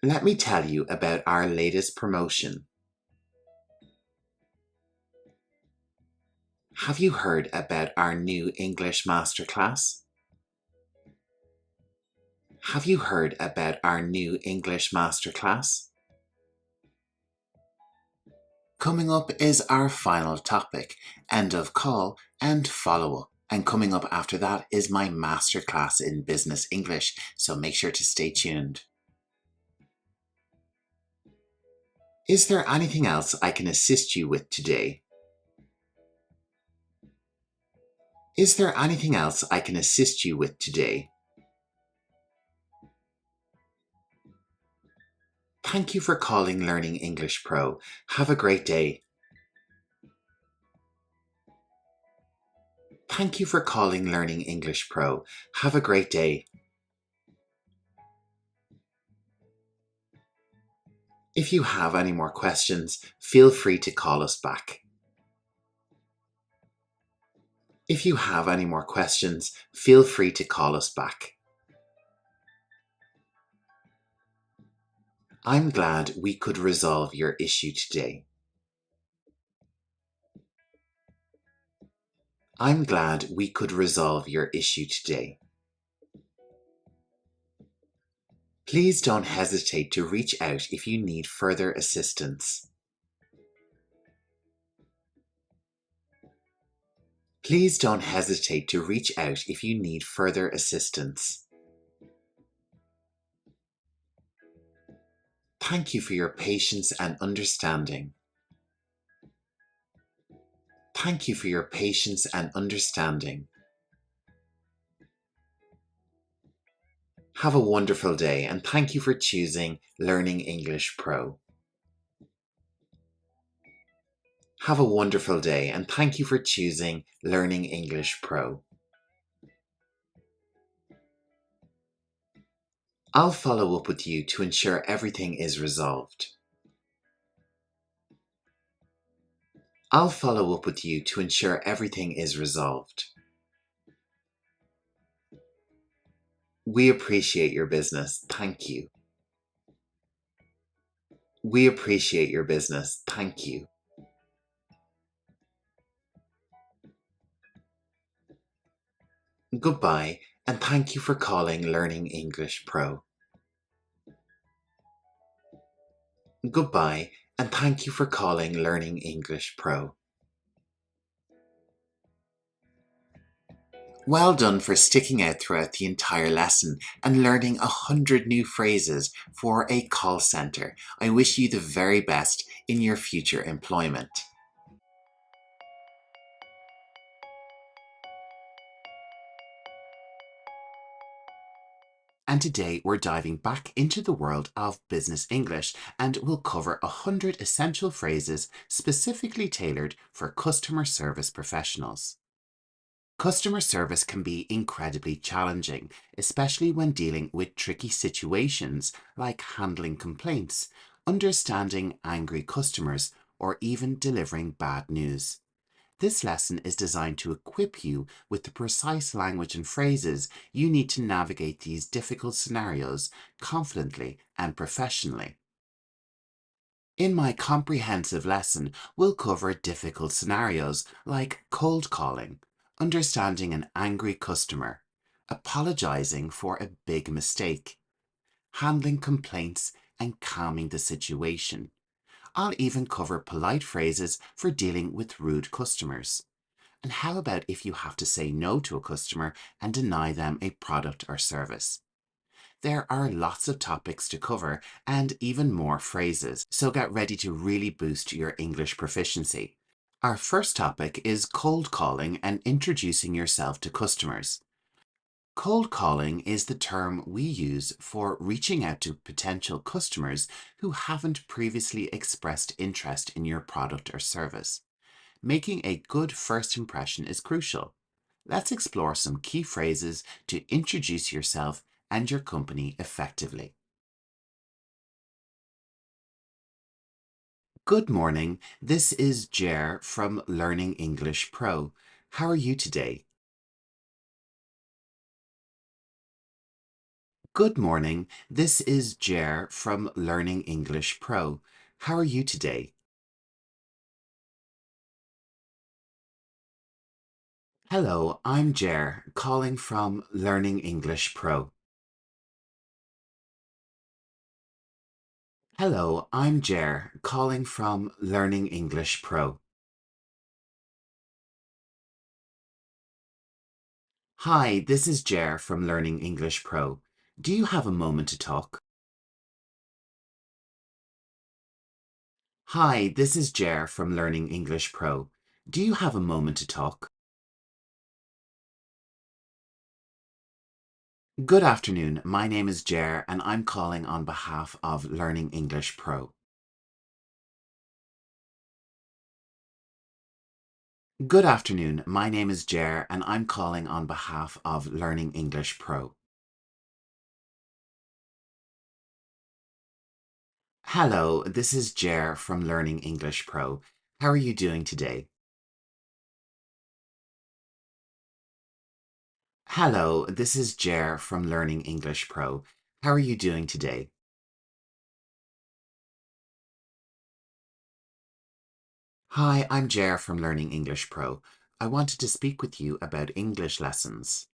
Let me tell you about our latest promotion. Have you heard about our new English masterclass? Have you heard about our new English masterclass? Coming up is our final topic, end of call and follow-up. And coming up after that is my masterclass in business English, so make sure to stay tuned. Is there anything else I can assist you with today? Is there anything else I can assist you with today? Thank you for calling Learning English Pro. Have a great day. Thank you for calling Learning English Pro. Have a great day. If you have any more questions, feel free to call us back. If you have any more questions, feel free to call us back. I'm glad we could resolve your issue today. I'm glad we could resolve your issue today. Please don't hesitate to reach out if you need further assistance. Please don't hesitate to reach out if you need further assistance. Thank you for your patience and understanding. Thank you for your patience and understanding. Have a wonderful day and thank you for choosing Learning English Pro. Have a wonderful day and thank you for choosing Learning English Pro. I'll follow up with you to ensure everything is resolved. I'll follow up with you to ensure everything is resolved. We appreciate your business. Thank you. We appreciate your business. Thank you. Goodbye, and thank you for calling Learning English Pro. Goodbye, and thank you for calling Learning English Pro. Well done for sticking out throughout the entire lesson and learning 100 new phrases for a call centre. I wish you the very best in your future employment. And today we're diving back into the world of business English and we'll cover 100 essential phrases specifically tailored for customer service professionals. Customer service can be incredibly challenging, especially when dealing with tricky situations like handling complaints, understanding angry customers, or even delivering bad news. This lesson is designed to equip you with the precise language and phrases you need to navigate these difficult scenarios confidently and professionally. In my comprehensive lesson, we'll cover difficult scenarios like cold calling, understanding an angry customer, apologizing for a big mistake, handling complaints, and calming the situation. I'll even cover polite phrases for dealing with rude customers. And how about if you have to say no to a customer and deny them a product or service? There are lots of topics to cover and even more phrases, so get ready to really boost your English proficiency. Our first topic is cold calling and introducing yourself to customers. Cold calling is the term we use for reaching out to potential customers who haven't previously expressed interest in your product or service. Making a good first impression is crucial. Let's explore some key phrases to introduce yourself and your company effectively. Good morning. This is Jer from Learning English Pro. How are you today? Good morning. This is Jer from Learning English Pro. How are you today? Hello, I'm Jer, calling from Learning English Pro. Hello, I'm Jer, calling from Learning English Pro. Hi, this is Jer from Learning English Pro. Do you have a moment to talk? Hi, this is Jer from Learning English Pro. Do you have a moment to talk? Good afternoon. My name is Jer and I'm calling on behalf of Learning English Pro. Good afternoon. My name is Jer and I'm calling on behalf of Learning English Pro. Hello, this is Jer from Learning English Pro. How are you doing today? Hello, this is Jer from Learning English Pro. How are you doing today? Hi, I'm Jer from Learning English Pro. I wanted to speak with you about English lessons.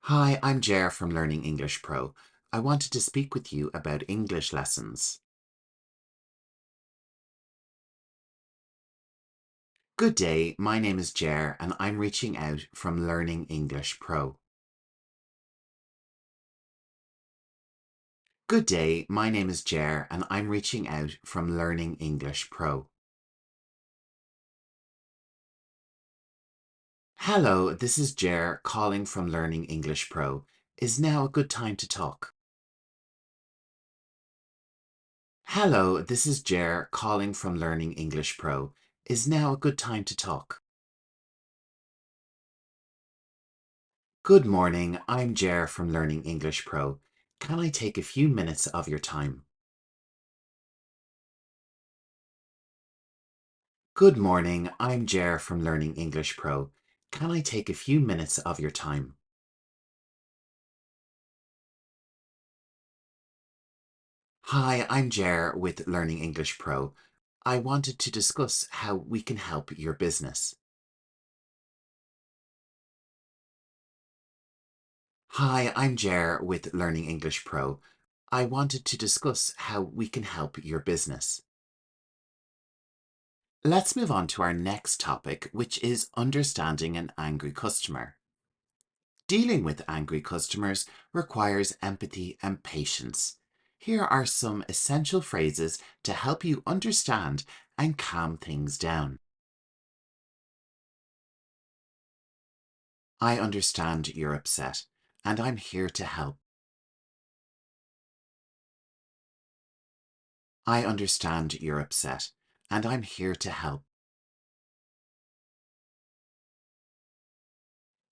Hi, I'm Jer from Learning English Pro. I wanted to speak with you about English lessons. Good day, my name is Jer and I'm reaching out from Learning English Pro. Good day, my name is Jer and I'm reaching out from Learning English Pro. Hello, this is Jer calling from Learning English Pro. Is now a good time to talk? Hello, this is Jer calling from Learning English Pro. Is now a good time to talk? Good morning, I'm Jer from Learning English Pro. Can I take a few minutes of your time? Good morning, I'm Jer from Learning English Pro. Can I take a few minutes of your time? Hi, I'm Jer with Learning English Pro. I wanted to discuss how we can help your business. Hi, I'm Jer with Learning English Pro. I wanted to discuss how we can help your business. Let's move on to our next topic, which is understanding an angry customer. Dealing with angry customers requires empathy and patience. Here are some essential phrases to help you understand and calm things down. I understand you're upset, and I'm here to help. I understand you're upset, and I'm here to help.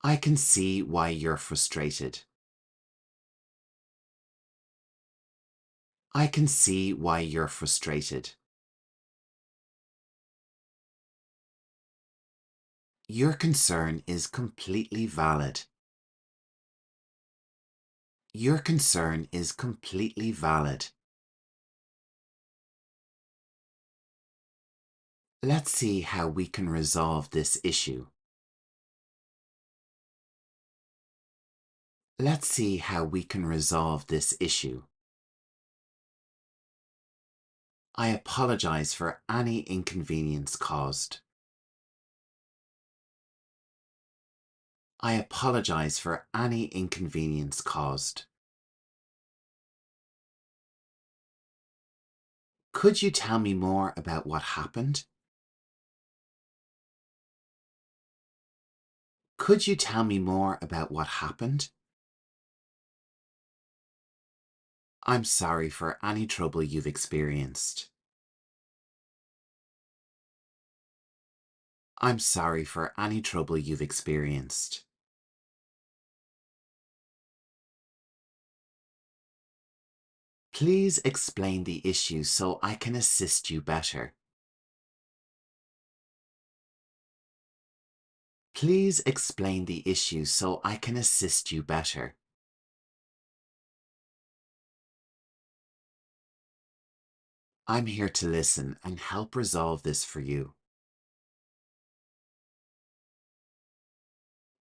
I can see why you're frustrated. I can see why you're frustrated. Your concern is completely valid. Your concern is completely valid. Let's see how we can resolve this issue. Let's see how we can resolve this issue. I apologize for any inconvenience caused. I apologize for any inconvenience caused. Could you tell me more about what happened? Could you tell me more about what happened? I'm sorry for any trouble you've experienced. I'm sorry for any trouble you've experienced. Please explain the issue so I can assist you better. Please explain the issue so I can assist you better. I'm here to listen and help resolve this for you.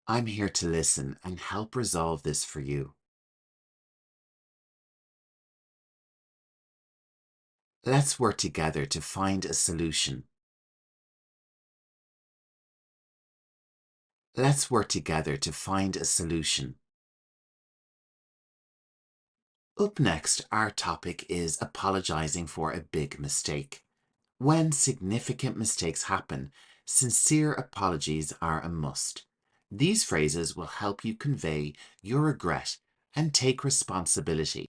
I'm here to listen and help resolve this for you. Let's work together to find a solution. Let's work together to find a solution. Up next, our topic is apologizing for a big mistake. When significant mistakes happen, sincere apologies are a must. These phrases will help you convey your regret and take responsibility.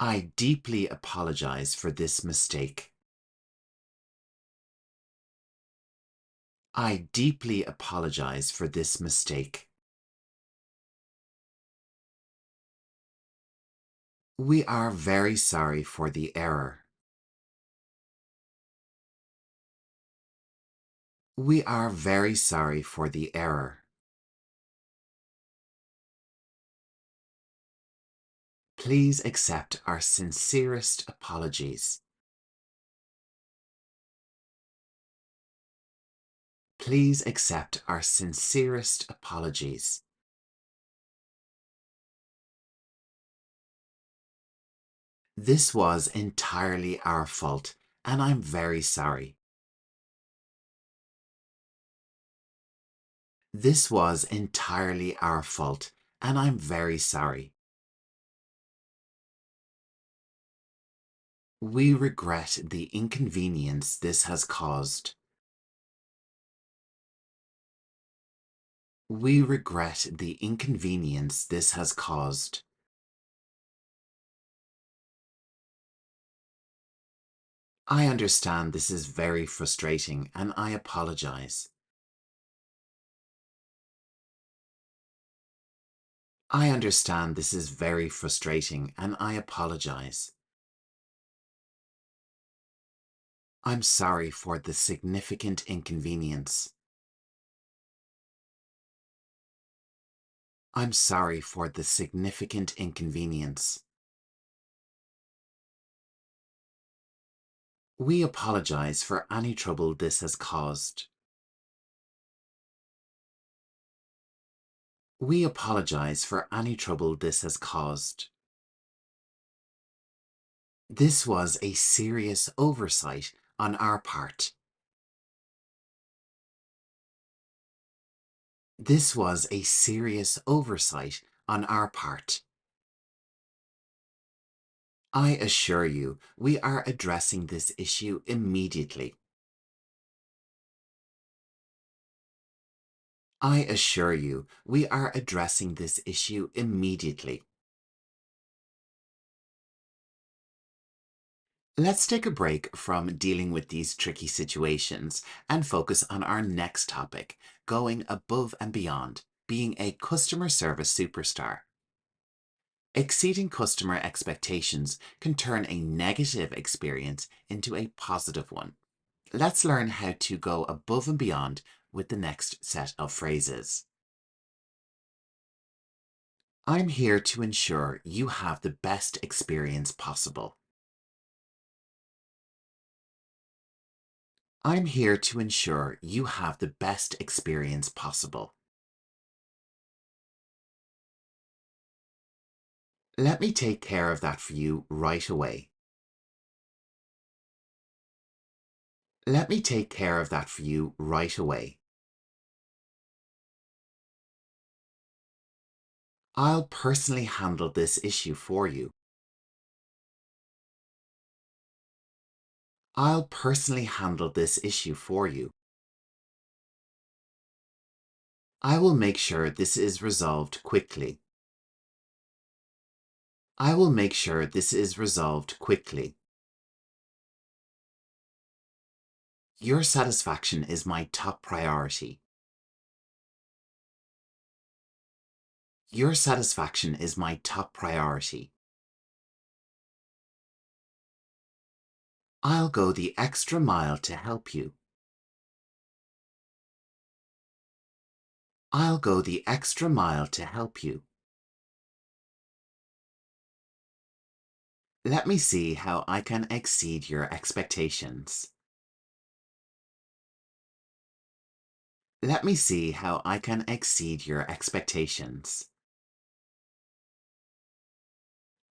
I deeply apologize for this mistake. I deeply apologize for this mistake. We are very sorry for the error. We are very sorry for the error. Please accept our sincerest apologies. Please accept our sincerest apologies. This was entirely our fault, and I'm very sorry. This was entirely our fault, and I'm very sorry. We regret the inconvenience this has caused. We regret the inconvenience this has caused. I understand this is very frustrating, and I apologize. I understand this is very frustrating, and I apologize. I'm sorry for the significant inconvenience. I'm sorry for the significant inconvenience. We apologize for any trouble this has caused. We apologize for any trouble this has caused. This was a serious oversight on our part. This was a serious oversight on our part. I assure you, we are addressing this issue immediately. I assure you, we are addressing this issue immediately. Let's take a break from dealing with these tricky situations and focus on our next topic, going above and beyond, being a customer service superstar. Exceeding customer expectations can turn a negative experience into a positive one. Let's learn how to go above and beyond with the next set of phrases. I'm here to ensure you have the best experience possible. I'm here to ensure you have the best experience possible. Let me take care of that for you right away. Let me take care of that for you right away. I'll personally handle this issue for you. I'll personally handle this issue for you. I will make sure this is resolved quickly. I will make sure this is resolved quickly. Your satisfaction is my top priority. Your satisfaction is my top priority. I'll go the extra mile to help you. I'll go the extra mile to help you. Let me see how I can exceed your expectations. Let me see how I can exceed your expectations.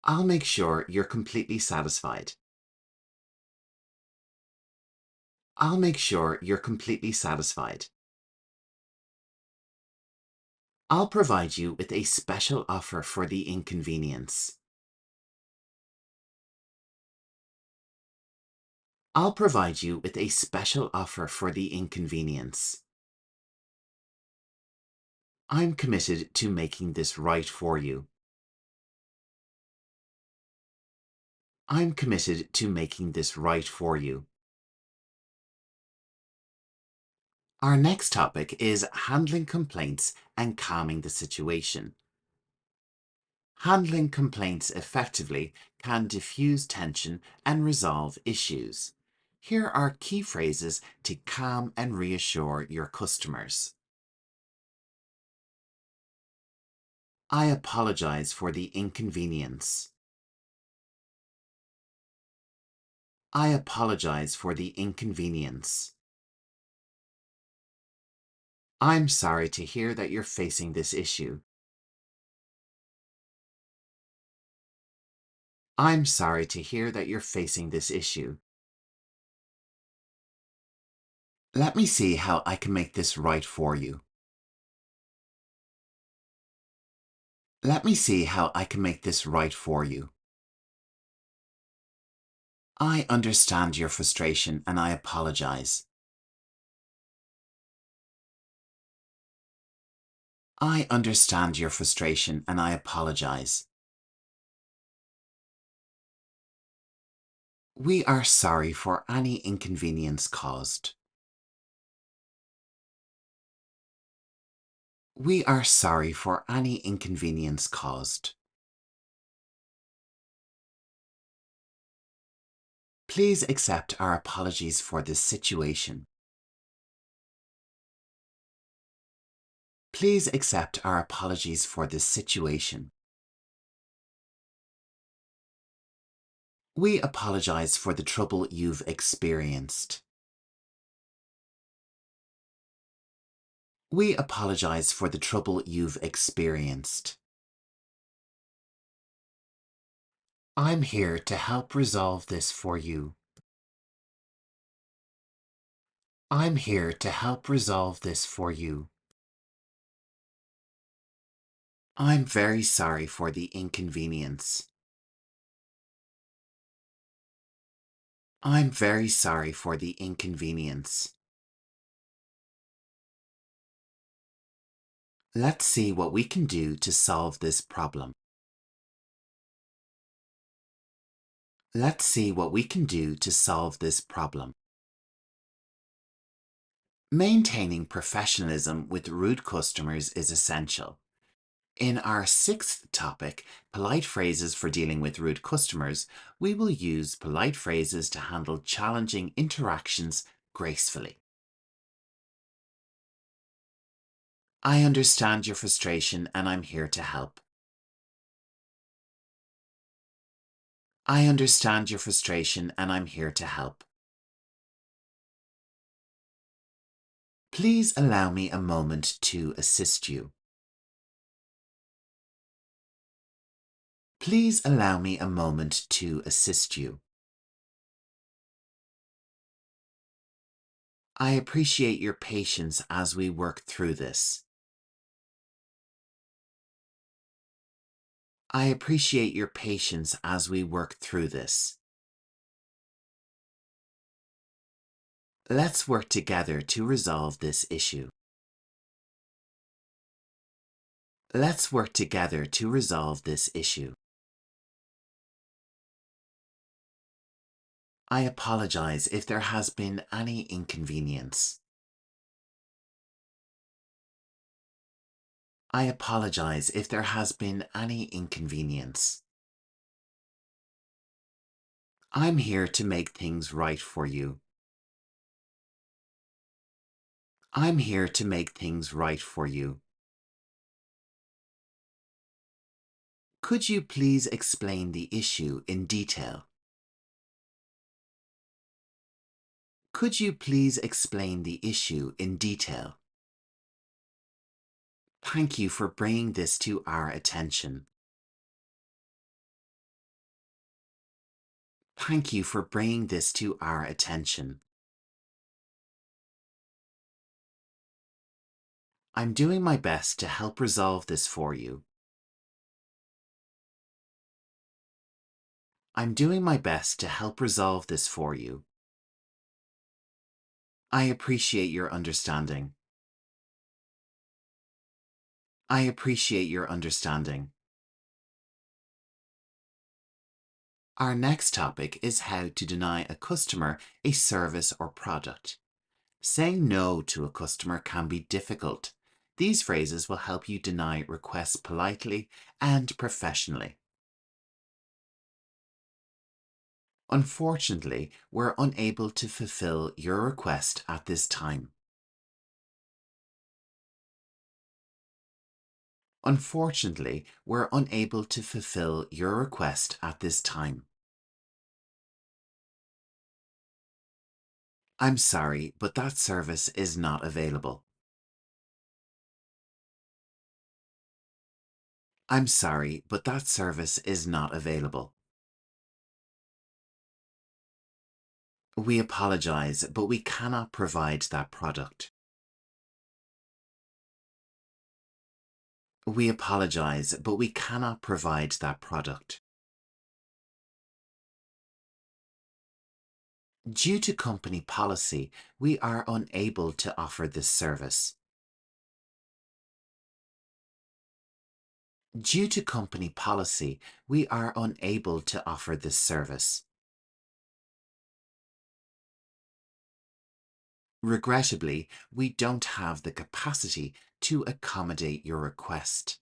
I'll make sure you're completely satisfied. I'll make sure you're completely satisfied. I'll provide you with a special offer for the inconvenience. I'll provide you with a special offer for the inconvenience. I'm committed to making this right for you. I'm committed to making this right for you. Our next topic is handling complaints and calming the situation. Handling complaints effectively can diffuse tension and resolve issues. Here are key phrases to calm and reassure your customers. I apologize for the inconvenience. I apologize for the inconvenience. I'm sorry to hear that you're facing this issue. I'm sorry to hear that you're facing this issue. Let me see how I can make this right for you. Let me see how I can make this right for you. I understand your frustration and I apologize. I understand your frustration and I apologize. We are sorry for any inconvenience caused. We are sorry for any inconvenience caused. Please accept our apologies for this situation. Please accept our apologies for this situation. We apologize for the trouble you've experienced. We apologize for the trouble you've experienced. I'm here to help resolve this for you. I'm here to help resolve this for you. I'm very sorry for the inconvenience. I'm very sorry for the inconvenience. Let's see what we can do to solve this problem. Let's see what we can do to solve this problem. Maintaining professionalism with rude customers is essential. In our sixth topic, polite phrases for dealing with rude customers, we will use polite phrases to handle challenging interactions gracefully. I understand your frustration and I'm here to help. I understand your frustration and I'm here to help. Please allow me a moment to assist you. Please allow me a moment to assist you. I appreciate your patience as we work through this. I appreciate your patience as we work through this. Let's work together to resolve this issue. Let's work together to resolve this issue. I apologize if there has been any inconvenience. I apologize if there has been any inconvenience. I'm here to make things right for you. I'm here to make things right for you. Could you please explain the issue in detail? Could you please explain the issue in detail? Thank you for bringing this to our attention. Thank you for bringing this to our attention. I'm doing my best to help resolve this for you. I'm doing my best to help resolve this for you. I appreciate your understanding. I appreciate your understanding. Our next topic is how to deny a customer a service or product. Saying no to a customer can be difficult. These phrases will help you deny requests politely and professionally. Unfortunately, we're unable to fulfill your request at this time. Unfortunately, we're unable to fulfill your request at this time. I'm sorry, but that service is not available. I'm sorry, but that service is not available. We apologize, but we cannot provide that product. We apologize, but we cannot provide that product. Due to company policy, we are unable to offer this service. Due to company policy, we are unable to offer this service. Regrettably, we don't have the capacity to accommodate your request.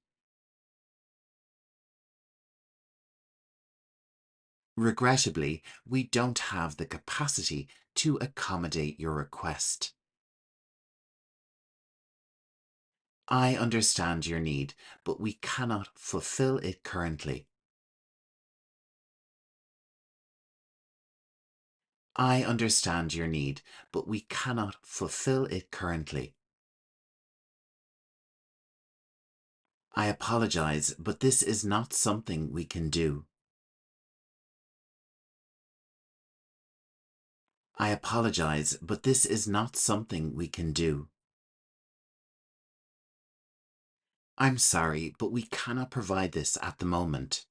Regrettably, we don't have the capacity to accommodate your request. I understand your need, but we cannot fulfill it currently. I understand your need, but we cannot fulfill it currently. I apologize, but this is not something we can do. I apologize, but this is not something we can do. I'm sorry, but we cannot provide this at the moment.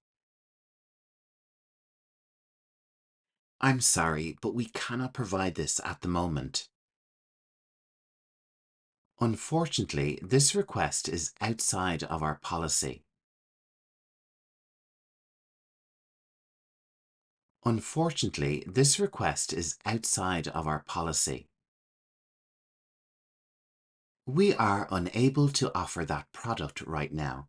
I'm sorry, but we cannot provide this at the moment. Unfortunately, this request is outside of our policy. Unfortunately, this request is outside of our policy. We are unable to offer that product right now.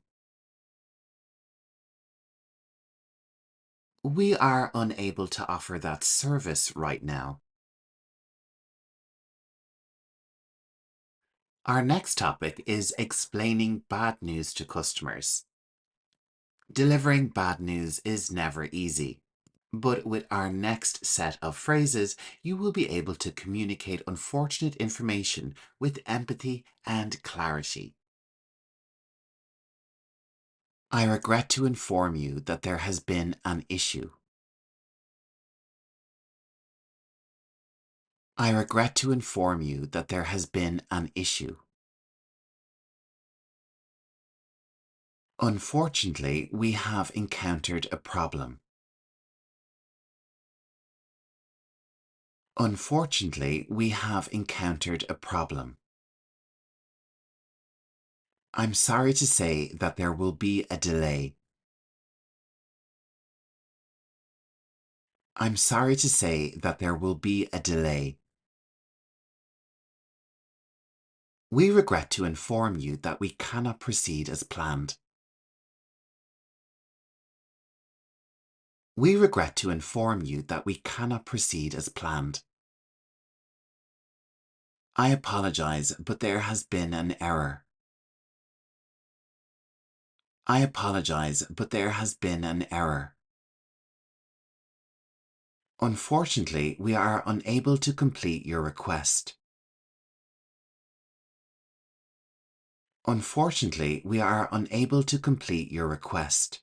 We are unable to offer that service right now. Our next topic is explaining bad news to customers. Delivering bad news is never easy. But with our next set of phrases, you will be able to communicate unfortunate information with empathy and clarity. I regret to inform you that there has been an issue. I regret to inform you that there has been an issue. Unfortunately, we have encountered a problem. Unfortunately, we have encountered a problem. I'm sorry to say that there will be a delay. I'm sorry to say that there will be a delay. We regret to inform you that we cannot proceed as planned. We regret to inform you that we cannot proceed as planned. I apologize, but there has been an error. I apologize, but there has been an error. Unfortunately, we are unable to complete your request. Unfortunately, we are unable to complete your request.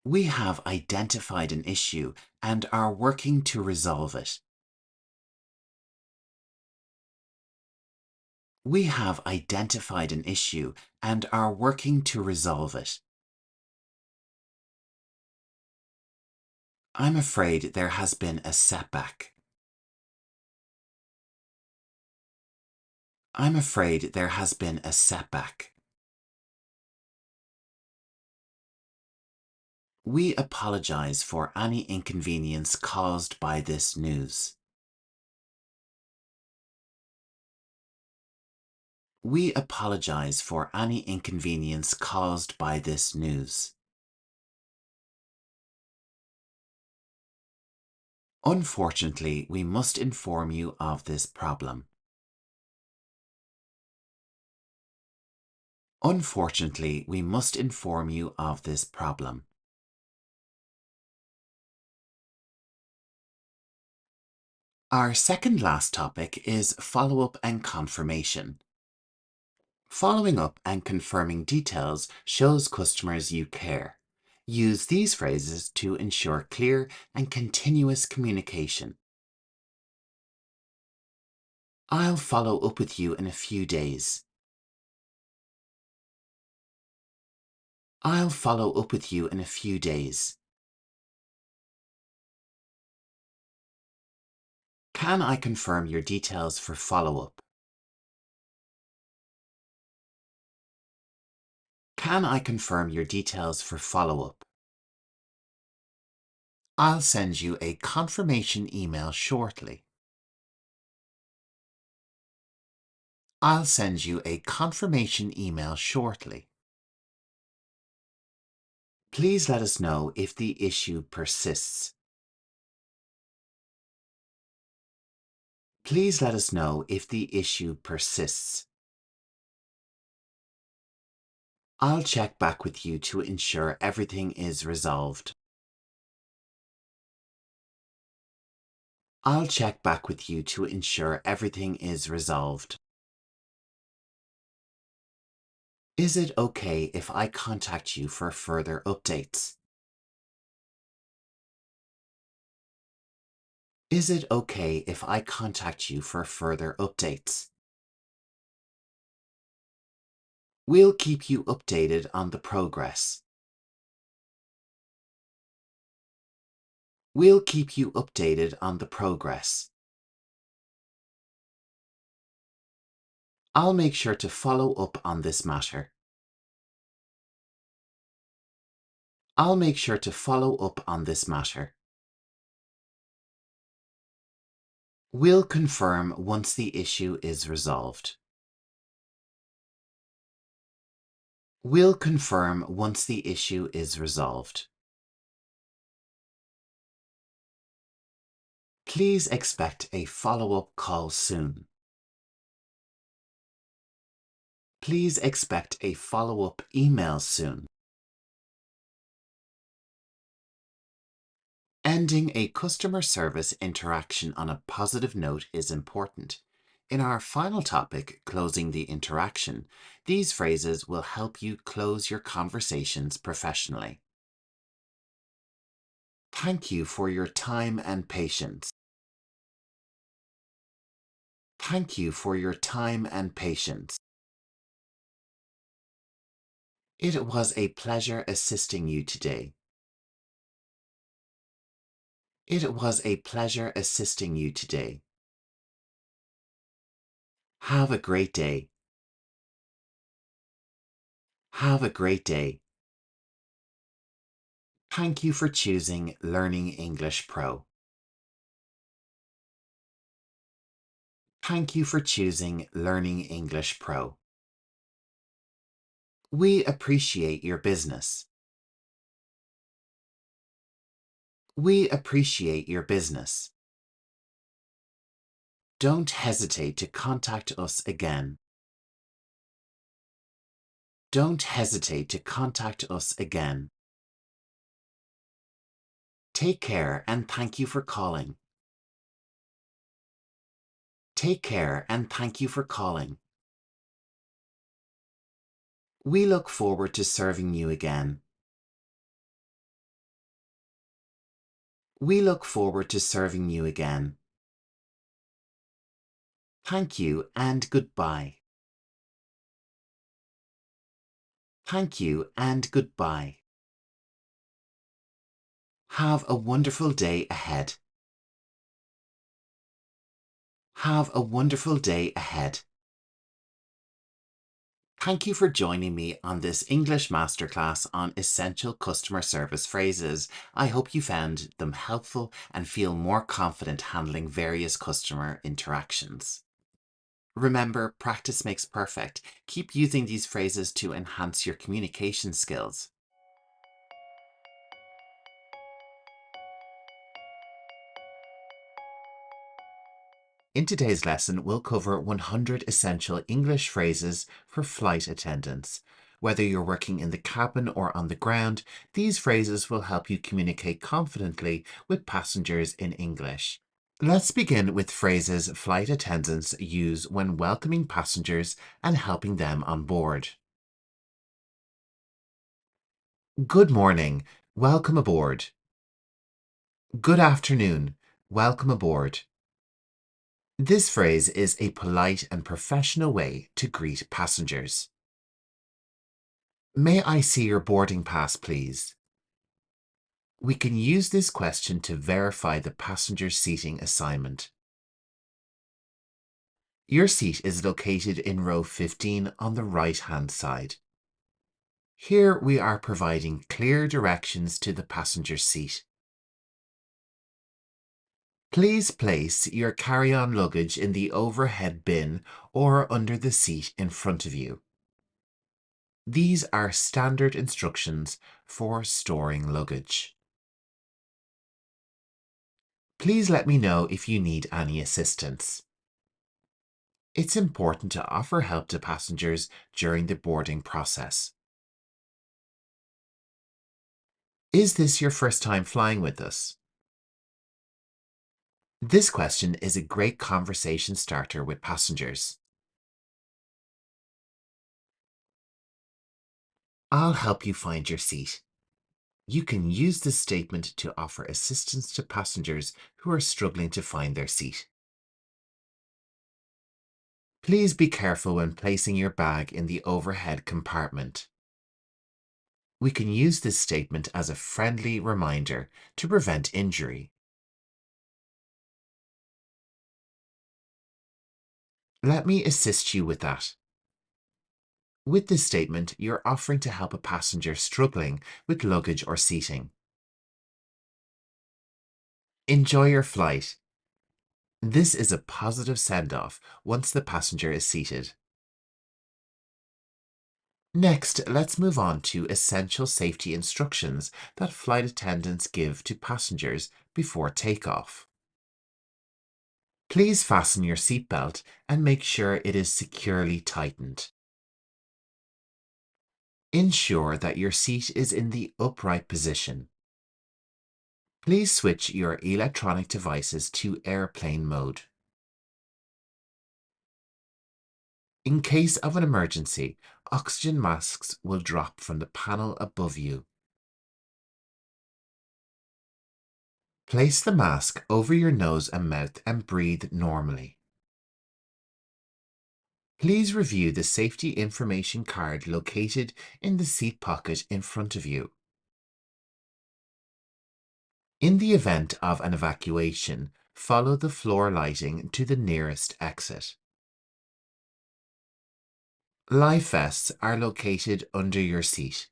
We have identified an issue and are working to resolve it. We have identified an issue and are working to resolve it. I'm afraid there has been a setback. I'm afraid there has been a setback. We apologize for any inconvenience caused by this news. We apologize for any inconvenience caused by this news. Unfortunately, we must inform you of this problem. Unfortunately, we must inform you of this problem. Our second last topic is follow-up and confirmation. Following up and confirming details shows customers you care. Use these phrases to ensure clear and continuous communication. I'll follow up with you in a few days. I'll follow up with you in a few days. Can I confirm your details for follow-up? Can I confirm your details for follow-up? I'll send you a confirmation email shortly. I'll send you a confirmation email shortly. Please let us know if the issue persists. Please let us know if the issue persists. I'll check back with you to ensure everything is resolved. I'll check back with you to ensure everything is resolved. Is it okay if I contact you for further updates? Is it okay if I contact you for further updates? We'll keep you updated on the progress. We'll keep you updated on the progress. I'll make sure to follow up on this matter. I'll make sure to follow up on this matter. We'll confirm once the issue is resolved. We'll confirm once the issue is resolved. Please expect a follow-up call soon. Please expect a follow-up email soon. Ending a customer service interaction on a positive note is important. In our final topic, closing the interaction, these phrases will help you close your conversations professionally. Thank you for your time and patience. Thank you for your time and patience. It was a pleasure assisting you today. It was a pleasure assisting you today. Have a great day. Have a great day. Thank you for choosing Learning English Pro. Thank you for choosing Learning English Pro. We appreciate your business. We appreciate your business. Don't hesitate to contact us again. Don't hesitate to contact us again. Take care and thank you for calling. Take care and thank you for calling. We look forward to serving you again. We look forward to serving you again. Thank you and goodbye. Thank you and goodbye. Have a wonderful day ahead. Have a wonderful day ahead. Thank you for joining me on this English masterclass on essential customer service phrases. I hope you found them helpful and feel more confident handling various customer interactions. Remember, practice makes perfect. Keep using these phrases to enhance your communication skills. In today's lesson, we'll cover 100 essential English phrases for flight attendants. Whether you're working in the cabin or on the ground, these phrases will help you communicate confidently with passengers in English. Let's begin with phrases flight attendants use when welcoming passengers and helping them on board. Good morning. Welcome aboard. Good afternoon. Welcome aboard. This phrase is a polite and professional way to greet passengers. May I see your boarding pass, please? We can use this question to verify the passenger's seating assignment. Your seat is located in row 15 on the right-hand side. Here we are providing clear directions to the passenger's seat. Please place your carry-on luggage in the overhead bin or under the seat in front of you. These are standard instructions for storing luggage. Please let me know if you need any assistance. It's important to offer help to passengers during the boarding process. Is this your first time flying with us? This question is a great conversation starter with passengers. I'll help you find your seat. You can use this statement to offer assistance to passengers who are struggling to find their seat. Please be careful when placing your bag in the overhead compartment. We can use this statement as a friendly reminder to prevent injury. Let me assist you with that. With this statement, you're offering to help a passenger struggling with luggage or seating. Enjoy your flight. This is a positive send-off once the passenger is seated. Next, let's move on to essential safety instructions that flight attendants give to passengers before takeoff. Please fasten your seatbelt and make sure it is securely tightened. Ensure that your seat is in the upright position. Please switch your electronic devices to airplane mode. In case of an emergency, oxygen masks will drop from the panel above you. Place the mask over your nose and mouth and breathe normally. Please review the safety information card located in the seat pocket in front of you. In the event of an evacuation, follow the floor lighting to the nearest exit. Life vests are located under your seat.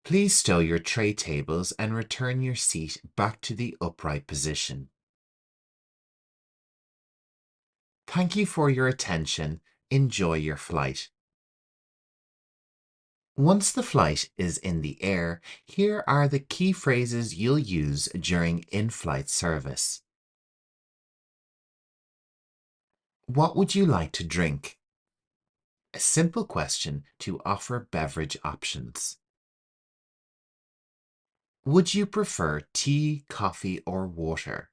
Please stow your tray tables and return your seat back to the upright position. Thank you for your attention. Enjoy your flight. Once the flight is in the air, here are the key phrases you'll use during in-flight service. What would you like to drink? A simple question to offer beverage options. Would you prefer tea, coffee, or water?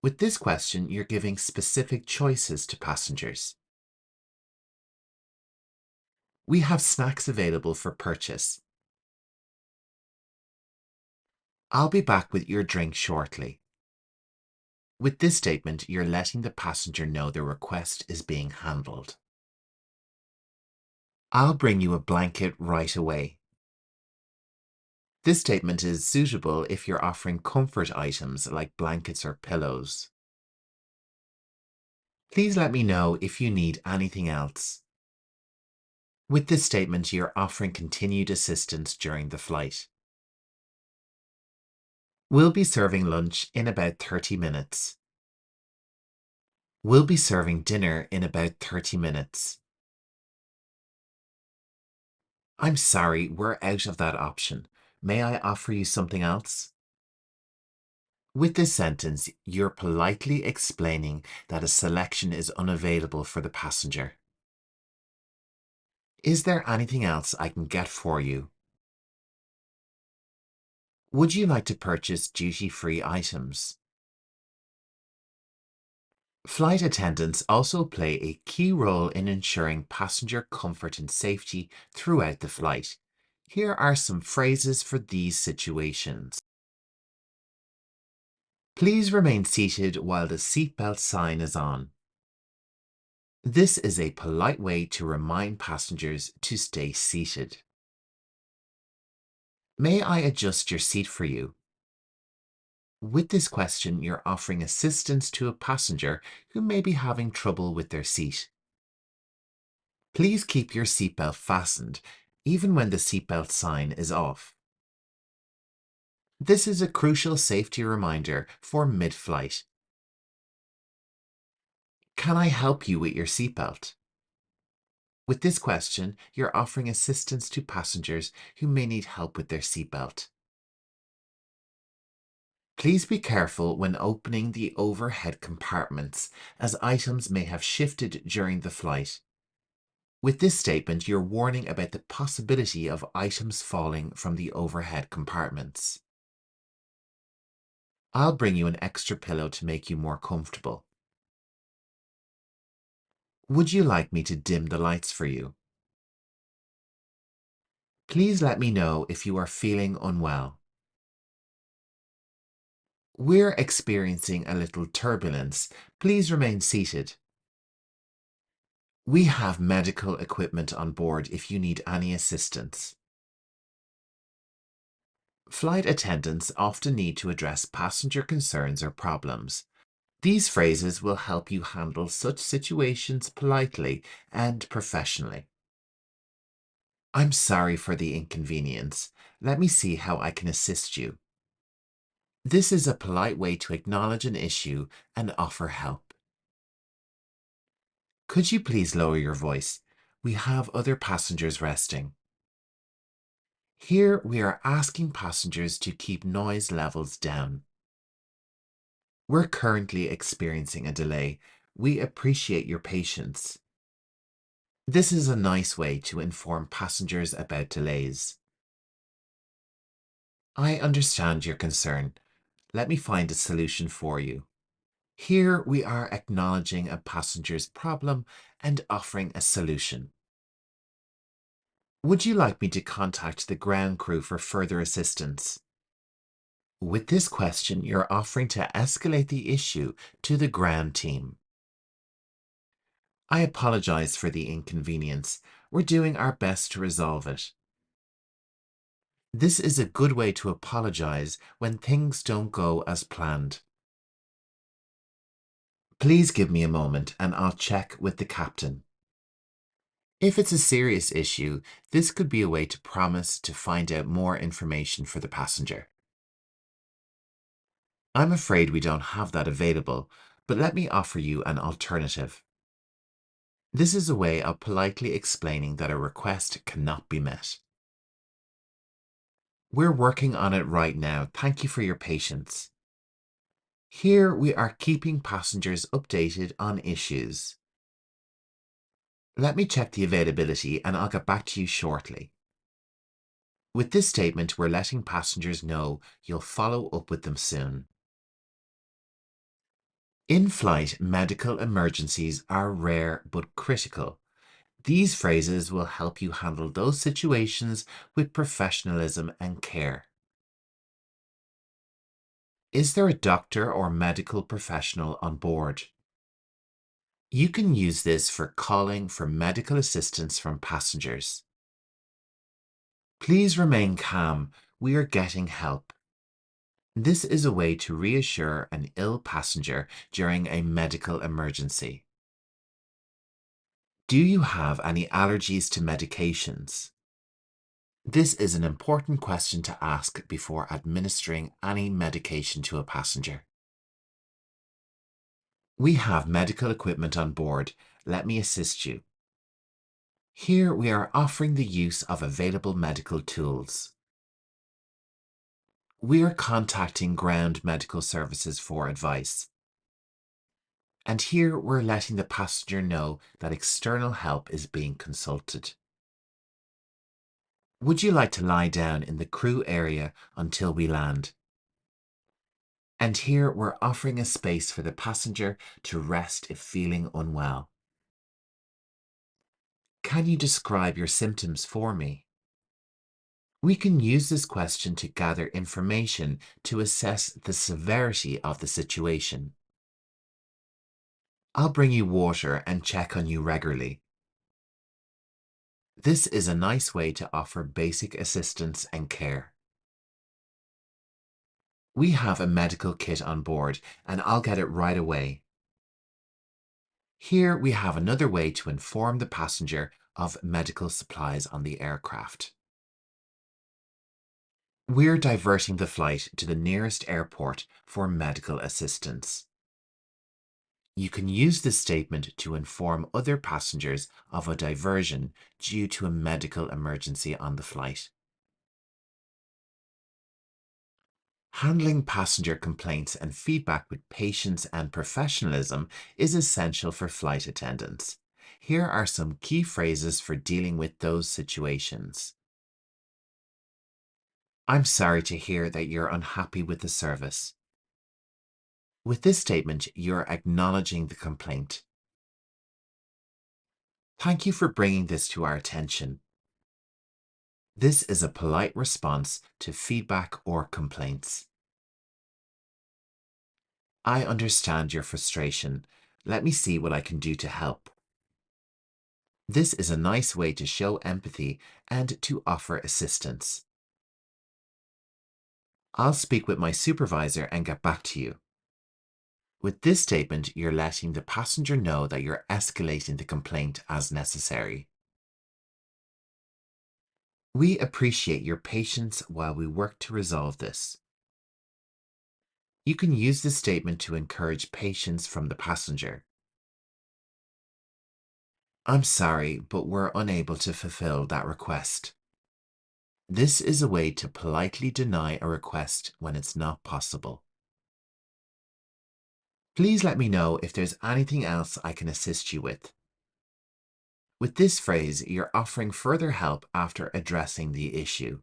With this question, you're giving specific choices to passengers. We have snacks available for purchase. I'll be back with your drink shortly. With this statement, you're letting the passenger know their request is being handled. I'll bring you a blanket right away. This statement is suitable if you're offering comfort items like blankets or pillows. Please let me know if you need anything else. With this statement, you're offering continued assistance during the flight. We'll be serving lunch in about 30 minutes. We'll be serving dinner in about 30 minutes. I'm sorry, we're out of that option. May I offer you something else? With this sentence, you're politely explaining that a selection is unavailable for the passenger. Is there anything else I can get for you? Would you like to purchase duty-free items? Flight attendants also play a key role in ensuring passenger comfort and safety throughout the flight. Here are some phrases for these situations. Please remain seated while the seatbelt sign is on. This is a polite way to remind passengers to stay seated. May I adjust your seat for you? With this question, you're offering assistance to a passenger who may be having trouble with their seat. Please keep your seatbelt fastened, even when the seatbelt sign is off. This is a crucial safety reminder for mid-flight. Can I help you with your seatbelt? With this question, you're offering assistance to passengers who may need help with their seatbelt. Please be careful when opening the overhead compartments, as items may have shifted during the flight. With this statement, you're warning about the possibility of items falling from the overhead compartments. I'll bring you an extra pillow to make you more comfortable. Would you like me to dim the lights for you? Please let me know if you are feeling unwell. We're experiencing a little turbulence. Please remain seated. We have medical equipment on board if you need any assistance. Flight attendants often need to address passenger concerns or problems. These phrases will help you handle such situations politely and professionally. I'm sorry for the inconvenience. Let me see how I can assist you. This is a polite way to acknowledge an issue and offer help. Could you please lower your voice? We have other passengers resting. Here we are asking passengers to keep noise levels down. We're currently experiencing a delay. We appreciate your patience. This is a nice way to inform passengers about delays. I understand your concern. Let me find a solution for you. Here we are acknowledging a passenger's problem and offering a solution. Would you like me to contact the ground crew for further assistance? With this question, you're offering to escalate the issue to the ground team. I apologize for the inconvenience. We're doing our best to resolve it. This is a good way to apologize when things don't go as planned. Please give me a moment and I'll check with the captain. If it's a serious issue, this could be a way to promise to find out more information for the passenger. I'm afraid we don't have that available, but let me offer you an alternative. This is a way of politely explaining that a request cannot be met. We're working on it right now. Thank you for your patience. Here we are keeping passengers updated on issues. Let me check the availability and I'll get back to you shortly. With this statement, we're letting passengers know you'll follow up with them soon. In-flight medical emergencies are rare but critical. These phrases will help you handle those situations with professionalism and care. Is there a doctor or medical professional on board? You can use this for calling for medical assistance from passengers. Please remain calm. We are getting help. This is a way to reassure an ill passenger during a medical emergency. Do you have any allergies to medications? This is an important question to ask before administering any medication to a passenger. We have medical equipment on board. Let me assist you. Here we are offering the use of available medical tools. We are contacting ground medical services for advice. And here we're letting the passenger know that external help is being consulted. Would you like to lie down in the crew area until we land? And here we're offering a space for the passenger to rest if feeling unwell. Can you describe your symptoms for me? We can use this question to gather information to assess the severity of the situation. I'll bring you water and check on you regularly. This is a nice way to offer basic assistance and care. We have a medical kit on board and I'll get it right away. Here we have another way to inform the passenger of medical supplies on the aircraft. We're diverting the flight to the nearest airport for medical assistance. You can use this statement to inform other passengers of a diversion due to a medical emergency on the flight. Handling passenger complaints and feedback with patience and professionalism is essential for flight attendants. Here are some key phrases for dealing with those situations. I'm sorry to hear that you're unhappy with the service. With this statement, you're acknowledging the complaint. Thank you for bringing this to our attention. This is a polite response to feedback or complaints. I understand your frustration. Let me see what I can do to help. This is a nice way to show empathy and to offer assistance. I'll speak with my supervisor and get back to you. With this statement, you're letting the passenger know that you're escalating the complaint as necessary. We appreciate your patience while we work to resolve this. You can use this statement to encourage patience from the passenger. I'm sorry, but we're unable to fulfill that request. This is a way to politely deny a request when it's not possible. Please let me know if there's anything else I can assist you with. With this phrase, you're offering further help after addressing the issue.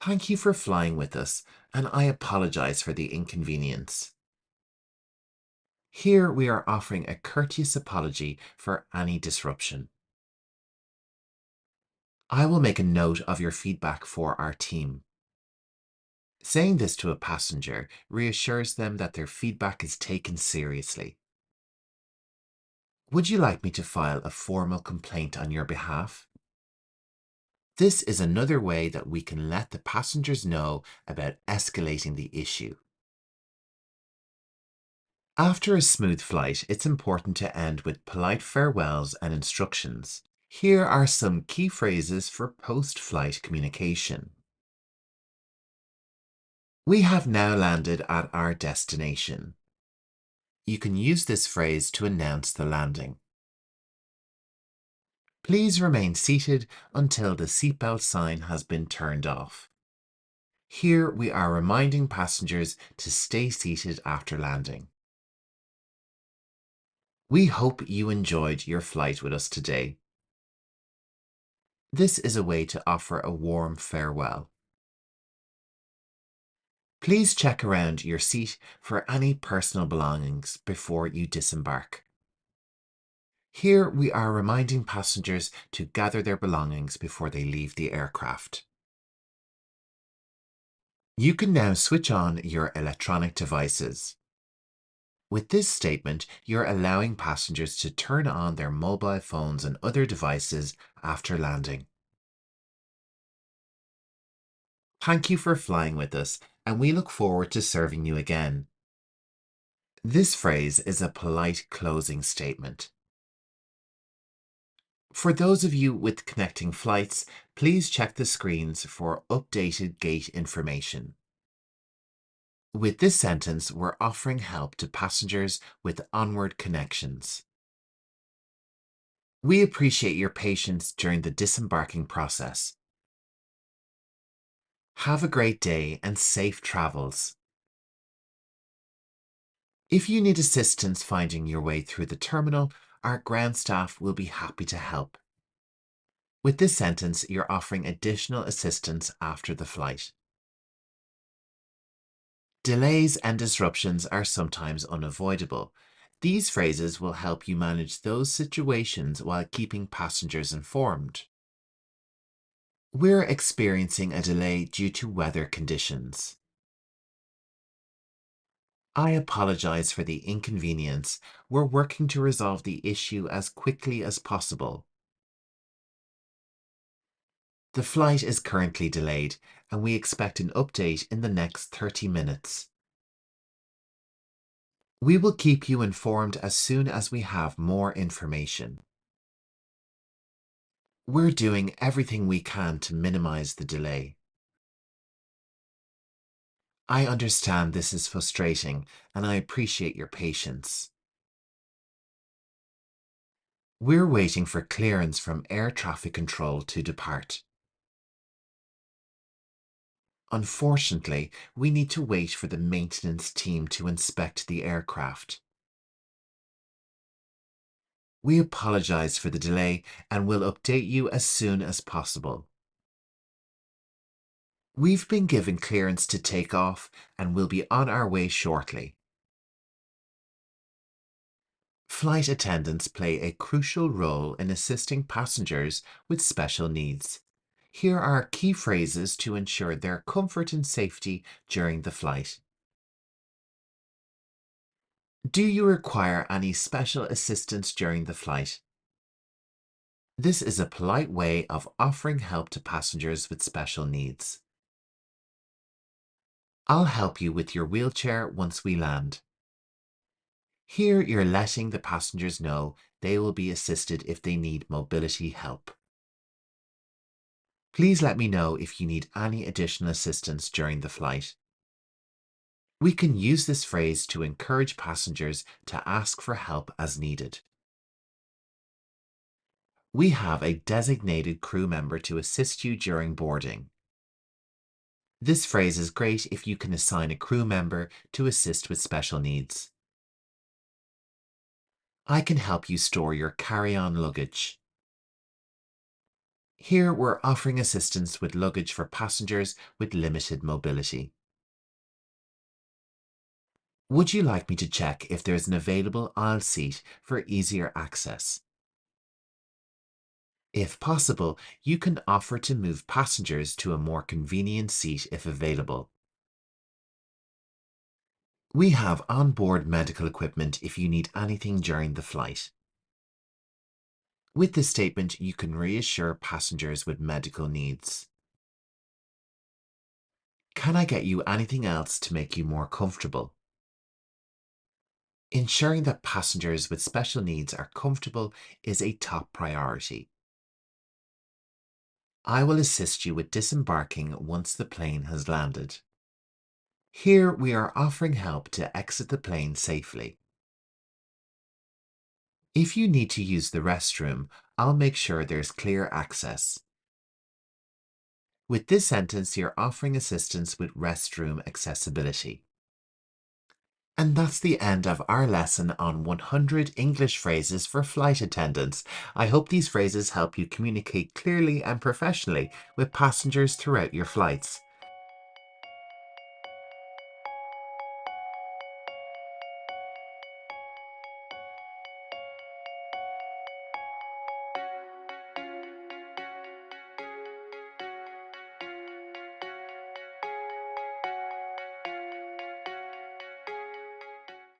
Thank you for flying with us, and I apologize for the inconvenience. Here we are offering a courteous apology for any disruption. I will make a note of your feedback for our team. Saying this to a passenger reassures them that their feedback is taken seriously. Would you like me to file a formal complaint on your behalf? This is another way that we can let the passengers know about escalating the issue. After a smooth flight, it's important to end with polite farewells and instructions. Here are some key phrases for post-flight communication. We have now landed at our destination. You can use this phrase to announce the landing. Please remain seated until the seatbelt sign has been turned off. Here we are reminding passengers to stay seated after landing. We hope you enjoyed your flight with us today. This is a way to offer a warm farewell. Please check around your seat for any personal belongings before you disembark. Here we are reminding passengers to gather their belongings before they leave the aircraft. You can now switch on your electronic devices. With this statement, you're allowing passengers to turn on their mobile phones and other devices after landing. Thank you for flying with us, and we look forward to serving you again. This phrase is a polite closing statement. For those of you with connecting flights, please check the screens for updated gate information. With this sentence, we're offering help to passengers with onward connections. We appreciate your patience during the disembarking process. Have a great day and safe travels. If you need assistance finding your way through the terminal, our ground staff will be happy to help. With this sentence, you're offering additional assistance after the flight. Delays and disruptions are sometimes unavoidable. These phrases will help you manage those situations while keeping passengers informed. We're experiencing a delay due to weather conditions. I apologize for the inconvenience. We're working to resolve the issue as quickly as possible. The flight is currently delayed, and we expect an update in the next 30 minutes. We will keep you informed as soon as we have more information. We're doing everything we can to minimize the delay. I understand this is frustrating, and I appreciate your patience. We're waiting for clearance from air traffic control to depart. Unfortunately, we need to wait for the maintenance team to inspect the aircraft. We apologize for the delay and will update you as soon as possible. We've been given clearance to take off and will be on our way shortly. Flight attendants play a crucial role in assisting passengers with special needs. Here are key phrases to ensure their comfort and safety during the flight. Do you require any special assistance during the flight? This is a polite way of offering help to passengers with special needs. I'll help you with your wheelchair once we land. Here you're letting the passengers know they will be assisted if they need mobility help. Please let me know if you need any additional assistance during the flight. We can use this phrase to encourage passengers to ask for help as needed. We have a designated crew member to assist you during boarding. This phrase is great if you can assign a crew member to assist with special needs. I can help you store your carry-on luggage. Here we're offering assistance with luggage for passengers with limited mobility. Would you like me to check if there's an available aisle seat for easier access? If possible, you can offer to move passengers to a more convenient seat if available. We have onboard medical equipment if you need anything during the flight. With this statement, you can reassure passengers with medical needs. Can I get you anything else to make you more comfortable? Ensuring that passengers with special needs are comfortable is a top priority. I will assist you with disembarking once the plane has landed. Here we are offering help to exit the plane safely. If you need to use the restroom, I'll make sure there's clear access. With this sentence, you're offering assistance with restroom accessibility. And that's the end of our lesson on 100 English phrases for flight attendants. I hope these phrases help you communicate clearly and professionally with passengers throughout your flights.